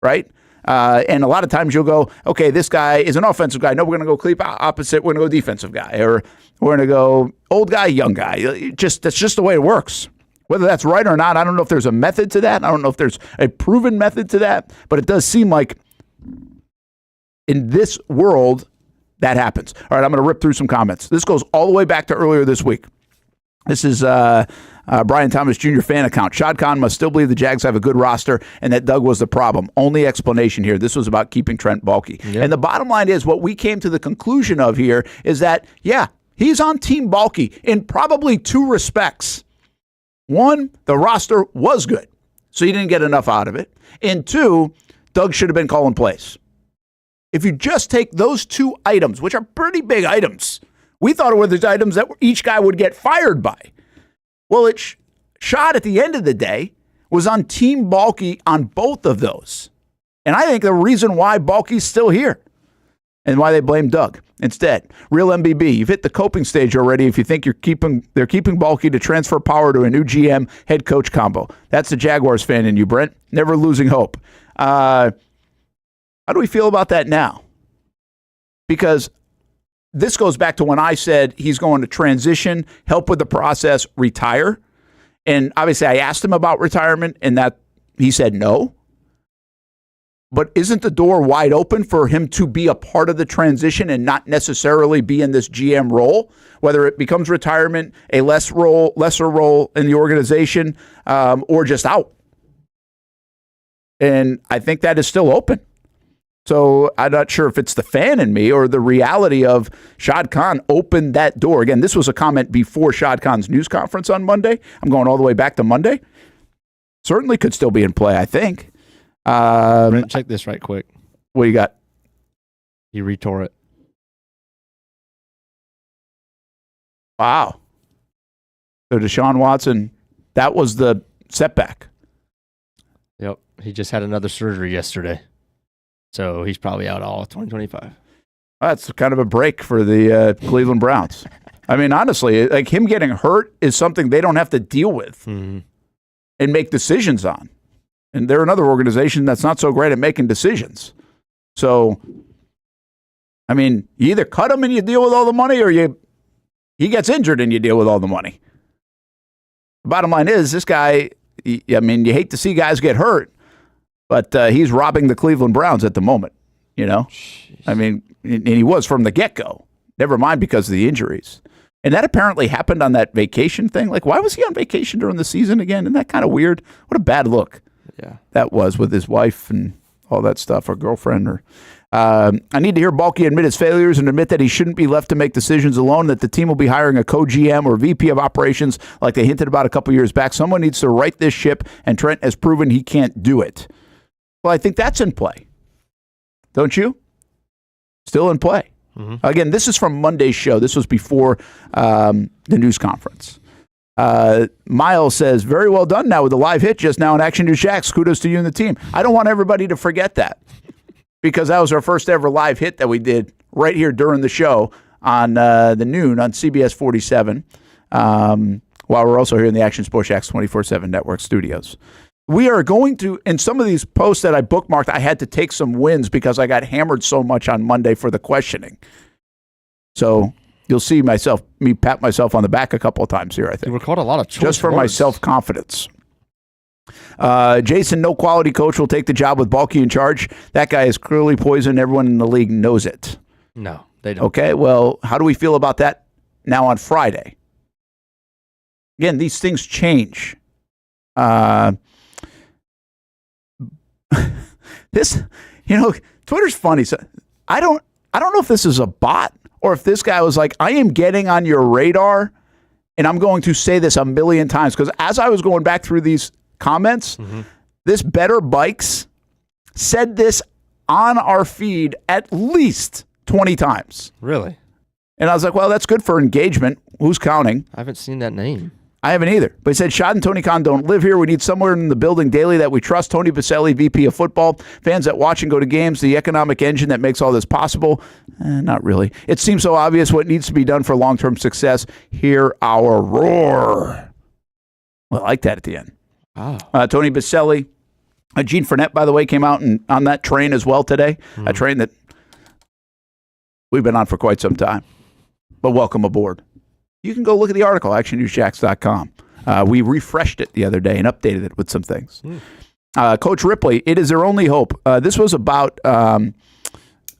right? And a lot of times you'll go, okay, this guy is an offensive guy. No, we're going to go complete opposite. We're going to go defensive guy. Or we're going to go old guy, young guy. That's just the way it works. Whether that's right or not, I don't know if there's a method to that. I don't know if there's a proven method to that, but it does seem like in this world that happens. All right, I'm going to rip through some comments. This goes all the way back to earlier this week. This is Brian Thomas Jr. fan account. Shad Khan must still believe the Jags have a good roster and that Doug was the problem. Only explanation here. This was about keeping Trent Baalke. And the bottom line is what we came to the conclusion of here is that, yeah, he's on Team Baalke in probably two respects. One, the roster was good, so you didn't get enough out of it. And two, Doug should have been calling plays. If you just take those two items, which are pretty big items, we thought it were the items that each guy would get fired by. Well, Shad at the end of the day was on Team Baalke on both of those. And I think the reason why Baalke's still here and why they blame Doug instead. Real MBB, you've hit the coping stage already if you think they're keeping Baalke to transfer power to a new GM head coach combo. That's the Jaguars fan in you, Brent. Never losing hope. How do we feel about that now? Because this goes back to when I said he's going to transition, help with the process, retire. And obviously I asked him about retirement and that he said no. But isn't the door wide open for him to be a part of the transition and not necessarily be in this GM role, whether it becomes retirement, a lesser role in the organization, or just out? And I think that is still open. So I'm not sure if it's the fan in me or the reality of Shad Khan opened that door. Again, this was a comment before Shad Khan's news conference on Monday. I'm going all the way back to Monday. Certainly could still be in play, I think. Brent, check this right quick. What you got? He retore it. Wow. So Deshaun Watson, that was the setback. Yep. He just had another surgery yesterday. So he's probably out all of 2025. That's kind of a break for the Cleveland Browns. I mean, honestly, like him getting hurt is something they don't have to deal with and make decisions on. And they're another organization that's not so great at making decisions. So, I mean, you either cut him and you deal with all the money, or he gets injured and you deal with all the money. The bottom line is, this guy, I mean, you hate to see guys get hurt, but he's robbing the Cleveland Browns at the moment, you know? Jeez. I mean, and he was from the get-go. Never mind because of the injuries. And that apparently happened on that vacation thing. Like, why was he on vacation during the season again? Isn't that kind of weird? What a bad look. Yeah, that was with his wife and all that stuff, or girlfriend. Or I need to hear Baalke admit his failures and admit that he shouldn't be left to make decisions alone, that the team will be hiring a co-GM or VP of operations like they hinted about a couple years back. Someone needs to right this ship, and Trent has proven he can't do it. Well, I think that's in play. Don't you? Still in play. Mm-hmm. Again, this is from Monday's show. This was before the news conference. Miles says, very well done now with the live hit just now in Action News Jax. Kudos to you and the team. I don't want everybody to forget that, because that was our first ever live hit that we did right here during the show on the noon on CBS 47, while we're also here in the Action Sports Jax 24/7 Network studios. We are going to, in some of these posts that I bookmarked, I had to take some wins because I got hammered so much on Monday for the questioning. So you'll see me pat myself on the back a couple of times here, I think. You recorded a lot of choice just for words. my self-confidence. Jason, no quality coach will take the job with Baalke in charge. That guy is clearly poison. Everyone in the league knows it. No, they don't. Okay, well, how do we feel about that now on Friday? Again, these things change. Twitter's funny. So I don't know if this is a bot or if this guy was like, I am getting on your radar and I'm going to say this a million times. Because as I was going back through these comments, this Better Bikes said this on our feed at least 20 times. Really? And I was like, well, that's good for engagement. Who's counting? I haven't seen that name. I haven't either. But he said, Shad and Tony Khan don't live here. We need somewhere in the building daily that we trust. Tony Baselli, VP of football. Fans that watch and go to games. The economic engine that makes all this possible. Not really. It seems so obvious what needs to be done for long-term success. Hear our roar. Well, I like that at the end. Oh. Tony Baselli. Gene Fournette, by the way, came out on that train as well today. A train that we've been on for quite some time. But welcome aboard. You can go look at the article, actionnewsjax.com. We refreshed it the other day and updated it with some things. Coach Ripley, it is their only hope. This was about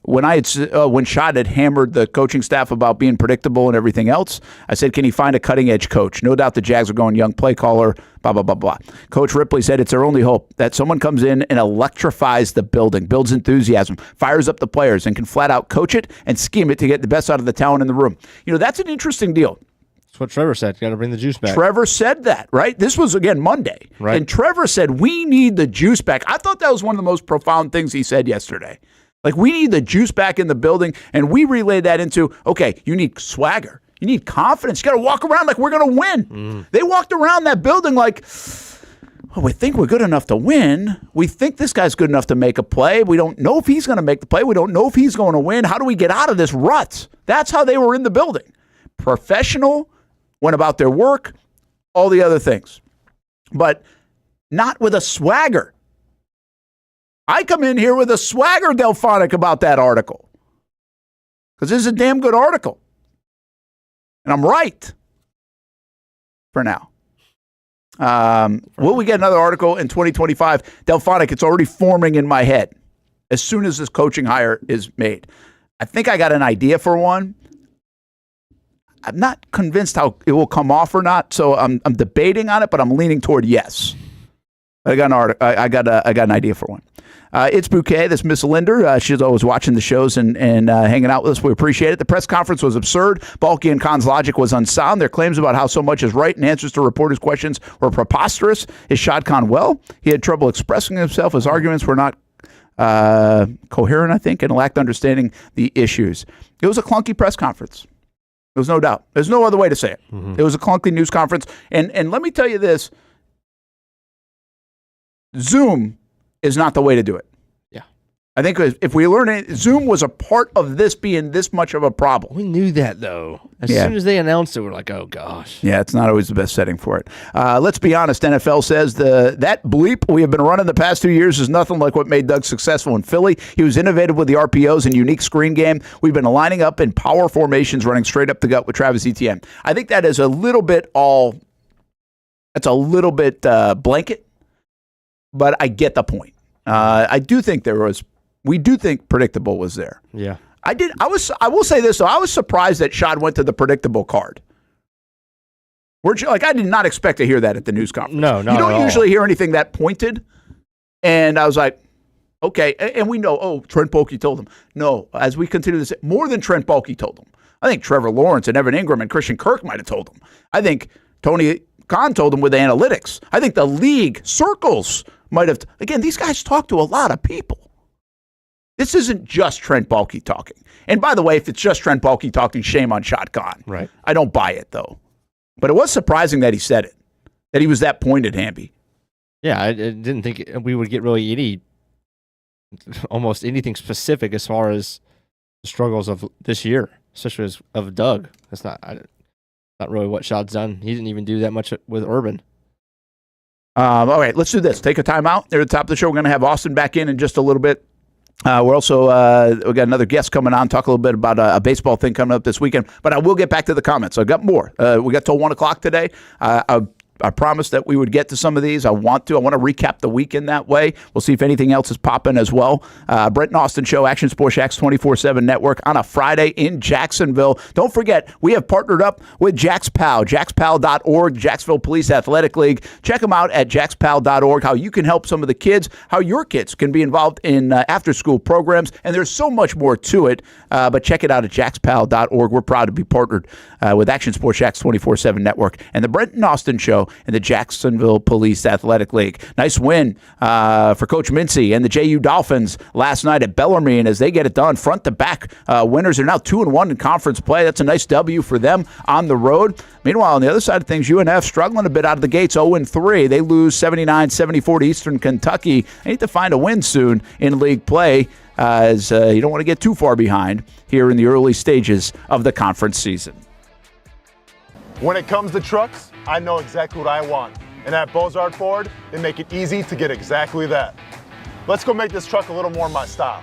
when Schott had hammered the coaching staff about being predictable and everything else. I said, can he find a cutting-edge coach? No doubt the Jags are going young play caller, blah, blah, blah, blah. Coach Ripley said it's their only hope that someone comes in and electrifies the building, builds enthusiasm, fires up the players, and can flat out coach it and scheme it to get the best out of the talent in the room. That's an interesting deal. That's what Trevor said. Got to bring the juice back. Trevor said that, right? This was, again, Monday. Right. And Trevor said, we need the juice back. I thought that was one of the most profound things he said yesterday. Like, we need the juice back in the building, and we relayed that into, okay, you need swagger. You need confidence. You got to walk around like we're going to win. They walked around that building like, we think we're good enough to win. We think this guy's good enough to make a play. We don't know if he's going to make the play. We don't know if he's going to win. How do we get out of this rut? That's how they were in the building. Professional, went about their work, all the other things. But not with a swagger. I come in here with a swagger, Delphonic, about that article. Because this is a damn good article. And I'm right. For now. Will we get another article in 2025? Delphonic, it's already forming in my head as soon as this coaching hire is made. I think I got an idea for one. I'm not convinced how it will come off or not, so I'm debating on it, but I'm leaning toward yes. I got an idea for one. It's Bouquet. That's Miss Linder. She's always watching the shows and hanging out with us. We appreciate it. The press conference was absurd. Balky and Khan's logic was unsound. Their claims about how so much is right and answers to reporters' questions were preposterous. Is Shad Khan well? He had trouble expressing himself. His arguments were not coherent, I think, and lacked understanding the issues. It was a clunky press conference. There's no doubt. There's no other way to say it. It was a clunky news conference. And let me tell you this. Zoom is not the way to do it. Yeah. I think if we learn it, Zoom was a part of this being this much of a problem. We knew that, though. As soon as they announced it, we're like, oh, gosh. Yeah, it's not always the best setting for it. Let's be honest. NFL says that bleep we have been running the past 2 years is nothing like what made Doug successful in Philly. He was innovative with the RPOs and unique screen game. We've been lining up in power formations, running straight up the gut with Travis Etienne. I think that is a little bit blanket. But I get the point. I do think we do think predictable was there. Yeah. I will say this, though. I was surprised that Shad went to the predictable card. Weren't you? Like, I did not expect to hear that at the news conference. No, not You don't at all. usually hear anything that pointed. And I was like, okay. And we know, Trent Baalke told him. No, as we continue to say, more than Trent Baalke told him. I think Trevor Lawrence and Evan Ingram and Christian Kirk might have told him. I think Tony Khan told him with the analytics. I think the league circles might have. Again, these guys talk to a lot of people. This isn't just Trent Baalke talking. And by the way, if it's just Trent Baalke talking, shame on Shad Khan. Right. I don't buy it, though. But it was surprising that he said it, that he was that pointed, Hamby. Yeah, I didn't think we would get really almost anything specific as far as the struggles of this year, especially of Doug. That's not really what Shad's done. He didn't even do that much with Urban. All right, let's do this. Take a timeout. There at the top of the show, we're going to have Austin back in just a little bit. We're also we got another guest coming on, talk a little bit about a baseball thing coming up this weekend. But I will get back to the comments. I've got more. We got till 1 o'clock today. I promised that we would get to some of these. I want to recap the weekend that way. We'll see if anything else is popping as well. Brent and Austen Show, Action Sports Jax 24/7 Network on a Friday in Jacksonville. Don't forget, we have partnered up with JaxPal, jaxpal.org, Jacksonville Police Athletic League. Check them out at jaxpal.org, how you can help some of the kids, how your kids can be involved in after-school programs. And there's so much more to it, but check it out at jaxpal.org. We're proud to be partnered with Action Sports Jax 24/7 Network and the Brent and Austen Show in the Jacksonville Police Athletic League. Nice win for Coach Mincy and the JU Dolphins last night at Bellarmine as they get it done. Front to back winners are now 2-1 in conference play. That's a nice W for them on the road. Meanwhile, on the other side of things, UNF struggling a bit out of the gates, 0-3. They lose 79-74 to Eastern Kentucky. They need to find a win soon in league play as you don't want to get too far behind here in the early stages of the conference season. When it comes to trucks, I know exactly what I want. And at Bozard Ford, they make it easy to get exactly that. Let's go make this truck a little more my style.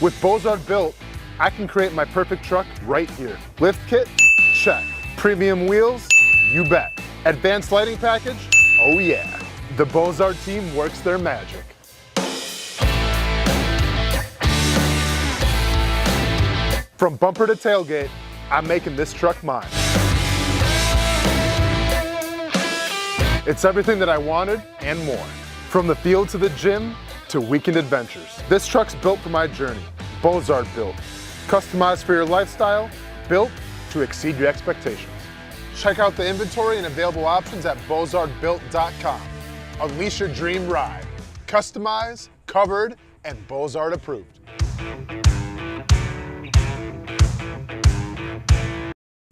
With Bozard Built, I can create my perfect truck right here. Lift kit? Check. Premium wheels? You bet. Advanced lighting package? Oh yeah. The Bozard team works their magic. From bumper to tailgate, I'm making this truck mine. It's everything that I wanted and more. From the field to the gym to weekend adventures. This truck's built for my journey. Bozard built. Customized for your lifestyle, built to exceed your expectations. Check out the inventory and available options at bozardbuilt.com. Unleash your dream ride. Customized, covered, and Bozard approved.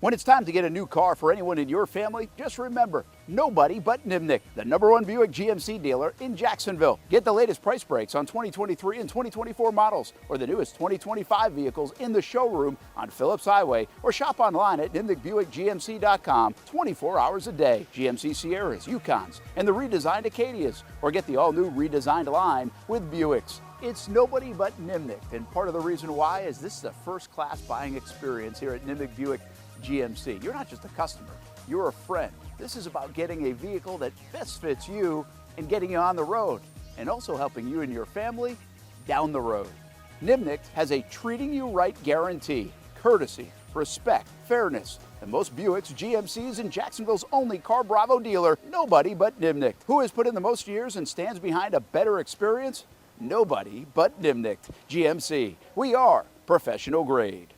When it's time to get a new car for anyone in your family, just remember, nobody but Nimnick, the #1 Buick GMC dealer in Jacksonville. Get the latest price breaks on 2023 and 2024 models or the newest 2025 vehicles in the showroom on Phillips Highway or shop online at nimnickbuickgmc.com 24 hours a day. GMC Sierras, Yukons, and the redesigned Acadias, or get the all-new redesigned line with Buicks. It's nobody but Nimnick, and part of the reason why is this is a first-class buying experience here at Nimnick Buick GMC. You're not just a customer, you're a friend. This is about getting a vehicle that best fits you and getting you on the road, and also helping you and your family down the road. Nimnick has a treating you right guarantee, courtesy, respect, fairness, and most Buicks, GMCs, and Jacksonville's only Car Bravo dealer, nobody but Nimnick. Who has put in the most years and stands behind a better experience? Nobody but Nimnick. GMC, we are professional grade.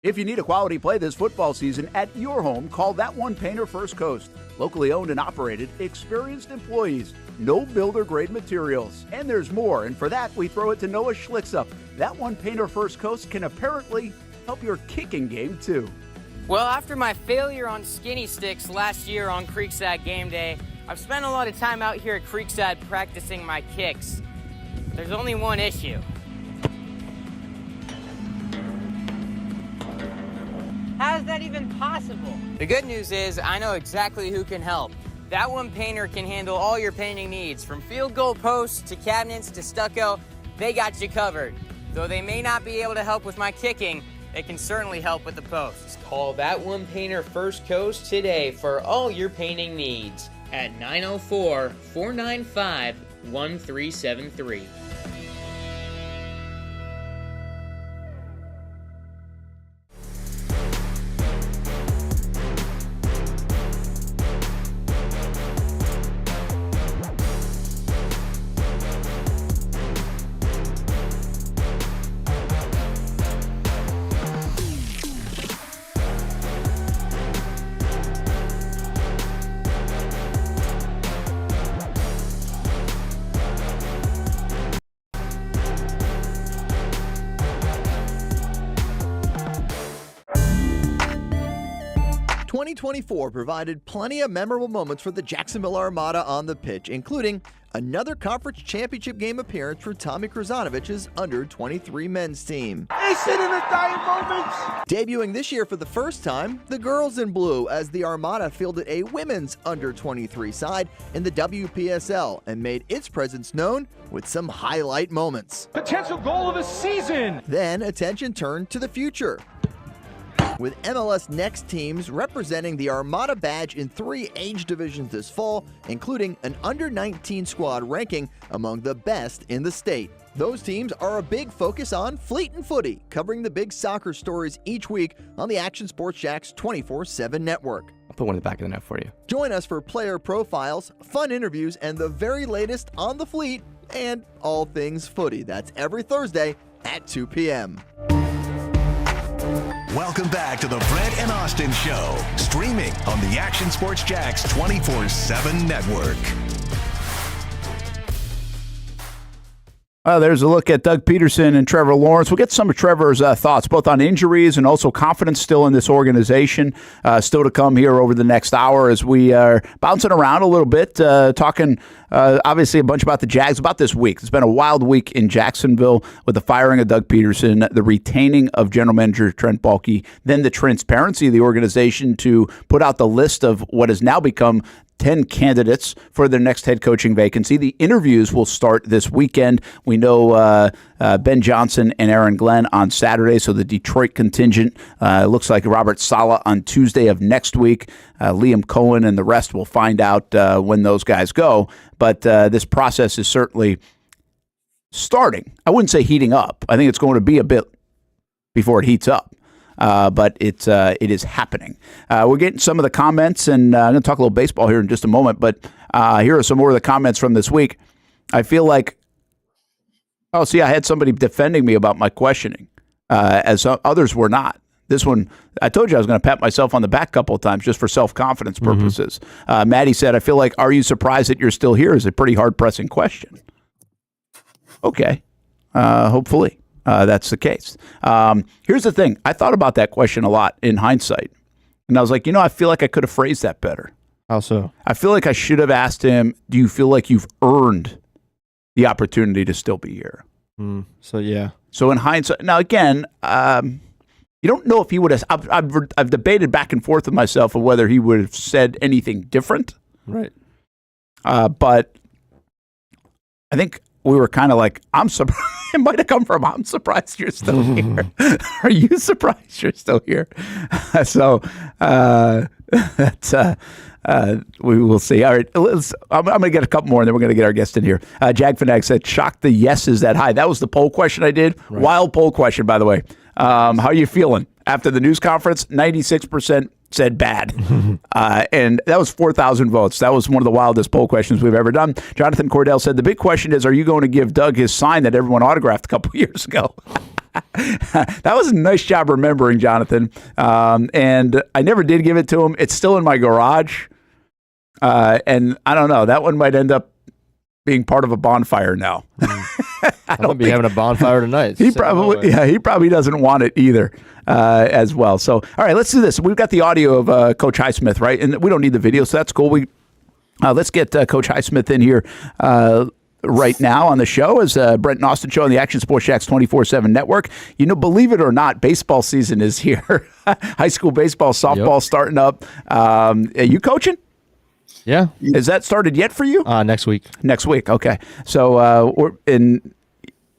If you need a quality play this football season at your home, call That One Painter First Coast. Locally owned and operated, experienced employees, no builder-grade materials. And there's more, and for that, we throw it to Noah Schlicksup. That One Painter First Coast can apparently help your kicking game, too. Well, after my failure on skinny sticks last year on Creekside game day, I've spent a lot of time out here at Creekside practicing my kicks. There's only one issue. How is that even possible? The good news is I know exactly who can help. That One Painter can handle all your painting needs, from field goal posts to cabinets to stucco. They got you covered. Though they may not be able to help with my kicking, they can certainly help with the posts. Call That One Painter First Coast today for all your painting needs at 904-495-1373. '24 provided plenty of memorable moments for the Jacksonville Armada on the pitch, including another conference championship game appearance for Tommy Krasanovich's under-23 men's team. Is it in the dying moments? Debuting this year for the first time, the girls in blue, as the Armada fielded a women's under-23 side in the WPSL and made its presence known with some highlight moments. Potential goal of the season! Then attention turned to the future, with MLS Next teams representing the Armada badge in 3 age divisions this fall, including an under-19 squad ranking among the best in the state. Those teams are a big focus on Fleet and Footy, covering the big soccer stories each week on the Action Sports Jax 24/7 network. I'll put one in the back of the net for you. Join us for player profiles, fun interviews, and the very latest on the Fleet and all things footy. That's every Thursday at 2 p.m. Welcome back to the Brent and Austen Show, streaming on the Action Sports Jax 24/7 network. There's a look at Doug Peterson and Trevor Lawrence. We'll get some of Trevor's thoughts, both on injuries and also confidence still in this organization, still to come here over the next hour as we are bouncing around a little bit, talking obviously a bunch about the Jags, about this week. It's been a wild week in Jacksonville with the firing of Doug Peterson, the retaining of general manager Trent Baalke, then the transparency of the organization to put out the list of what has now become 10 candidates for their next head coaching vacancy. The interviews will start this weekend. We know Ben Johnson and Aaron Glenn on Saturday, so the Detroit contingent looks like Robert Saleh on Tuesday of next week. Liam Coen and the rest will find out when those guys go. But this process is certainly starting. I wouldn't say heating up. I think it's going to be a bit before it heats up. But it is happening. We're getting some of the comments, and I'm going to talk a little baseball here in just a moment, but here are some more of the comments from this week. I feel like, I had somebody defending me about my questioning, as others were not. This one, I told you I was going to pat myself on the back a couple of times just for self-confidence purposes. Maddie said, I feel like, are you surprised that you're still here is a pretty hard-pressing question. Okay, hopefully. That's the case. Here's the thing. I thought about that question a lot in hindsight. And I was like, I feel like I could have phrased that better. How so? I feel like I should have asked him, do you feel like you've earned the opportunity to still be here? So, yeah. So in hindsight, now again, you don't know if he would have, I've debated back and forth with myself of whether he would have said anything different. Right. But I think we were kind of like, I'm surprised. It might have come from, I'm surprised you're still here. Are you surprised you're still here? So we will see. All right, I'm going to get a couple more, and then we're going to get our guest in here. Jag Fanatic said, shocked the yeses that high. That was the poll question I did. Right. Wild poll question, by the way. How are you feeling? After the news conference, 96% said bad. And that was 4,000 votes. That was one of the wildest poll questions we've ever done. Jonathan Cordell said, the big question is, are you going to give Doug his sign that everyone autographed a couple years ago? That was a nice job remembering, Jonathan. And I never did give it to him. It's still in my garage. And I don't know. That one might end up being part of a bonfire now. I'm going to be having a bonfire tonight. He probably doesn't want it either as well. So, all right, let's do this. We've got the audio of Coach Highsmith, right? And we don't need the video, so that's cool. Let's get Coach Highsmith in here right now on the show as Brent and Austen show on the Action Sports Jacks 24/7 network. Believe it or not, baseball season is here. High school baseball, softball starting up. Are you coaching? Yeah. Has that started yet for you? Next week. Next week. Okay. So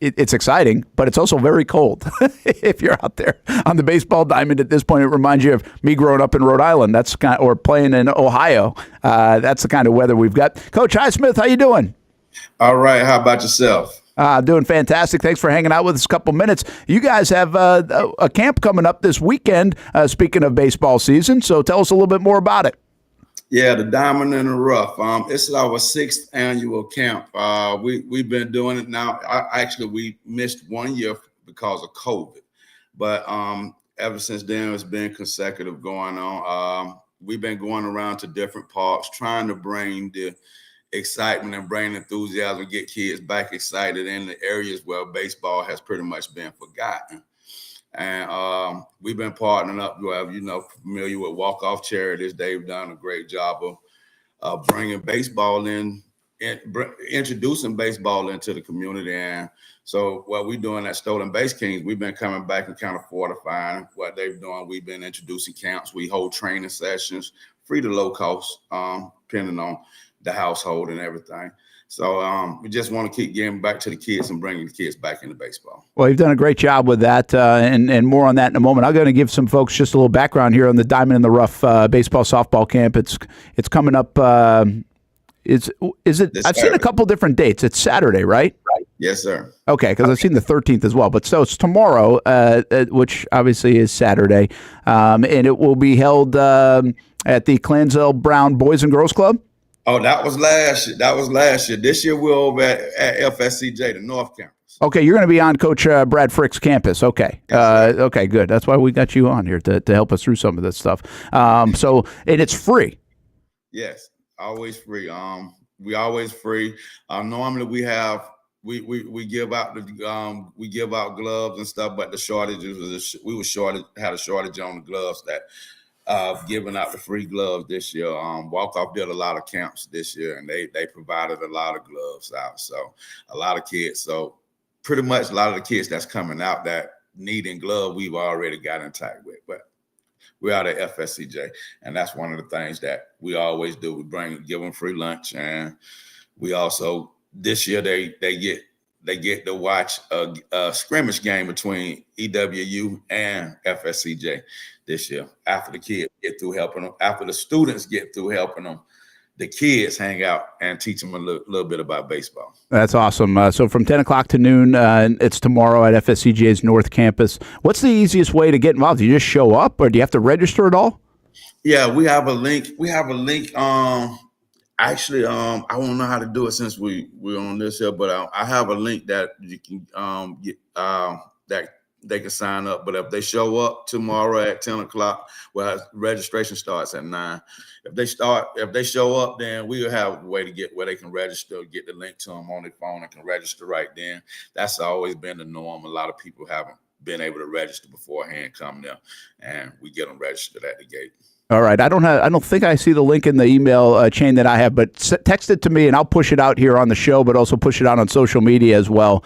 it's exciting, but it's also very cold if you're out there on the baseball diamond at this point. It reminds you of me growing up in Rhode Island. Or playing in Ohio. That's the kind of weather we've got. Coach Highsmith, how you doing? All right. How about yourself? Doing fantastic. Thanks for hanging out with us a couple minutes. You guys have a camp coming up this weekend, speaking of baseball season. So tell us a little bit more about it. Yeah, the Diamond in the Rough. It's our 6th annual camp. We've been doing it now. We missed 1 year because of COVID, but ever since then it's been consecutive going on. We've been going around to different parks, trying to bring the excitement and bring enthusiasm, get kids back excited in the areas where baseball has pretty much been forgotten. And we've been partnering up, familiar with Walk-Off Charities. They've done a great job of bringing baseball in, introducing baseball into the community. And so what we're doing at Stolen Base Kings, we've been coming back and kind of fortifying what they've done. We've been introducing camps. We hold training sessions, free to low cost, depending on the household and everything. So we just want to keep getting back to the kids and bringing the kids back into baseball. Well, you've done a great job with that, and more on that in a moment. I'm going to give some folks just a little background here on the Diamond in the Rough baseball softball camp. It's coming up. Is it? I've seen a couple different dates. It's Saturday, right? Yes, sir. Okay, because I've seen the 13th as well. But so it's tomorrow, which obviously is Saturday, and it will be held at the Clansell Brown Boys and Girls Club. Oh, that was last year. This year we're over at FSCJ, the North Campus. Okay, you're going to be on Coach Brad Frick's campus. Okay. Okay, good. That's why we got you on here to help us through some of this stuff. And it's free. Yes, always free. We always free. Normally we have we give out we give out gloves and stuff, but the shortages had a shortage on the gloves that giving out the free gloves this year. Walk-Off did a lot of camps this year, and they provided a lot of gloves out. So a lot of kids. So pretty much a lot of the kids that's coming out that needing gloves, we've already got in touch with. But we're out at FSCJ, and that's one of the things that we always do. We give them free lunch, and we also this year they get to watch a scrimmage game between EWU and FSCJ this year. After the kids get through helping them, after the students get through helping them, the kids hang out and teach them a little bit about baseball. That's awesome. So from 10 o'clock to noon, it's tomorrow at FSCJ's North Campus. What's the easiest way to get involved? Do you just show up, or do you have to register at all? Yeah, we have a link. Actually, I don't know how to do it since we're on this here, but I have a link that you can get that they can sign up. But if they show up tomorrow at 10 o'clock, well, registration starts at 9. If they show up, then we'll have a way to get where they can register, get the link to them on their phone and can register right then. That's always been the norm. A lot of people haven't been able to register beforehand, come there, and we get them registered at the gate. All right. I don't think I see the link in the email chain that I have, but text it to me and I'll push it out here on the show, but also push it out on social media as well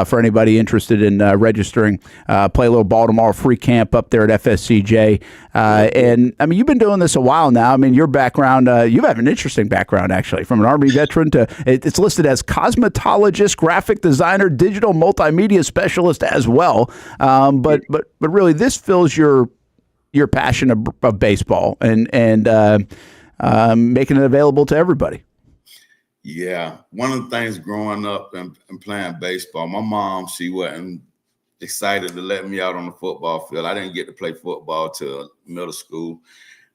for anybody interested in registering. Play a little ball tomorrow, free camp up there at FSCJ. And I mean, you've been doing this a while now. I mean, your background, you have an interesting background actually, from an Army veteran to it's listed as cosmetologist, graphic designer, digital multimedia specialist as well. But really, this fills your passion of baseball and making it available to everybody. Yeah. One of the things growing up and playing baseball, my mom, she wasn't excited to let me out on the football field. I didn't get to play football till middle school.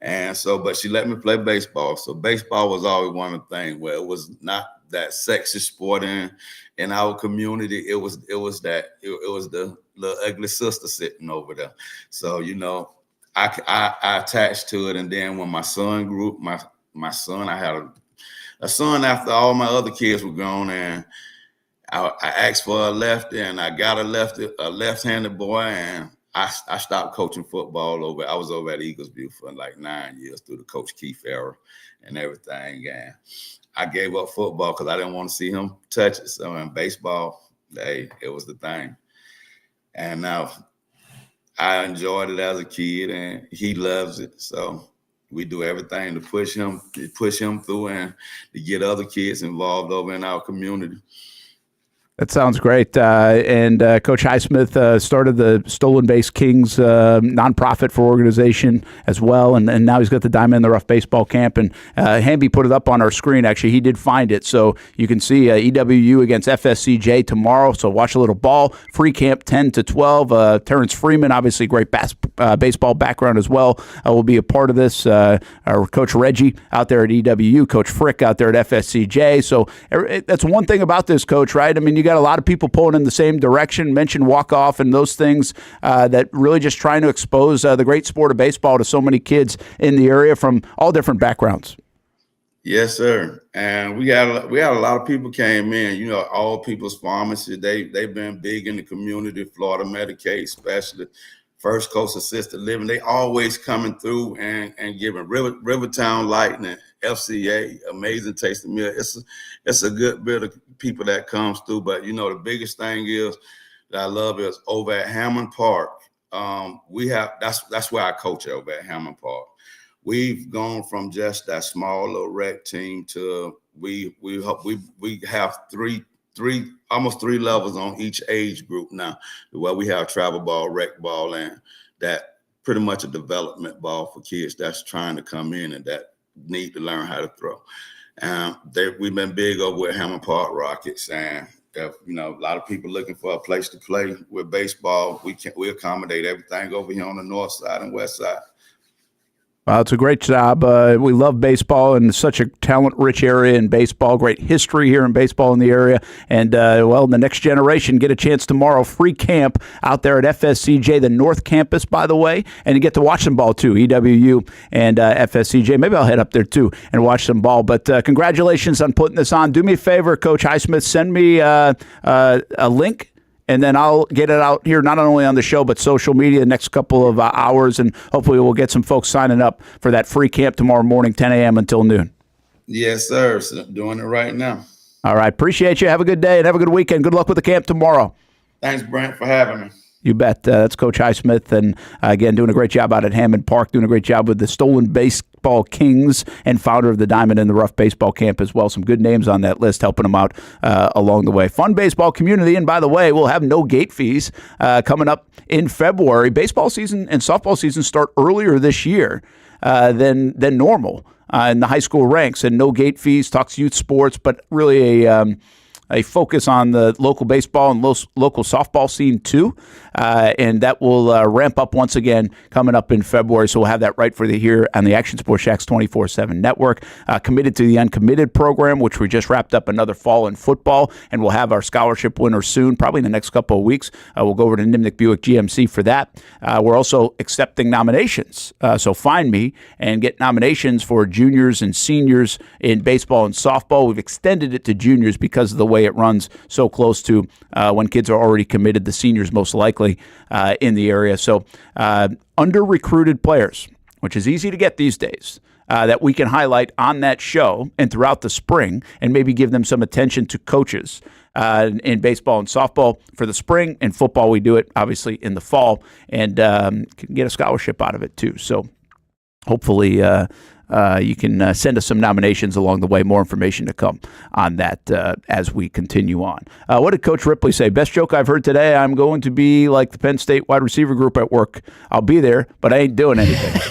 And so, but she let me play baseball. So baseball was always one of the things where it was not that sexy sport in our community. It was the little ugly sister sitting over there. So, I attached to it, and then when my son grew, my son, I had a son after all my other kids were gone, and I asked for a lefty, and I got a left-handed boy, and I stopped coaching football I was over at Eaglesview for like 9 years through the Coach Keith era and everything, and I gave up football because I didn't want to see him touch it. So in baseball, it was the thing, and now I enjoyed it as a kid, and he loves it. So we do everything to push him through and to get other kids involved over in our community. That sounds great. And Coach Highsmith started the Stolen Base Kings nonprofit for organization as well. And now he's got the Diamond in the Rough baseball camp. And Hamby put it up on our screen. Actually, he did find it. So you can see EWU against FSCJ tomorrow. So watch a little ball. Free camp 10 to 12. Terrence Freeman, obviously great baseball background as well, will be a part of this. Our Coach Reggie out there at EWU. Coach Frick out there at FSCJ. So that's one thing about this, Coach, right? I mean, you got a lot of people pulling in the same direction, mentioned walk-off and those things that really just trying to expose the great sport of baseball to so many kids in the area from all different backgrounds. Yes, sir. And we had a lot of people came in, All People's Pharmacy. They've been big in the community, Florida Medicaid, especially First Coast Assisted Living. They always coming through and giving Rivertown Lightning, FCA, Amazing Tasting Meal. It's a good bit of people that comes through. But, the biggest thing is that I love is over at Hammond Park. That's where I coach over at Hammond Park. We've gone from just that small little rec team to we have almost three levels on each age group now, where we have travel ball, rec ball, and that pretty much a development ball for kids that's trying to come in and that need to learn how to throw. We've been big over at Hammond Park Rockets, and a lot of people looking for a place to play with baseball. We accommodate everything over here on the north side and west side. Well, it's a great job. We love baseball and such a talent-rich area in baseball. Great history here in baseball in the area. And, the next generation get a chance tomorrow. Free camp out there at FSCJ, the North Campus, by the way. And you get to watch some ball, too, EWU and FSCJ. Maybe I'll head up there, too, and watch some ball. But congratulations on putting this on. Do me a favor, Coach Highsmith. Send me a link, and then I'll get it out here, not only on the show, but social media the next couple of hours, and hopefully we'll get some folks signing up for that free camp tomorrow morning, 10 a.m. until noon. Yes, sir. So doing it right now. All right. Appreciate you. Have a good day and have a good weekend. Good luck with the camp tomorrow. Thanks, Brent, for having me. You bet. That's Coach Highsmith, and again, doing a great job out at Hammond Park, doing a great job with the Stolen Baseball Kings, and founder of the Diamond in the Rough Baseball Camp as well. Some good names on that list, helping them out along the way. Fun baseball community, and by the way, we'll have no gate fees coming up in February. Baseball season and softball season start earlier this year than normal in the high school ranks, and no gate fees. Talks youth sports, but really a focus on the local baseball and local softball scene too, and that will ramp up once again coming up in February. So we'll have that right for you here on the Action Sports Shacks 24/7 network. Committed to the Uncommitted program, which we just wrapped up another fall in football, and we'll have our scholarship winner soon, probably in the next couple of weeks. We'll go over to Nimnik Buick GMC for that. We're also accepting nominations, so find me and get nominations for juniors and seniors in baseball and softball. We've extended it to juniors because of the way it runs so close to when kids are already committed, the seniors most likely in the area. So under-recruited players, which is easy to get these days, that we can highlight on that show and throughout the spring, and maybe give them some attention to coaches in baseball and softball for the spring. And football, we do it obviously in the fall, and can get a scholarship out of it too. So hopefully you can send us some nominations along the way. More information to come on that as we continue on. What did Coach Ripley say? Best joke I've heard today: I'm going to be like the Penn State wide receiver group at work. I'll be there, but I ain't doing anything.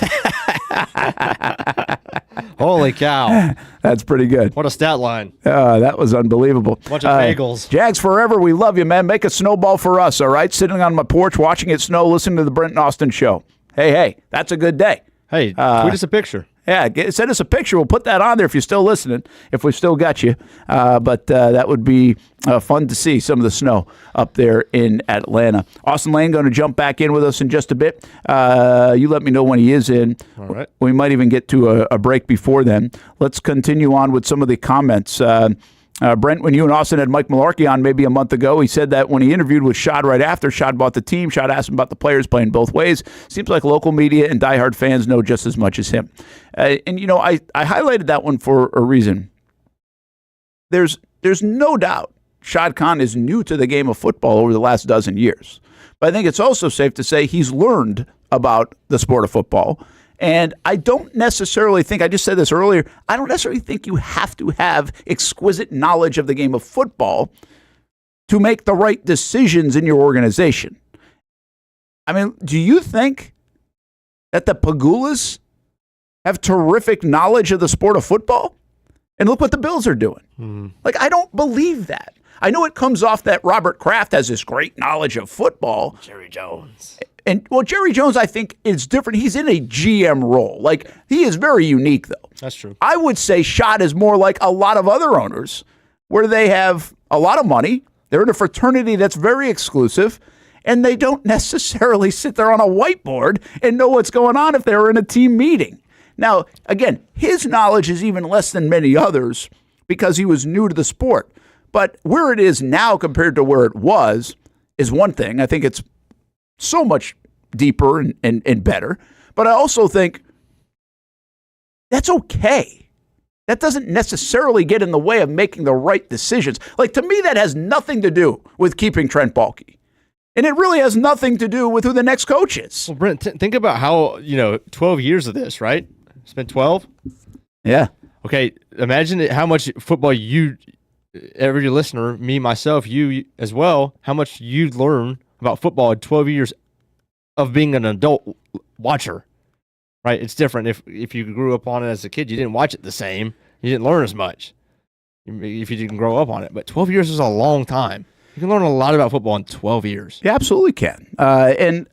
Holy cow. That's pretty good. What a stat line. That was unbelievable. Bunch of bagels. Jags forever. We love you, man. Make a snowball for us, all right? Sitting on my porch, watching it snow, listening to the Brent and Austen show. Hey, that's a good day. Hey, tweet us a picture. Yeah, send us a picture. We'll put that on there if you're still listening, if we've still got you. But that would be fun to see some of the snow up there in Atlanta. Austen Lane going to jump back in with us in just a bit. You let me know when he is in. All right. We might even get to a break before then. Let's continue on with some of the comments. Brent, when you and Austin had Mike Malarkey on maybe a month ago, he said that when he interviewed with Shad right after, Shad bought the team. Shad asked him about the players playing both ways. Seems like local media and diehard fans know just as much as him. I highlighted that one for a reason. There's no doubt Shad Khan is new to the game of football over the last dozen years. But I think it's also safe to say he's learned about the sport of football. And I don't necessarily think, I just said this earlier, I don't necessarily think you have to have exquisite knowledge of the game of football to make the right decisions in your organization. I mean, do you think that the Pagulas have terrific knowledge of the sport of football? And look what the Bills are doing. Like, I don't believe that. I know it comes off that Robert Kraft has this great knowledge of football. Jerry Jones. And, well, Jerry Jones, I think, is different. He's in a GM role. Like, he is very unique, though. That's true. I would say Shad is more like a lot of other owners where they have a lot of money. They're in a fraternity that's very exclusive, and they don't necessarily sit there on a whiteboard and know what's going on if they were in a team meeting. Now, again, his knowledge is even less than many others because he was new to the sport. But where it is now compared to where it was is one thing. I think it's so much deeper and better. But I also think that's okay. That doesn't necessarily get in the way of making the right decisions. Like, to me, that has nothing to do with keeping Trent Baalke. And it really has nothing to do with who the next coach is. Well, Brent, think about how, 12 years of this, right? It's been 12? Yeah. Okay, imagine how much football every listener, me, myself, you as well, how much you learn about football in 12 years of being an adult watcher, right? It's different if you grew up on it as a kid. You didn't watch it the same. You didn't learn as much if you didn't grow up on it. But 12 years is a long time. You can learn a lot about football in 12 years. You absolutely can. And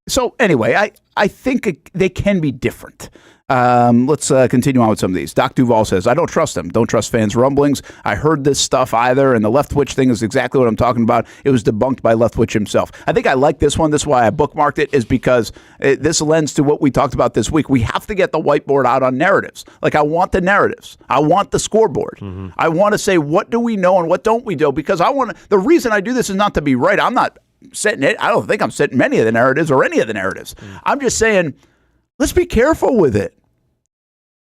So anyway, I think they can be different. Let's continue on with some of these. Doc Duval says, I don't trust them. Don't trust fans' rumblings. I heard this stuff either, and the Leftwich thing is exactly what I'm talking about. It was debunked by Leftwich himself. I think I like this one. This is why I bookmarked it, is because this lends to what we talked about this week. We have to get the whiteboard out on narratives. Like, I want the narratives. I want the scoreboard. Mm-hmm. I want to say, what do we know and what don't we know? Because the reason I do this is not to be right. I'm not setting it. I don't think I'm setting many of the narratives or any of the narratives. I'm just saying, let's be careful with it.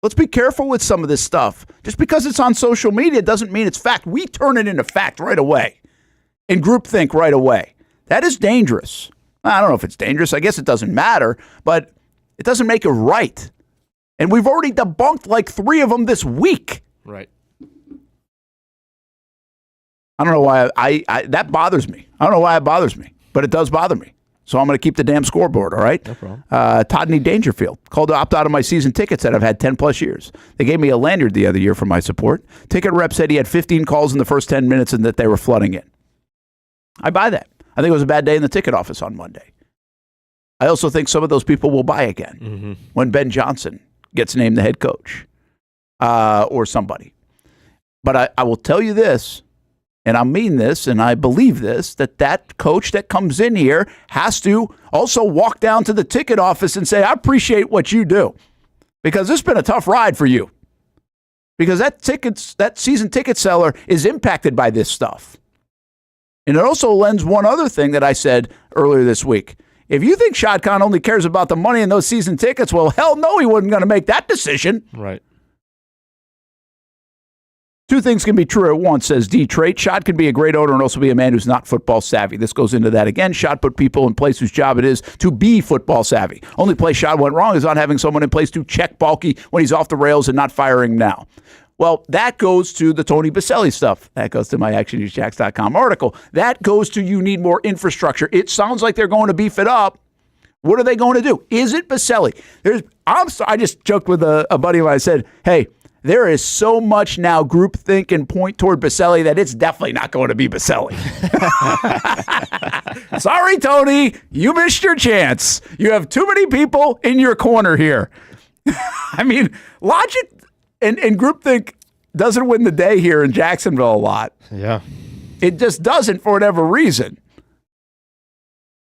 Let's be careful with some of this stuff. Just because it's on social media doesn't mean it's fact. We turn it into fact right away and groupthink right away. That is dangerous. I don't know if it's dangerous. I guess it doesn't matter, but it doesn't make it right. And we've already debunked like 3 of them this week. Right. I don't know why that bothers me. I don't know why it bothers me, but it does bother me. So I'm going to keep the damn scoreboard, all right? No problem. Todney Dangerfield called to opt out of my season tickets that I've had 10-plus years. They gave me a lanyard the other year for my support. Ticket rep said he had 15 calls in the first 10 minutes and that they were flooding in. I buy that. I think it was a bad day in the ticket office on Monday. I also think some of those people will buy again when Ben Johnson gets named the head coach or somebody. But I will tell you this, and I mean this, and I believe this, that coach that comes in here has to also walk down to the ticket office and say, I appreciate what you do, because this has been a tough ride for you. Because that season ticket seller is impacted by this stuff. And it also lends one other thing that I said earlier this week. If you think Shad Khan only cares about the money in those season tickets, well, hell no, he wasn't going to make that decision. Right. 2 things can be true at once, says D. Trait. Shad can be a great owner and also be a man who's not football savvy. This goes into that again. Shad put people in place whose job it is to be football savvy. Only place Shad went wrong is not having someone in place to check Balky when he's off the rails and not firing now. Well, that goes to the Tony Baselli stuff. That goes to my ActionNewsJax.com article. That goes to you need more infrastructure. It sounds like they're going to beef it up. What are they going to do? Is it Baselli? I just joked with a buddy of mine. I said, hey, there is so much now groupthink and point toward Baselli that it's definitely not going to be Baselli. Sorry, Tony. You missed your chance. You have too many people in your corner here. I mean, logic and groupthink doesn't win the day here in Jacksonville a lot. Yeah. It just doesn't for whatever reason.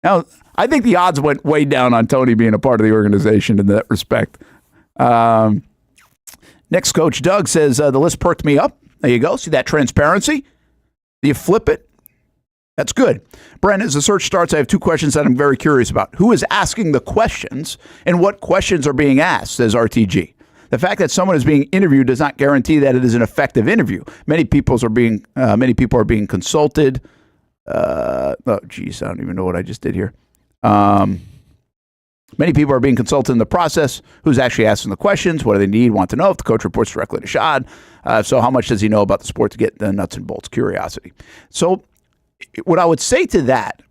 Now, I think the odds went way down on Tony being a part of the organization in that respect. Next coach, Doug, says, the list perked me up. There you go. See that transparency? Do you flip it? That's good. Brent, as the search starts, I have 2 questions that I'm very curious about. Who is asking the questions and what questions are being asked, says RTG. The fact that someone is being interviewed does not guarantee that it is an effective interview. Many people are being consulted. I don't even know what I just did here. Many people are being consulted in the process. Who's actually asking the questions? What do they need? Want to know if the coach reports directly to Shad. So how much does he know about the sport to get the nuts and bolts? Curiosity. So what I would say to that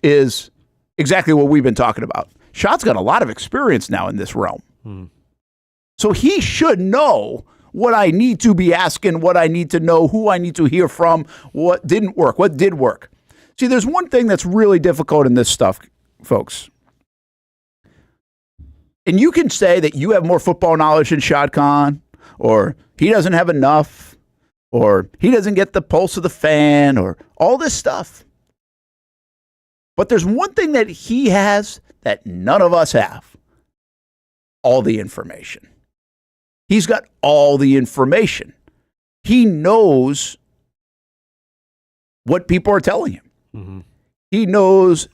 is exactly what we've been talking about. Shad's got a lot of experience now in this realm. So he should know what I need to be asking, what I need to know, who I need to hear from, what didn't work, what did work. See, there's one thing that's really difficult in this stuff, folks. And you can say that you have more football knowledge than Shad Khan, or he doesn't have enough, or he doesn't get the pulse of the fan, or all this stuff. But there's one thing that he has that none of us have. All the information. He's got all the information. He knows what people are telling him. He knows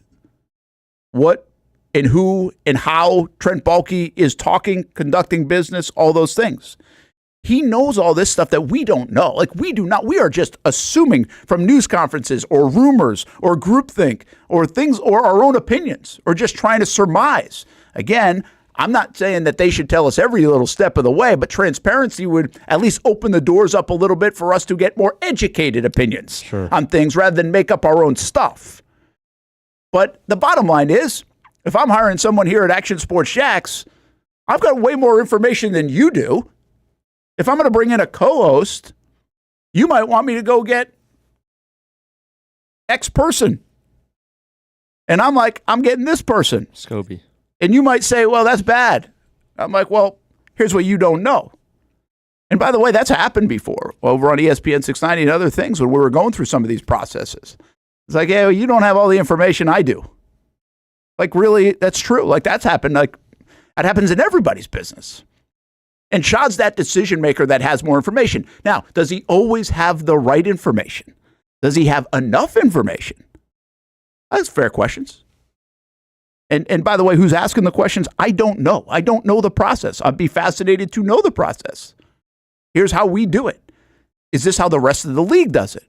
what and who and how Trent Baalke is talking, conducting business, all those things. He knows all this stuff that we don't know. Like, we do not. We are just assuming from news conferences or rumors or groupthink or things or our own opinions or just trying to surmise. Again, I'm not saying that they should tell us every little step of the way, but transparency would at least open the doors up a little bit for us to get more educated opinions on things rather than make up our own stuff. But the bottom line is, if I'm hiring someone here at Action Sports Jax, I've got way more information than you do. If I'm going to bring in a co-host, you might want me to go get X person. And I'm like, I'm getting this person. Scobie. And you might say, well, that's bad. I'm like, well, here's what you don't know. And by the way, that's happened before over on ESPN 690 and other things when we were going through some of these processes. It's like, hey, well, you don't have all the information I do. Like, really, that's true. Like, that's happened. Like, that happens in everybody's business. And Shad's that decision maker that has more information. Now, does he always have the right information? Does he have enough information? That's fair questions. And by the way, who's asking the questions? I don't know. I don't know the process. I'd be fascinated to know the process. Here's how we do it. Is this how the rest of the league does it?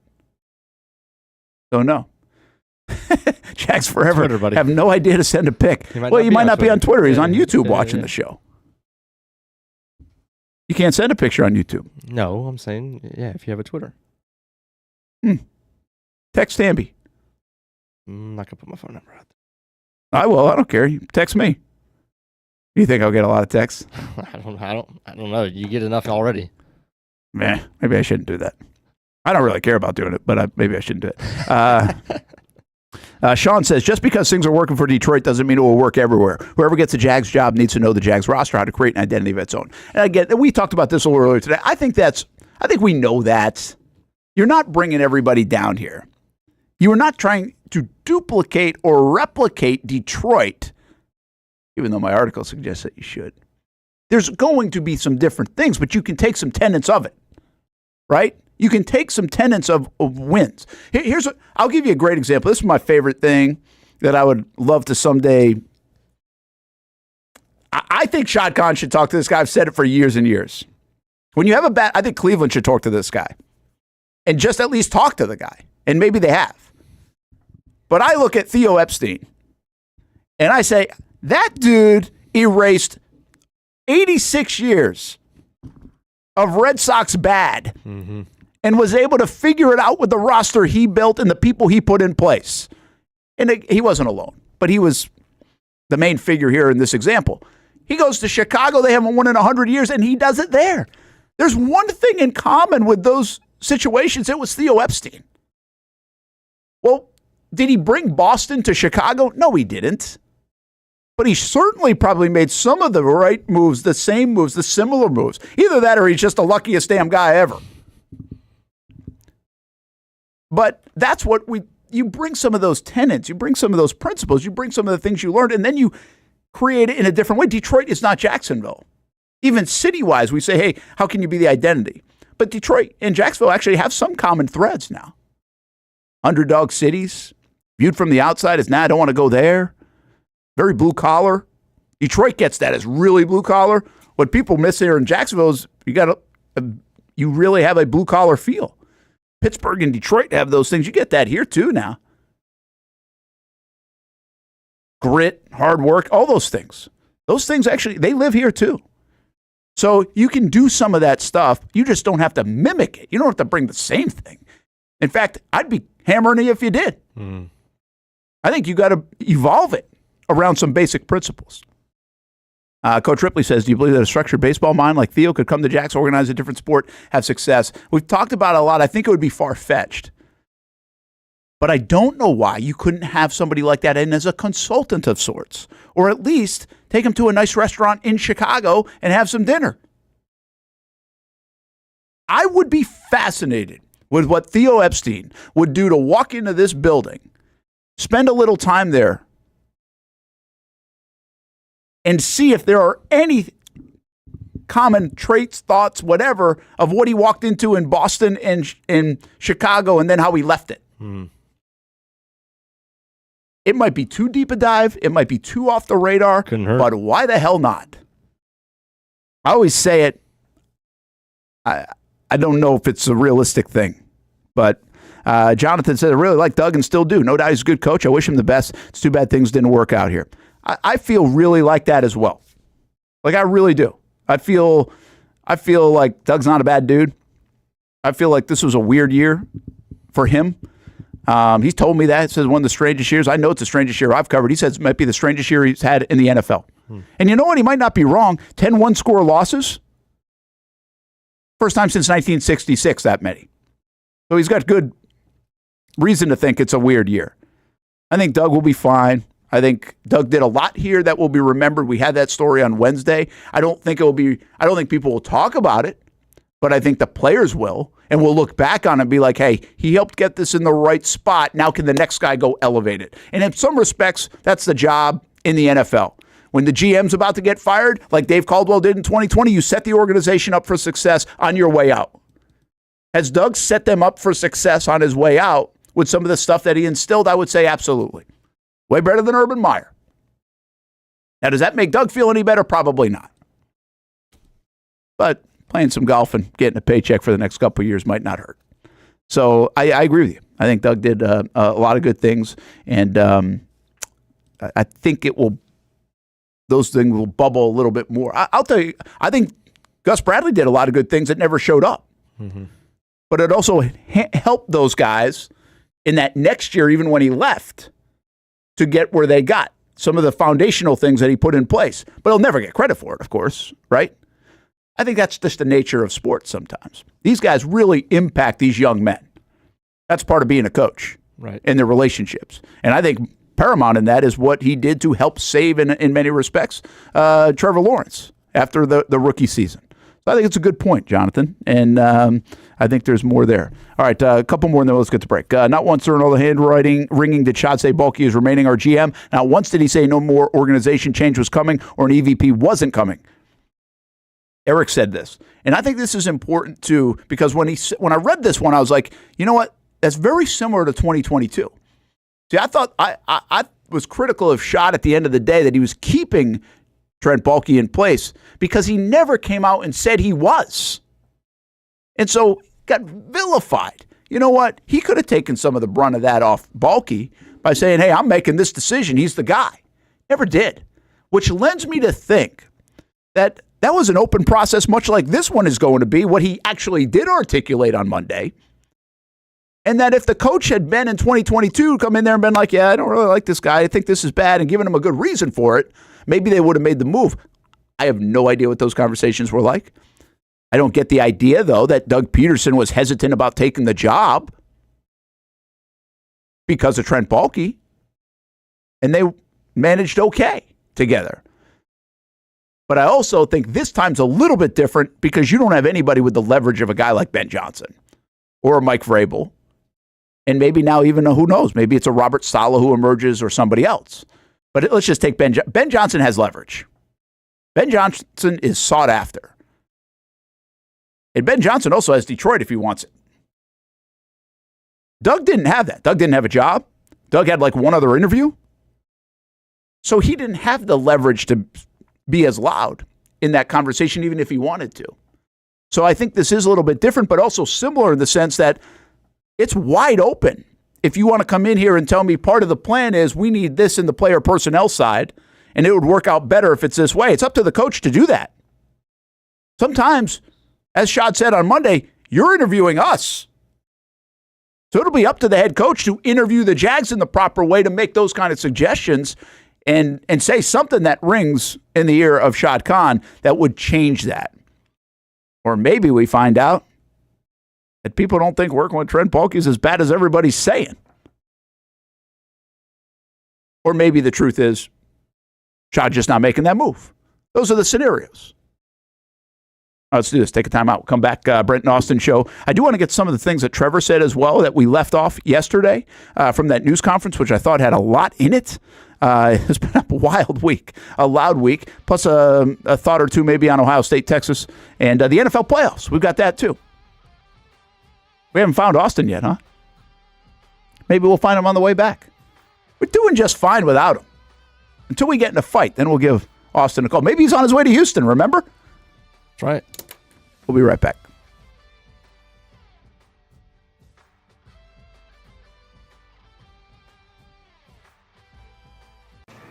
Don't know. Jags forever Twitter, buddy. have no idea to send a pic. He might Well, not you be might on not be on Twitter. He's on YouTube Yeah, watching yeah. the show. You can't send a picture on YouTube. No, I'm saying, yeah, if you have a Twitter. Text Hamby. I'm not going to put my phone number out I will. I don't care. You text me. You think I'll get a lot of texts? there. I don't know. You get enough already. Meh, maybe I shouldn't do that. I don't really care about doing it, but maybe I shouldn't do it. Sean says, just because things are working for Detroit doesn't mean it will work everywhere. Whoever gets a Jags job needs to know the Jags roster, how to create an identity of its own. And again, we talked about this a little earlier today. I think we know that. You're not bringing everybody down here. You are not trying to duplicate or replicate Detroit, even though my article suggests that you should. There's going to be some different things, but you can take some tenets of it, right? You can take some tenets of wins. I'll give you a great example. This is my favorite thing that I would love to someday. I think Shad Khan should talk to this guy. I've said it for years and years. When you have I think Cleveland should talk to this guy and just at least talk to the guy. And maybe they have. But I look at Theo Epstein and I say, that dude erased 86 years of Red Sox bad and was able to figure it out with the roster he built and the people he put in place. And he wasn't alone, but he was the main figure here in this example. He goes to Chicago. They haven't won in 100 years, and he does it there. There's one thing in common with those situations. It was Theo Epstein. Well, did he bring Boston to Chicago? No, he didn't. But he certainly probably made some of the right moves, the same moves, the similar moves. Either that or he's just the luckiest damn guy ever. But that's what you bring some of those tenets, you bring some of those principles, you bring some of the things you learned, and then you create it in a different way. Detroit is not Jacksonville. Even city-wise, we say, hey, how can you be the identity? But Detroit and Jacksonville actually have some common threads now. Underdog cities, viewed from the outside as, I don't want to go there. Very blue collar. Detroit gets that as really blue collar. What people miss here in Jacksonville is you really have a blue collar feel. Pittsburgh and Detroit have those things. You get that here too now. Grit, hard work, all those things. Those things actually, they live here too. So you can do some of that stuff. You just don't have to mimic it. You don't have to bring the same thing. In fact, I'd be hammering you if you did. I think you got to evolve it around some basic principles. Coach Ripley says, do you believe that a structured baseball mind like Theo could come to Jax, organize a different sport, have success? We've talked about it a lot. I think it would be far-fetched. But I don't know why you couldn't have somebody like that in as a consultant of sorts, or at least take him to a nice restaurant in Chicago and have some dinner. I would be fascinated with what Theo Epstein would do to walk into this building, spend a little time there, and see if there are any common traits, thoughts, whatever, of what he walked into in Boston and in Chicago and then how he left it. It might be too deep a dive. It might be too off the radar. Couldn't hurt. But why the hell not? I always say it. I don't know if it's a realistic thing. But Jonathan said, I really like Doug and still do. No doubt he's a good coach. I wish him the best. It's too bad things didn't work out here. I feel really like that as well. Like, I really do. I feel like Doug's not a bad dude. I feel like this was a weird year for him. He's told me that. He says one of the strangest years. I know it's the strangest year I've covered. He says it might be the strangest year he's had in the NFL. And you know what? He might not be wrong. 10 one-score losses. First time since 1966, that many. So he's got good reason to think it's a weird year. I think Doug will be fine. I think Doug did a lot here that will be remembered. We had that story on Wednesday. I don't think people will talk about it, but I think the players will, and we'll look back on it and be like, hey, he helped get this in the right spot. Now can the next guy go elevate it? And in some respects, that's the job in the NFL. When the GM's about to get fired, like Dave Caldwell did in 2020, you set the organization up for success on your way out. Has Doug set them up for success on his way out with some of the stuff that he instilled? I would say absolutely. Way better than Urban Meyer. Now, does that make Doug feel any better? Probably not. But playing some golf and getting a paycheck for the next couple of years might not hurt. So I agree with you. I think Doug did a lot of good things, and I think those things will bubble a little bit more. I'll tell you, I think Gus Bradley did a lot of good things that never showed up. Mm-hmm. But it also helped those guys in that next year, even when he left, to get where they got. Some of the foundational things that he put in place. But he'll never get credit for it, of course, right? I think that's just the nature of sports sometimes. These guys really impact these young men. That's part of being a coach, right? In their relationships. And I think paramount in that is what he did to help save, in many respects, Trevor Lawrence after the rookie season. So I think it's a good point, Jonathan, and I think there's more there. All right, a couple more, and then let's get to break. Not once during all the handwriting ringing did Shad say Baalke is remaining our GM. Not once did he say no more organization change was coming or an EVP wasn't coming. Eric said this, and I think this is important too, because when I read this one, I was like, you know what? That's very similar to 2022. See, I thought I was critical of Shad at the end of the day that he was keeping Trent Baalke in place because he never came out and said he was. And so got vilified. You know what? He could have taken some of the brunt of that off Baalke by saying, hey, I'm making this decision. He's the guy. Never did. Which lends me to think that was an open process, much like this one is going to be, what he actually did articulate on Monday. And that if the coach had been in 2022, come in there and been like, yeah, I don't really like this guy. I think this is bad, and given him a good reason for it, maybe they would have made the move. I have no idea what those conversations were like. I don't get the idea, though, that Doug Peterson was hesitant about taking the job because of Trent Baalke. And they managed okay together. But I also think this time's a little bit different because you don't have anybody with the leverage of a guy like Ben Johnson or Mike Vrabel. And maybe now even, who knows, maybe it's a Robert Saleh who emerges or somebody else. But let's just take Ben Johnson has leverage. Ben Johnson is sought after. And Ben Johnson also has Detroit if he wants it. Doug didn't have that. Doug didn't have a job. Doug had like one other interview. So he didn't have the leverage to be as loud in that conversation, even if he wanted to. So I think this is a little bit different, but also similar in the sense that it's wide open. If you want to come in here and tell me part of the plan is we need this in the player personnel side, and it would work out better if it's this way, it's up to the coach to do that. Sometimes, as Shad said on Monday, you're interviewing us. So it'll be up to the head coach to interview the Jags in the proper way to make those kind of suggestions and say something that rings in the ear of Shad Khan that would change that. Or maybe we find out that people don't think working with Trent Baalke is as bad as everybody's saying. Or maybe the truth is Shad's just not making that move. Those are the scenarios. Let's do this. Take a time out. We'll come back. Brent and Austen show. I do want to get some of the things that Trevor said as well that we left off yesterday from that news conference, which I thought had a lot in it. It's been a wild week, a loud week, plus a thought or two maybe on Ohio State, Texas, and the NFL playoffs. We've got that too. We haven't found Austen yet, huh? Maybe we'll find him on the way back. We're doing just fine without him. Until we get in a fight, then we'll give Austen a call. Maybe he's on his way to Houston, remember? That's right. We'll be right back.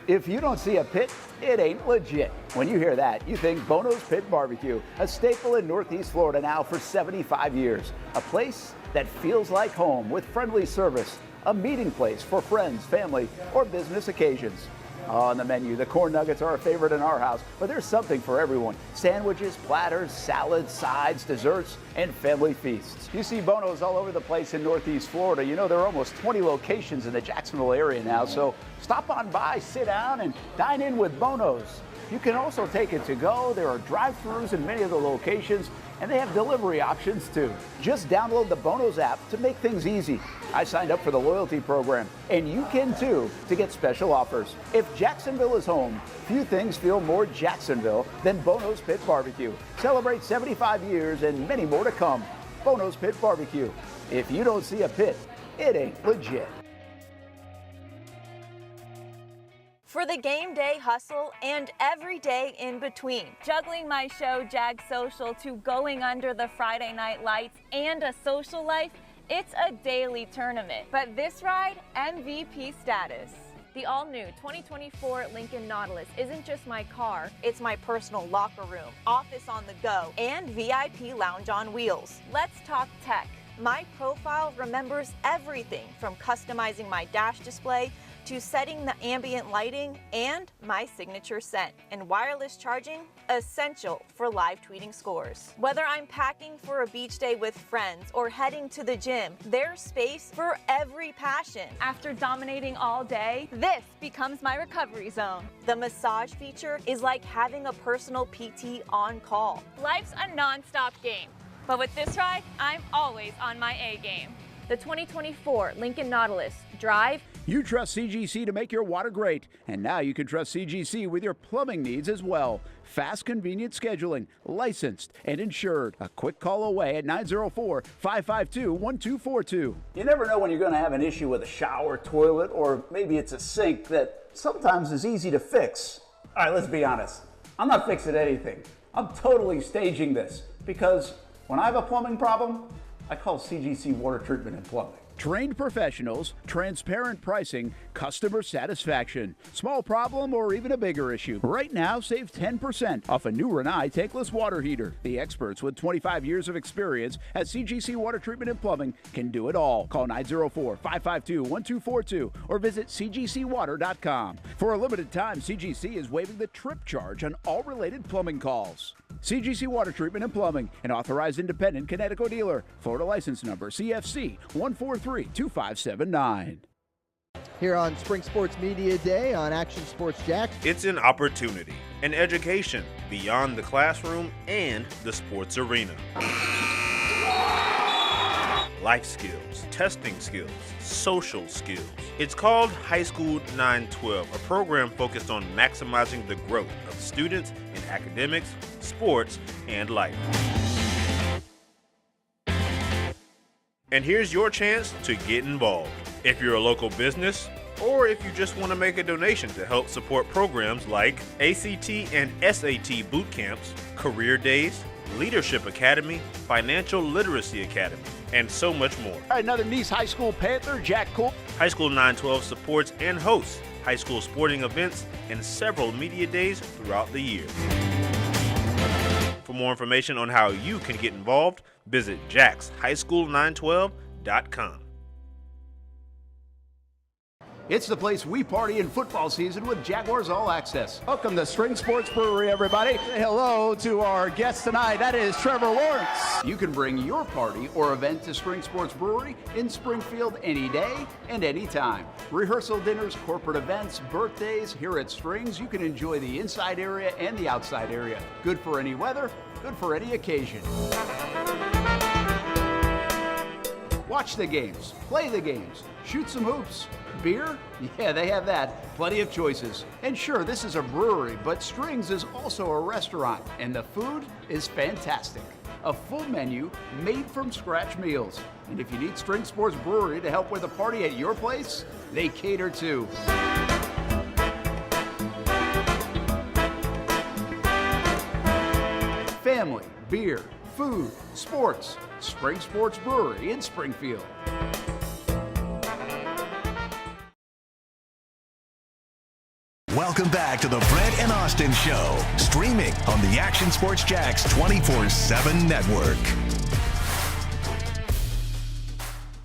If you don't see a pit, it ain't legit. When you hear that, you think Bono's Pit Barbecue, a staple in Northeast Florida now for 75 years. A place that feels like home with friendly service, a meeting place for friends, family, or business occasions. On the menu, the corn nuggets are a favorite in our house, but there's something for everyone. Sandwiches, platters, salads, sides, desserts, and family feasts. You see Bono's all over the place in Northeast Florida. You know, there are almost 20 locations in the Jacksonville area now, so stop on by, sit down, and dine in with Bono's. You can also take it to go. There are drive-thrus in many of the locations, and they have delivery options too. Just download the Bono's app to make things easy. I signed up for the loyalty program, and you can too, to get special offers. If Jacksonville is home, few things feel more Jacksonville than Bono's Pit Barbecue. Celebrate 75 years and many more to come. Bono's Pit Barbecue. If you don't see a pit, it ain't legit. For the game day hustle and every day in between. Juggling my show, Jags Social, to going under the Friday night lights and a social life, it's a daily tournament. But this ride, MVP status. The all-new 2024 Lincoln Nautilus isn't just my car, it's my personal locker room, office on the go, and VIP lounge on wheels. Let's talk tech. My profile remembers everything from customizing my dash display to setting the ambient lighting and my signature scent. And wireless charging, essential for live tweeting scores. Whether I'm packing for a beach day with friends or heading to the gym, there's space for every passion. After dominating all day, this becomes my recovery zone. The massage feature is like having a personal PT on call. Life's a non-stop game, but with this ride, I'm always on my A game. The 2024 Lincoln Nautilus. Drive. You trust CGC to make your water great, and now you can trust CGC with your plumbing needs as well. Fast, convenient scheduling, licensed and insured. A quick call away at 904-552-1242. You never know when you're going to have an issue with a shower, toilet, or maybe it's a sink that sometimes is easy to fix. All right, let's be honest. I'm not fixing anything. I'm totally staging this because when I have a plumbing problem, I call CGC Water Treatment and Plumbing. Trained professionals, transparent pricing, customer satisfaction. Small problem or even a bigger issue. Right now, save 10% off a new Rinnai tankless water heater. The experts with 25 years of experience at CGC Water Treatment and Plumbing can do it all. Call 904-552-1242 or visit cgcwater.com. For a limited time, CGC is waiving the trip charge on all related plumbing calls. CGC Water Treatment and Plumbing, an authorized independent Connecticut dealer. Florida license number CFC 1432579. Here on Spring Sports Media Day on Action Sports Jax. It's an opportunity, an education beyond the classroom and the sports arena. Life skills, testing skills, social skills. It's called High School 912, a program focused on maximizing the growth of students in academics, sports, and life. And here's your chance to get involved. If you're a local business, or if you just want to make a donation to help support programs like ACT and SAT boot camps, career days, Leadership Academy, Financial Literacy Academy, and so much more. Another Nice High School Panther, Jack Cole. High School 912 supports and hosts high school sporting events and several media days throughout the year. For more information on how you can get involved, visit jaxhighschool912.com. It's the place we party in football season with Jaguars All Access. Welcome to Spring Sports Brewery, everybody. Say hello to our guest tonight. That is Trevor Lawrence. You can bring your party or event to Spring Sports Brewery in Springfield any day and any time. Rehearsal dinners, corporate events, birthdays. Here at Springs, you can enjoy the inside area and the outside area. Good for any weather, good for any occasion. Watch the games, play the games, shoot some hoops. Beer? Yeah, they have that. Plenty of choices. And sure, this is a brewery, but Strings is also a restaurant, and the food is fantastic. A full menu made from scratch meals. And if you need Spring Sports Brewery to help with a party at your place, they cater too. Family, beer, food, sports. Spring Sports Brewery in Springfield. Welcome back to the Brent and Austen Show, streaming on the Action Sports Jax 24/7 network.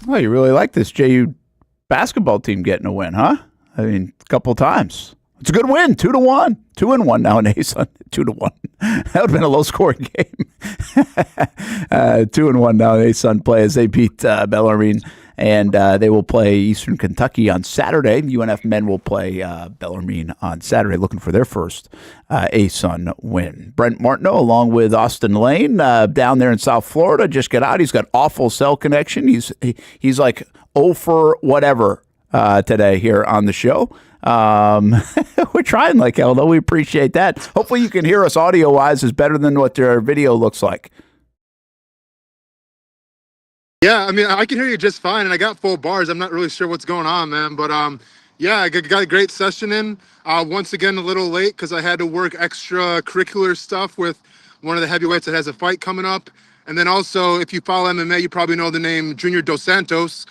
Well, you really like this JU basketball team getting a win, huh? I mean, a couple times. It's a good win, 2-1, 2-1 now in ASUN, 2-1. That would have been a low-scoring game. 2-1 now in ASUN play as they beat Bellarmine, and they will play Eastern Kentucky on Saturday. UNF men will play Bellarmine on Saturday, looking for their first ASUN win. Brent Martineau, along with Austen Lane, down there in South Florida, just got out. He's got awful cell connection. He's like 0 for whatever today here on the show. We're trying like hell, though. We appreciate that. Hopefully you can hear us audio-wise is better than what their video looks like. Yeah, I mean, I can hear you just fine, and I got full bars. I'm not really sure what's going on, man. But, yeah, I got a great session in. Once again, a little late because I had to work extracurricular stuff with one of the heavyweights that has a fight coming up. And then also, if you follow MMA, you probably know the name Junior Dos Santos.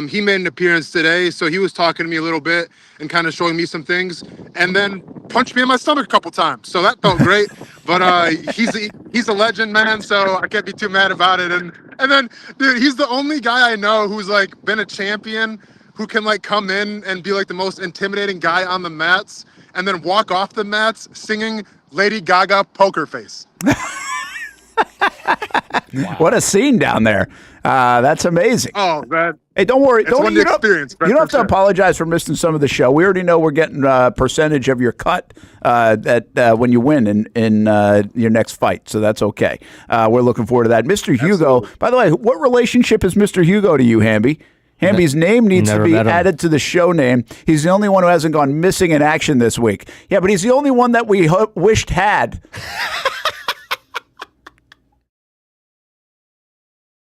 He made an appearance today, so he was talking to me a little bit and kind of showing me some things, and then punched me in my stomach a couple times. So that felt great. But he's a legend, man. So I can't be too mad about it. And then, dude, he's the only guy I know who's like been a champion who can like come in and be like the most intimidating guy on the mats, and then walk off the mats singing Lady Gaga Poker Face. Wow. What a scene down there. That's amazing. Oh, man. Hey, don't worry. It's one experience. You don't have to apologize for missing some of the show. We already know we're getting a percentage of your cut when you win in your next fight, so that's okay. We're looking forward to that. Mr. Hugo, by the way, what relationship is Mr. Hugo to you, Hamby? Hamby's name needs to be added to the show name. He's the only one who hasn't gone missing in action this week. Yeah, but he's the only one that we wished had.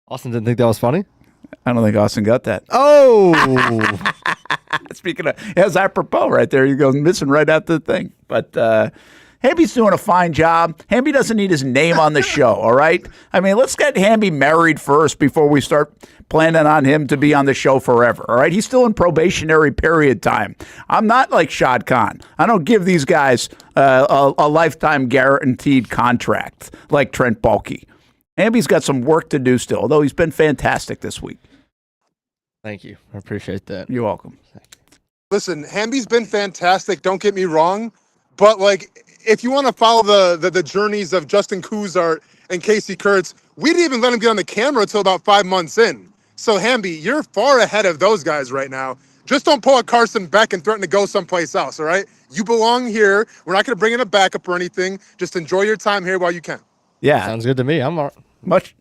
Austin didn't think that was funny? I don't think Austin got that. Oh! Speaking of, it was apropos right there. You go missing right after the thing. But Hamby's doing a fine job. Hamby doesn't need his name on the show, all right? I mean, let's get Hamby married first before we start planning on him to be on the show forever, all right? He's still in probationary period time. I'm not like Shad Khan. I don't give these guys a lifetime guaranteed contract like Trent Baalke. Hamby's got some work to do still, although he's been fantastic this week. Thank you. I appreciate that. You're welcome. Listen, Hamby's been fantastic, don't get me wrong, but like if you want to follow the journeys of Justin Kuzart and Casey Kurtz, we didn't even let him get on the camera until about 5 months in. So Hamby, you're far ahead of those guys right now. Just don't pull a Carson Beck and threaten to go someplace else, all right? You belong here. We're not going to bring in a backup or anything. Just enjoy your time here while you can. Yeah. Sounds good to me. I'm all right.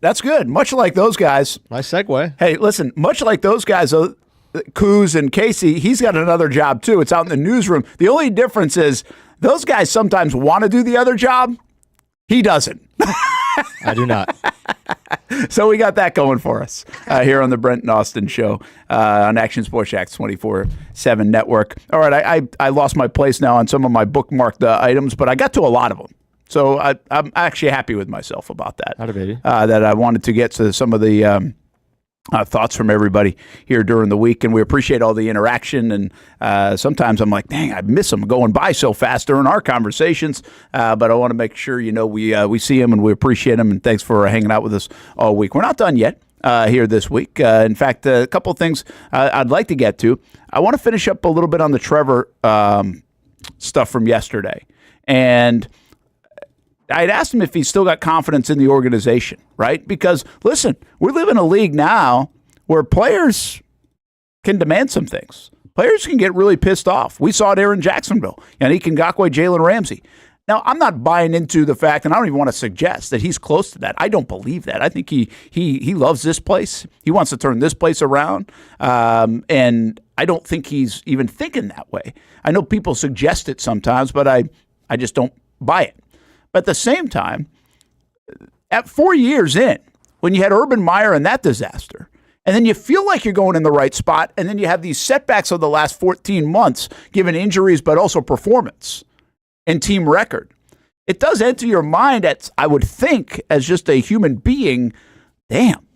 That's good. Much like those guys. Nice segue. Hey, listen, much like those guys, Kuz and Casey, he's got another job too. It's out in the newsroom. The only difference is those guys sometimes want to do the other job. He doesn't. I do not. So we got that going for us here on the Brent and Austin Show on Action Sports Jax 24/7 Network. All right, I lost my place now on some of my bookmarked items, but I got to a lot of them. So I'm actually happy with myself about that. Howdy, baby. That I wanted to get to some of the thoughts from everybody here during the week, and we appreciate all the interaction. And sometimes I'm like, dang, I miss them going by so fast during our conversations. But I want to make sure we see them and we appreciate them. And thanks for hanging out with us all week. We're not done yet here this week. In fact, a couple of things I'd like to get to. I want to finish up a little bit on the Trevor stuff from yesterday, and I'd asked him if he's still got confidence in the organization, right? Because, listen, we live in a league now where players can demand some things. Players can get really pissed off. We saw it here in Jacksonville. Yannick Ngakoue, Jalen Ramsey. Now, I'm not buying into the fact, and I don't even want to suggest that he's close to that. I don't believe that. I think he loves this place. He wants to turn this place around, and I don't think he's even thinking that way. I know people suggest it sometimes, but I just don't buy it. But at the same time, at 4 years in, when you had Urban Meyer and that disaster, and then you feel like you're going in the right spot, and then you have these setbacks of the last 14 months, given injuries, but also performance and team record, it does enter your mind, I would think, as just a human being, damn,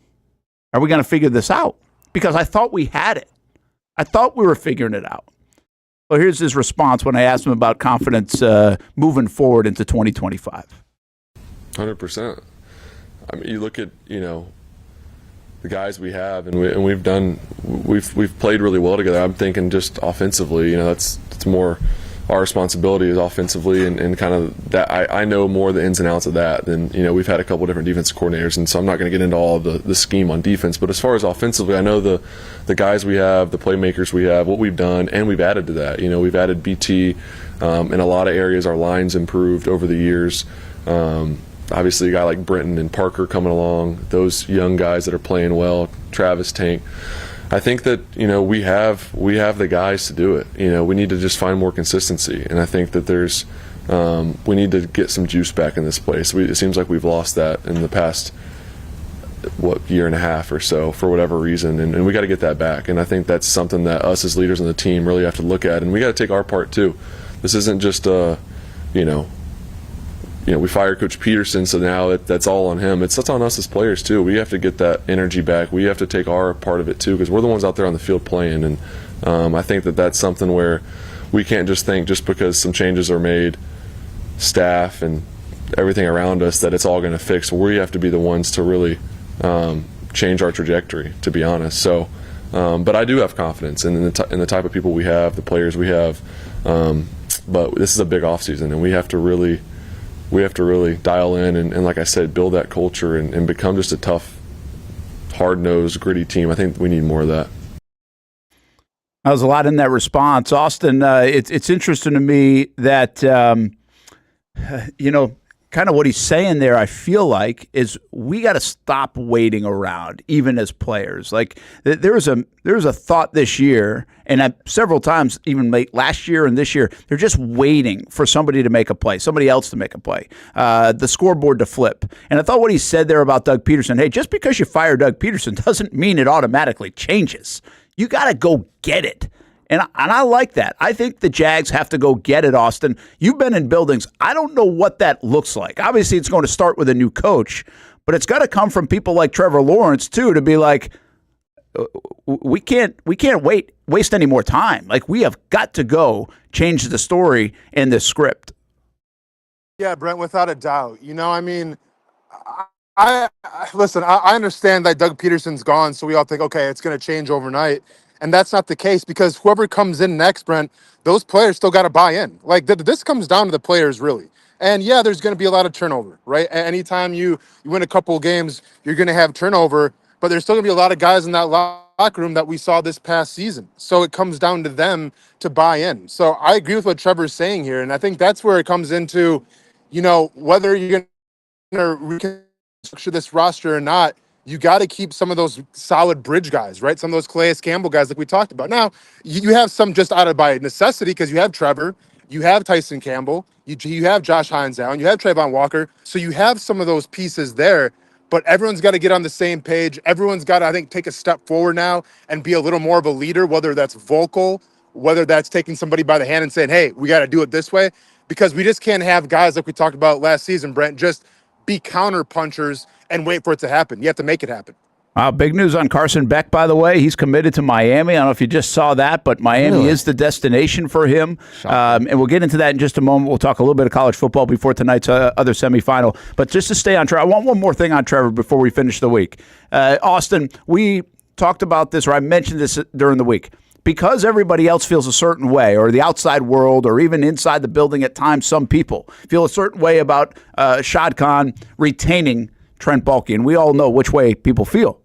are we going to figure this out? Because I thought we had it. I thought we were figuring it out. Well, here's his response when I asked him about confidence moving forward into 2025. 100%. I mean, you look at, the guys we have, and we've played really well together. I'm thinking just offensively, it's more our responsibility is offensively and kind of that. I know more the ins and outs of that than, we've had a couple different defensive coordinators, and so I'm not going to get into all of the scheme on defense. But as far as offensively, I know the guys we have, the playmakers we have, what we've done, and we've added to that. We've added BT in a lot of areas. Our line's improved over the years. Obviously, a guy like Brenton and Parker coming along, those young guys that are playing well, Travis, Tank. I think that we have the guys to do it. We need to just find more consistency, and I think that there's we need to get some juice back in this place. It seems like we've lost that in the past year and a half or so for whatever reason, and we got to get that back. And I think that's something that us as leaders on the team really have to look at, and we got to take our part too. This isn't just we fired Coach Peterson, so now that's all on him. That's on us as players too. We have to get that energy back. We have to take our part of it too, because we're the ones out there on the field playing. And I think that that's something where we can't just think just because some changes are made, staff and everything around us, that it's all going to fix. We have to be the ones to really change our trajectory, to be honest. So, but I do have confidence in the type of people we have, the players we have. But this is a big offseason, and we have to really dial in and like I said, build that culture and become just a tough, hard-nosed, gritty team. I think we need more of that. That was a lot in that response. Austen, it's interesting to me that, kind of what he's saying there, I feel like, is we got to stop waiting around, even as players. Like there was a thought this year, and several times, even late last year and this year, they're just waiting for somebody to make a play, somebody else to make a play, the scoreboard to flip. And I thought what he said there about Doug Peterson, hey, just because you fire Doug Peterson doesn't mean it automatically changes. You got to go get it. And I like that. I think the Jags have to go get it, Austen. You've been in buildings. I don't know what that looks like. Obviously, it's going to start with a new coach, but it's got to come from people like Trevor Lawrence, too, to be like, we can't waste any more time. Like, we have got to go change the story in this script. Yeah, Brent, without a doubt. I listen, I understand that Doug Peterson's gone, so we all think, okay, it's going to change overnight. And that's not the case, because whoever comes in next, Brent, those players still got to buy in. Like, this comes down to the players, really. And, yeah, there's going to be a lot of turnover, right? Anytime you win a couple of games, you're going to have turnover. But there's still going to be a lot of guys in that locker room that we saw this past season. So it comes down to them to buy in. So I agree with what Trevor's saying here. And I think that's where it comes into, whether you're going to reconstruct this roster or not, you got to keep some of those solid bridge guys, right? Some of those Calais Campbell guys like we talked about. Now, you have some just out of by necessity, because you have Trevor, you have Tyson Campbell, you have Josh Hines Allen, you have Trayvon Walker. So you have some of those pieces there, but everyone's got to get on the same page. Everyone's got to, I think, take a step forward now and be a little more of a leader, whether that's vocal, whether that's taking somebody by the hand and saying, hey, we got to do it this way, because we just can't have guys like we talked about last season, Brent, just be counter punchers and wait for it to happen. You have to make it happen. Big news on Carson Beck, by the way. He's committed to Miami. I don't know if you just saw that, but Miami is the destination for him. And we'll get into that in just a moment. We'll talk a little bit of college football before tonight's other semifinal. But just to stay on Trevor, I want one more thing on Trevor before we finish the week. Austen, we talked about this, or I mentioned this during the week. Because everybody else feels a certain way, or the outside world, or even inside the building at times, some people feel a certain way about Shad Khan retaining Trent Baalke, and we all know which way people feel.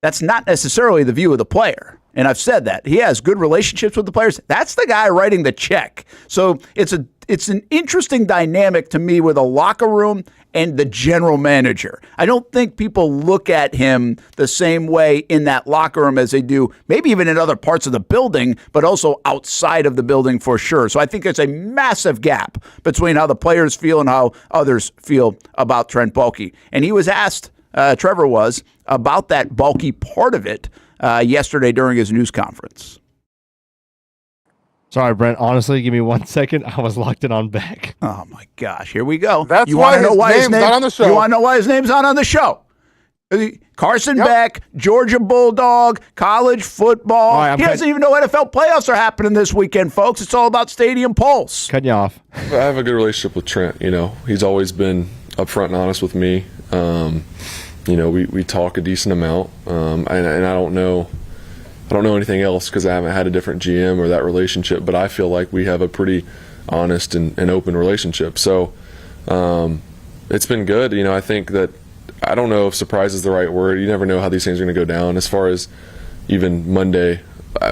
That's not necessarily the view of the player, and I've said that. He has good relationships with the players. That's the guy writing the check. So it's an interesting dynamic to me with a locker room and the general manager. I don't think people look at him the same way in that locker room as they do maybe even in other parts of the building, but also outside of the building for sure. So I think there's a massive gap between how the players feel and how others feel about Trent Baalke. And he was asked, Trevor was, about that Baalke part of it yesterday during his news conference. Sorry, Brent. Honestly, give me 1 second. I was locked in on Beck. Oh, my gosh. Here we go. That's why his name's not on the show. You want to know why his name's not on the show? Carson Beck, Georgia Bulldog, college football. He doesn't even know NFL playoffs are happening this weekend, folks. It's all about Stadium Pulse. Cutting you off. I have a good relationship with Trent. He's always been upfront and honest with me. We talk a decent amount. And I don't know, I don't know anything else because I haven't had a different GM or that relationship, but I feel like we have a pretty honest and open relationship. So it's been good. I think that, I don't know if surprise is the right word. You never know how these things are going to go down. As far as even Monday,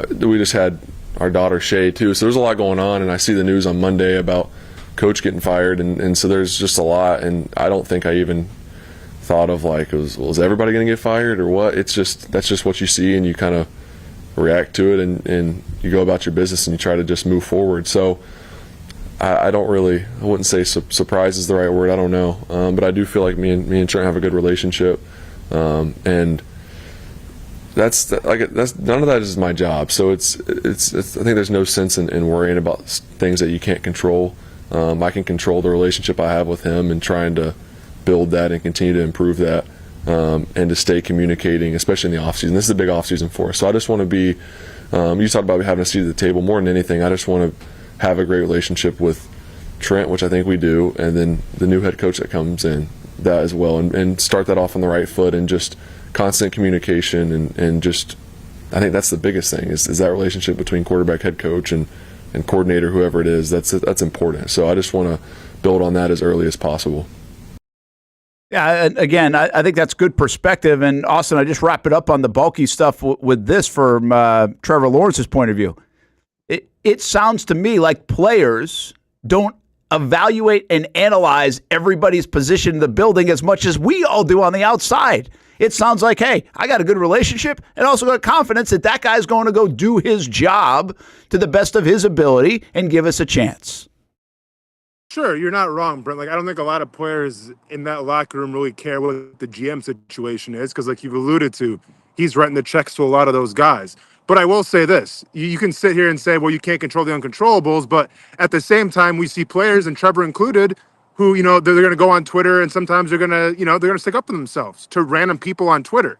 we just had our daughter Shay too, so there's a lot going on, and I see the news on Monday about coach getting fired, and so there's just a lot, and I don't think I even thought of like, was everybody going to get fired or what? It's just, that's just what you see, and you kind of react to it, and you go about your business and you try to just move forward. So I wouldn't say surprise is the right word. I don't know, but I do feel like me and Trent have a good relationship, and that's none of that is my job. So it's I think there's no sense in worrying about things that you can't control. I can control the relationship I have with him and trying to build that and continue to improve that, and to stay communicating, especially in the offseason. This is a big offseason for us. So I just want to be, you talked about having a seat at the table. More than anything, I just want to have a great relationship with Trent, which I think we do, and then the new head coach that comes in, that as well, and start that off on the right foot, and just constant communication, and just, I think that's the biggest thing is that relationship between quarterback, head coach, and coordinator, whoever it is. That's important. So I just want to build on that as early as possible. Yeah, and again, I think that's good perspective. And Austin, I just wrap it up on the bulky stuff with this from Trevor Lawrence's point of view. It sounds to me like players don't evaluate and analyze everybody's position in the building as much as we all do on the outside. It sounds like, hey, I got a good relationship and also got confidence that guy's going to go do his job to the best of his ability and give us a chance. Sure, you're not wrong, Brent. Like, I don't think a lot of players in that locker room really care what the GM situation is because, like you've alluded to, he's writing the checks to a lot of those guys. But I will say this. You can sit here and say, well, you can't control the uncontrollables, but at the same time, we see players, and Trevor included, who, they're going to go on Twitter, and sometimes they're going to stick up for themselves to random people on Twitter.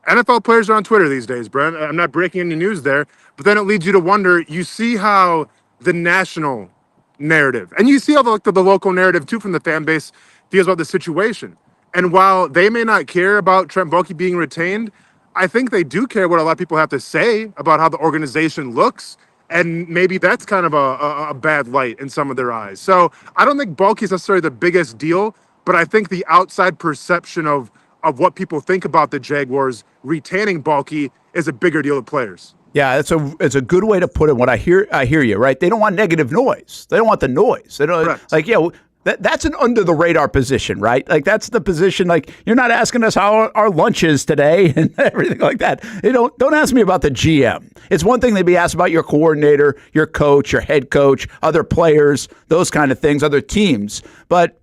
NFL players are on Twitter these days, Brent. I'm not breaking any news there, but then it leads you to wonder, you see how the national narrative, and you see how the local narrative too from the fan base feels about the situation. And while they may not care about Trent Baalke being retained, I think they do care what a lot of people have to say about how the organization looks, and maybe that's kind of a bad light in some of their eyes. So I don't think Baalke is necessarily the biggest deal, but I think the outside perception of what people think about the Jaguars retaining Baalke is a bigger deal to players. Yeah, it's a good way to put it. What I hear you, right? They don't want negative noise. They don't want the noise. They don't that's an under the radar position, right? Like that's the position. Like you're not asking us how our lunch is today and everything like that. Don't ask me about the GM. It's one thing to be asked about your coordinator, your coach, your head coach, other players, those kind of things, other teams. But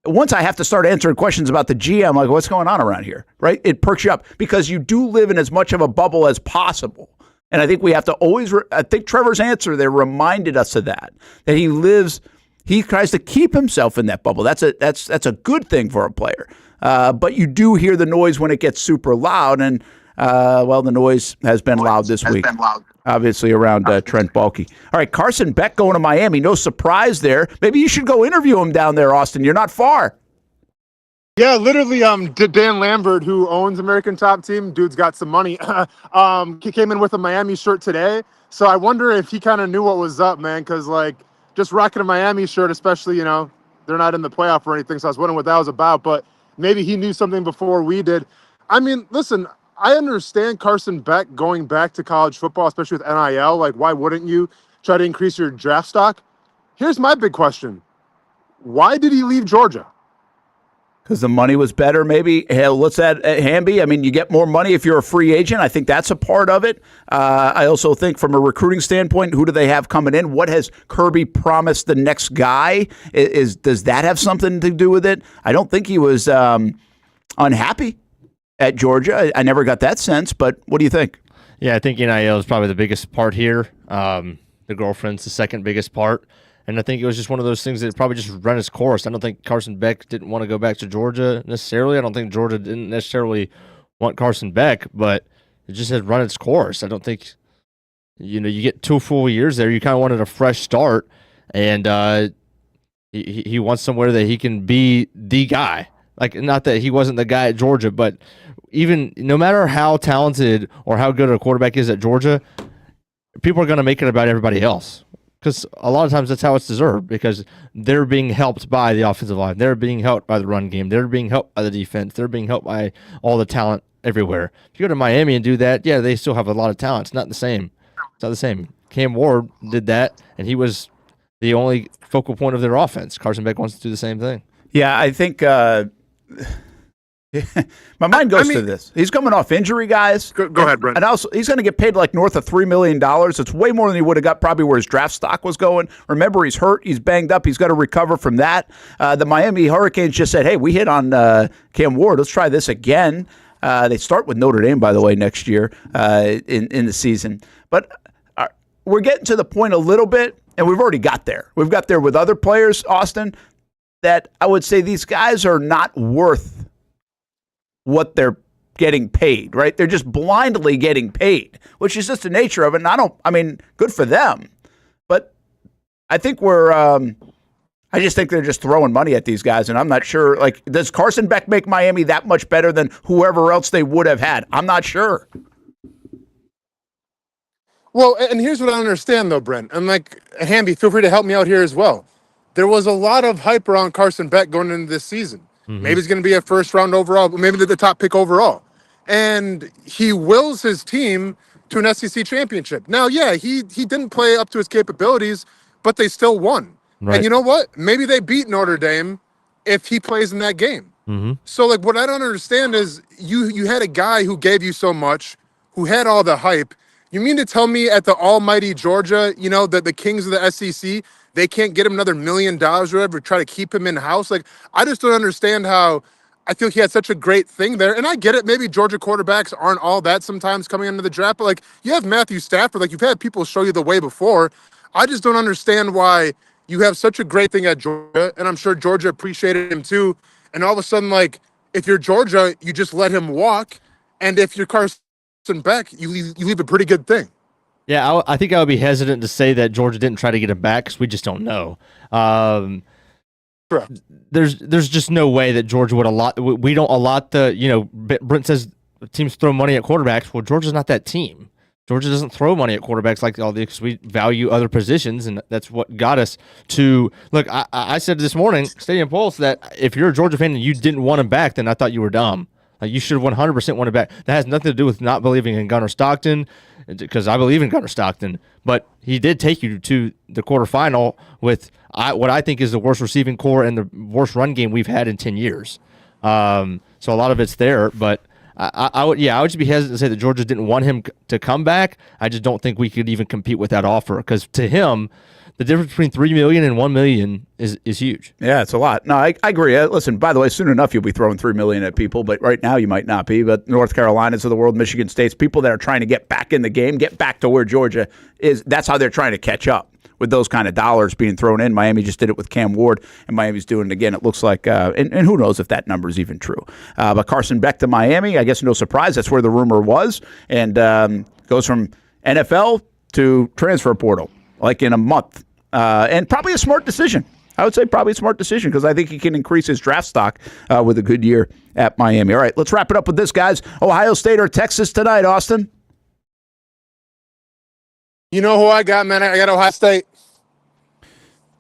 once I have to start answering questions about the GM, like what's going on around here, right? It perks you up because you do live in as much of a bubble as possible. And I think we have to always, I think Trevor's answer there reminded us of that he tries to keep himself in that bubble. That's a good thing for a player. But you do hear the noise when it gets super loud. And, the noise has been loud this week. Obviously around Trent Baalke. All right, Carson Beck going to Miami. No surprise there. Maybe you should go interview him down there, Austin. You're not far. Yeah, literally, Dan Lambert, who owns American Top Team, dude's got some money. He came in with a Miami shirt today, so I wonder if he kind of knew what was up, man. Because just rocking a Miami shirt, especially, they're not in the playoff or anything. So I was wondering what that was about. But maybe he knew something before we did. I mean, listen, I understand Carson Beck going back to college football, especially with NIL. Like, why wouldn't you try to increase your draft stock? Here's my big question: why did he leave Georgia? Because the money was better, maybe. Hell, what's that, Hamby? I mean, you get more money if you're a free agent. I think that's a part of it. I also think from a recruiting standpoint, who do they have coming in? What has Kirby promised the next guy? Does that have something to do with it? I don't think he was unhappy at Georgia. I never got that sense, but what do you think? Yeah, I think NIL is probably the biggest part here. The girlfriend's the second biggest part. And I think it was just one of those things that probably just run its course. I don't think Carson Beck didn't want to go back to Georgia necessarily. I don't think Georgia didn't necessarily want Carson Beck, but it just had run its course. I don't think, you get 2 full years there. You kind of wanted a fresh start, and he wants somewhere that he can be the guy. Like, not that he wasn't the guy at Georgia, but even no matter how talented or how good a quarterback is at Georgia, people are going to make it about everybody else. Because a lot of times that's how it's deserved, because they're being helped by the offensive line. They're being helped by the run game. They're being helped by the defense. They're being helped by all the talent everywhere. If you go to Miami and do that, yeah, they still have a lot of talent. It's not the same. It's not the same. Cam Ward did that, and he was the only focal point of their offense. Carson Beck wants to do the same thing. Yeah, I think my mind goes to this. He's coming off injury, guys. Go ahead, Brent. And also, he's going to get paid like north of $3 million. It's way more than he would have got probably where his draft stock was going. Remember, he's hurt. He's banged up. He's got to recover from that. The Miami Hurricanes just said, hey, we hit on Cam Ward. Let's try this again. They start with Notre Dame, by the way, next year in the season. But we're getting to the point a little bit, and we've already got there. We've got there with other players, Austin, that I would say these guys are not worth what they're getting paid, right? They're just blindly getting paid, which is just the nature of it. And good for them. But I think I just think they're just throwing money at these guys, and I'm not sure. Like, does Carson Beck make Miami that much better than whoever else they would have had? I'm not sure. Well, and here's what I understand, though, Brent. And, Hamby, feel free to help me out here as well. There was a lot of hype around Carson Beck going into this season. Mm-hmm. Maybe he's going to be a first-round overall, but maybe the top pick overall. And he wills his team to an SEC championship. Now, yeah, he didn't play up to his capabilities, but they still won. Right. And you know what? Maybe they beat Notre Dame if he plays in that game. Mm-hmm. So, what I don't understand is you had a guy who gave you so much, who had all the hype. You mean to tell me at the almighty Georgia, that the kings of the SEC, they can't get him another $1 million or whatever, try to keep him in-house? I just don't understand how I feel he had such a great thing there. And I get it. Maybe Georgia quarterbacks aren't all that sometimes coming into the draft. But, you have Matthew Stafford. You've had people show you the way before. I just don't understand why you have such a great thing at Georgia. And I'm sure Georgia appreciated him too. And all of a sudden, if you're Georgia, you just let him walk. And if you're Carson Beck, you leave a pretty good thing. Yeah, I think I would be hesitant to say that Georgia didn't try to get him back because we just don't know. There's just no way that Georgia would allot. We don't allot the. Brent says teams throw money at quarterbacks. Well, Georgia's not that team. Georgia doesn't throw money at quarterbacks like all the because we value other positions, and that's what got us to look. I said this morning, Stadium Pulse, that if you're a Georgia fan and you didn't want him back, then I thought you were dumb. You should have 100% wanted back. That has nothing to do with not believing in Gunnar Stockton, because I believe in Gunnar Stockton. But he did take you to the quarterfinal with what I think is the worst receiving core and the worst run game we've had in 10 years. So a lot of it's there. But I would just be hesitant to say that Georgia didn't want him to come back. I just don't think we could even compete with that offer, because to him, the difference between $3 million and $1 million is huge. Yeah, it's a lot. No, I agree. Listen, by the way, soon enough you'll be throwing $3 million at people, but right now you might not be. But North Carolinas of the world, Michigan States, people that are trying to get back in the game, get back to where Georgia is. That's how they're trying to catch up with those kind of dollars being thrown in. Miami just did it with Cam Ward, and Miami's doing it again. It looks like, and who knows if that number is even true. But Carson Beck to Miami, I guess no surprise. That's where the rumor was, and goes from NFL to transfer portal in a month. And probably a smart decision. I would say probably a smart decision, because I think he can increase his draft stock with a good year at Miami. All right, let's wrap it up with this, guys. Ohio State or Texas tonight, Austin? You know who I got, man? I got Ohio State.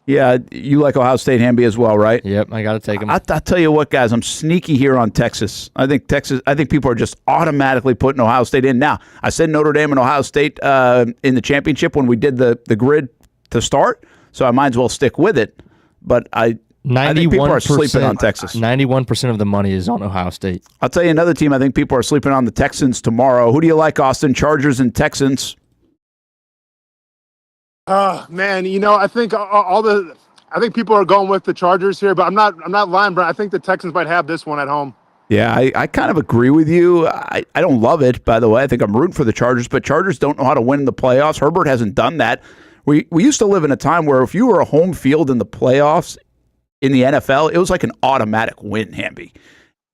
Yeah, you like Ohio State, Hamby, as well, right? Yep, I got to take him. I'll tell you what, guys, I'm sneaky here on Texas. I think people are just automatically putting Ohio State in. Now, I said Notre Dame and Ohio State in the championship when we did the grid to start, so I might as well stick with it. But I think people are sleeping on Texas. 91% of the money is on Ohio State. I'll tell you another team I think people are sleeping on, the Texans tomorrow. Who do you like, Austin? Chargers and Texans? Man, I think I think people are going with the Chargers here, but I'm not lying, Brent. I think the Texans might have this one at home. Yeah, I kind of agree with you. I don't love it, by the way. I think I'm rooting for the Chargers, but Chargers don't know how to win in the playoffs. Herbert hasn't done that. We used to live in a time where if you were a home field in the playoffs in the NFL, it was like an automatic win, Hamby.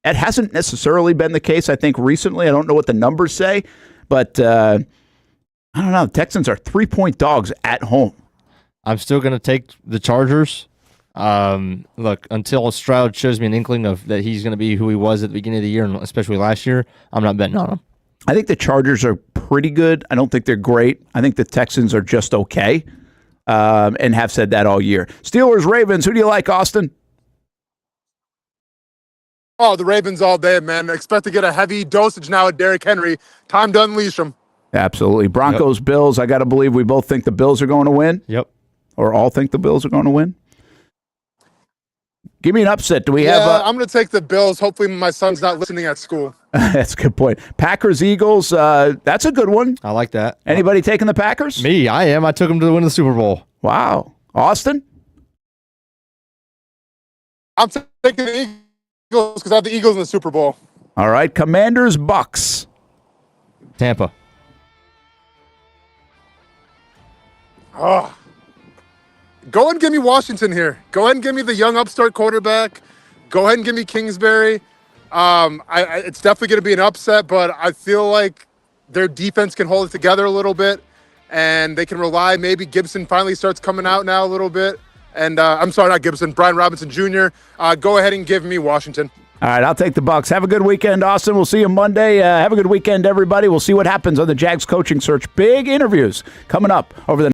It hasn't necessarily been the case, I think, recently. I don't know what the numbers say, but I don't know. The Texans are 3-point dogs at home. I'm still going to take the Chargers. Look, until Stroud shows me an inkling of that he's going to be who he was at the beginning of the year, and especially last year, I'm not betting on him. I think the Chargers are pretty good. I don't think they're great. I think the Texans are just okay, and have said that all year. Steelers, Ravens, who do you like, Austin? Oh, the Ravens all day, man. Expect to get a heavy dosage now at Derrick Henry. Time to unleash them. Absolutely. Broncos, Bills. I got to believe we both think the Bills are going to win. Yep. Or all think the Bills are going to win. Give me an upset. Do we have? I'm going to take the Bills. Hopefully, my son's not listening at school. That's a good point. Packers, Eagles. That's a good one. I like that. Anybody taking the Packers? Me. I am. I took them to win the Super Bowl. Wow. Austin? I'm taking the Eagles because I have the Eagles in the Super Bowl. All right. Commanders, Bucks. Tampa. Oh. Go ahead and give me Washington here. Go ahead and give me the young upstart quarterback. Go ahead and give me Kingsbury. It's definitely going to be an upset, but I feel like their defense can hold it together a little bit, and they can rely. Maybe Gibson finally starts coming out now a little bit. And I'm sorry, not Gibson, Brian Robinson Jr. Go ahead and give me Washington. All right, I'll take the Bucks. Have a good weekend, Austin. We'll see you Monday. Have a good weekend, everybody. We'll see what happens on the Jags coaching search. Big interviews coming up over the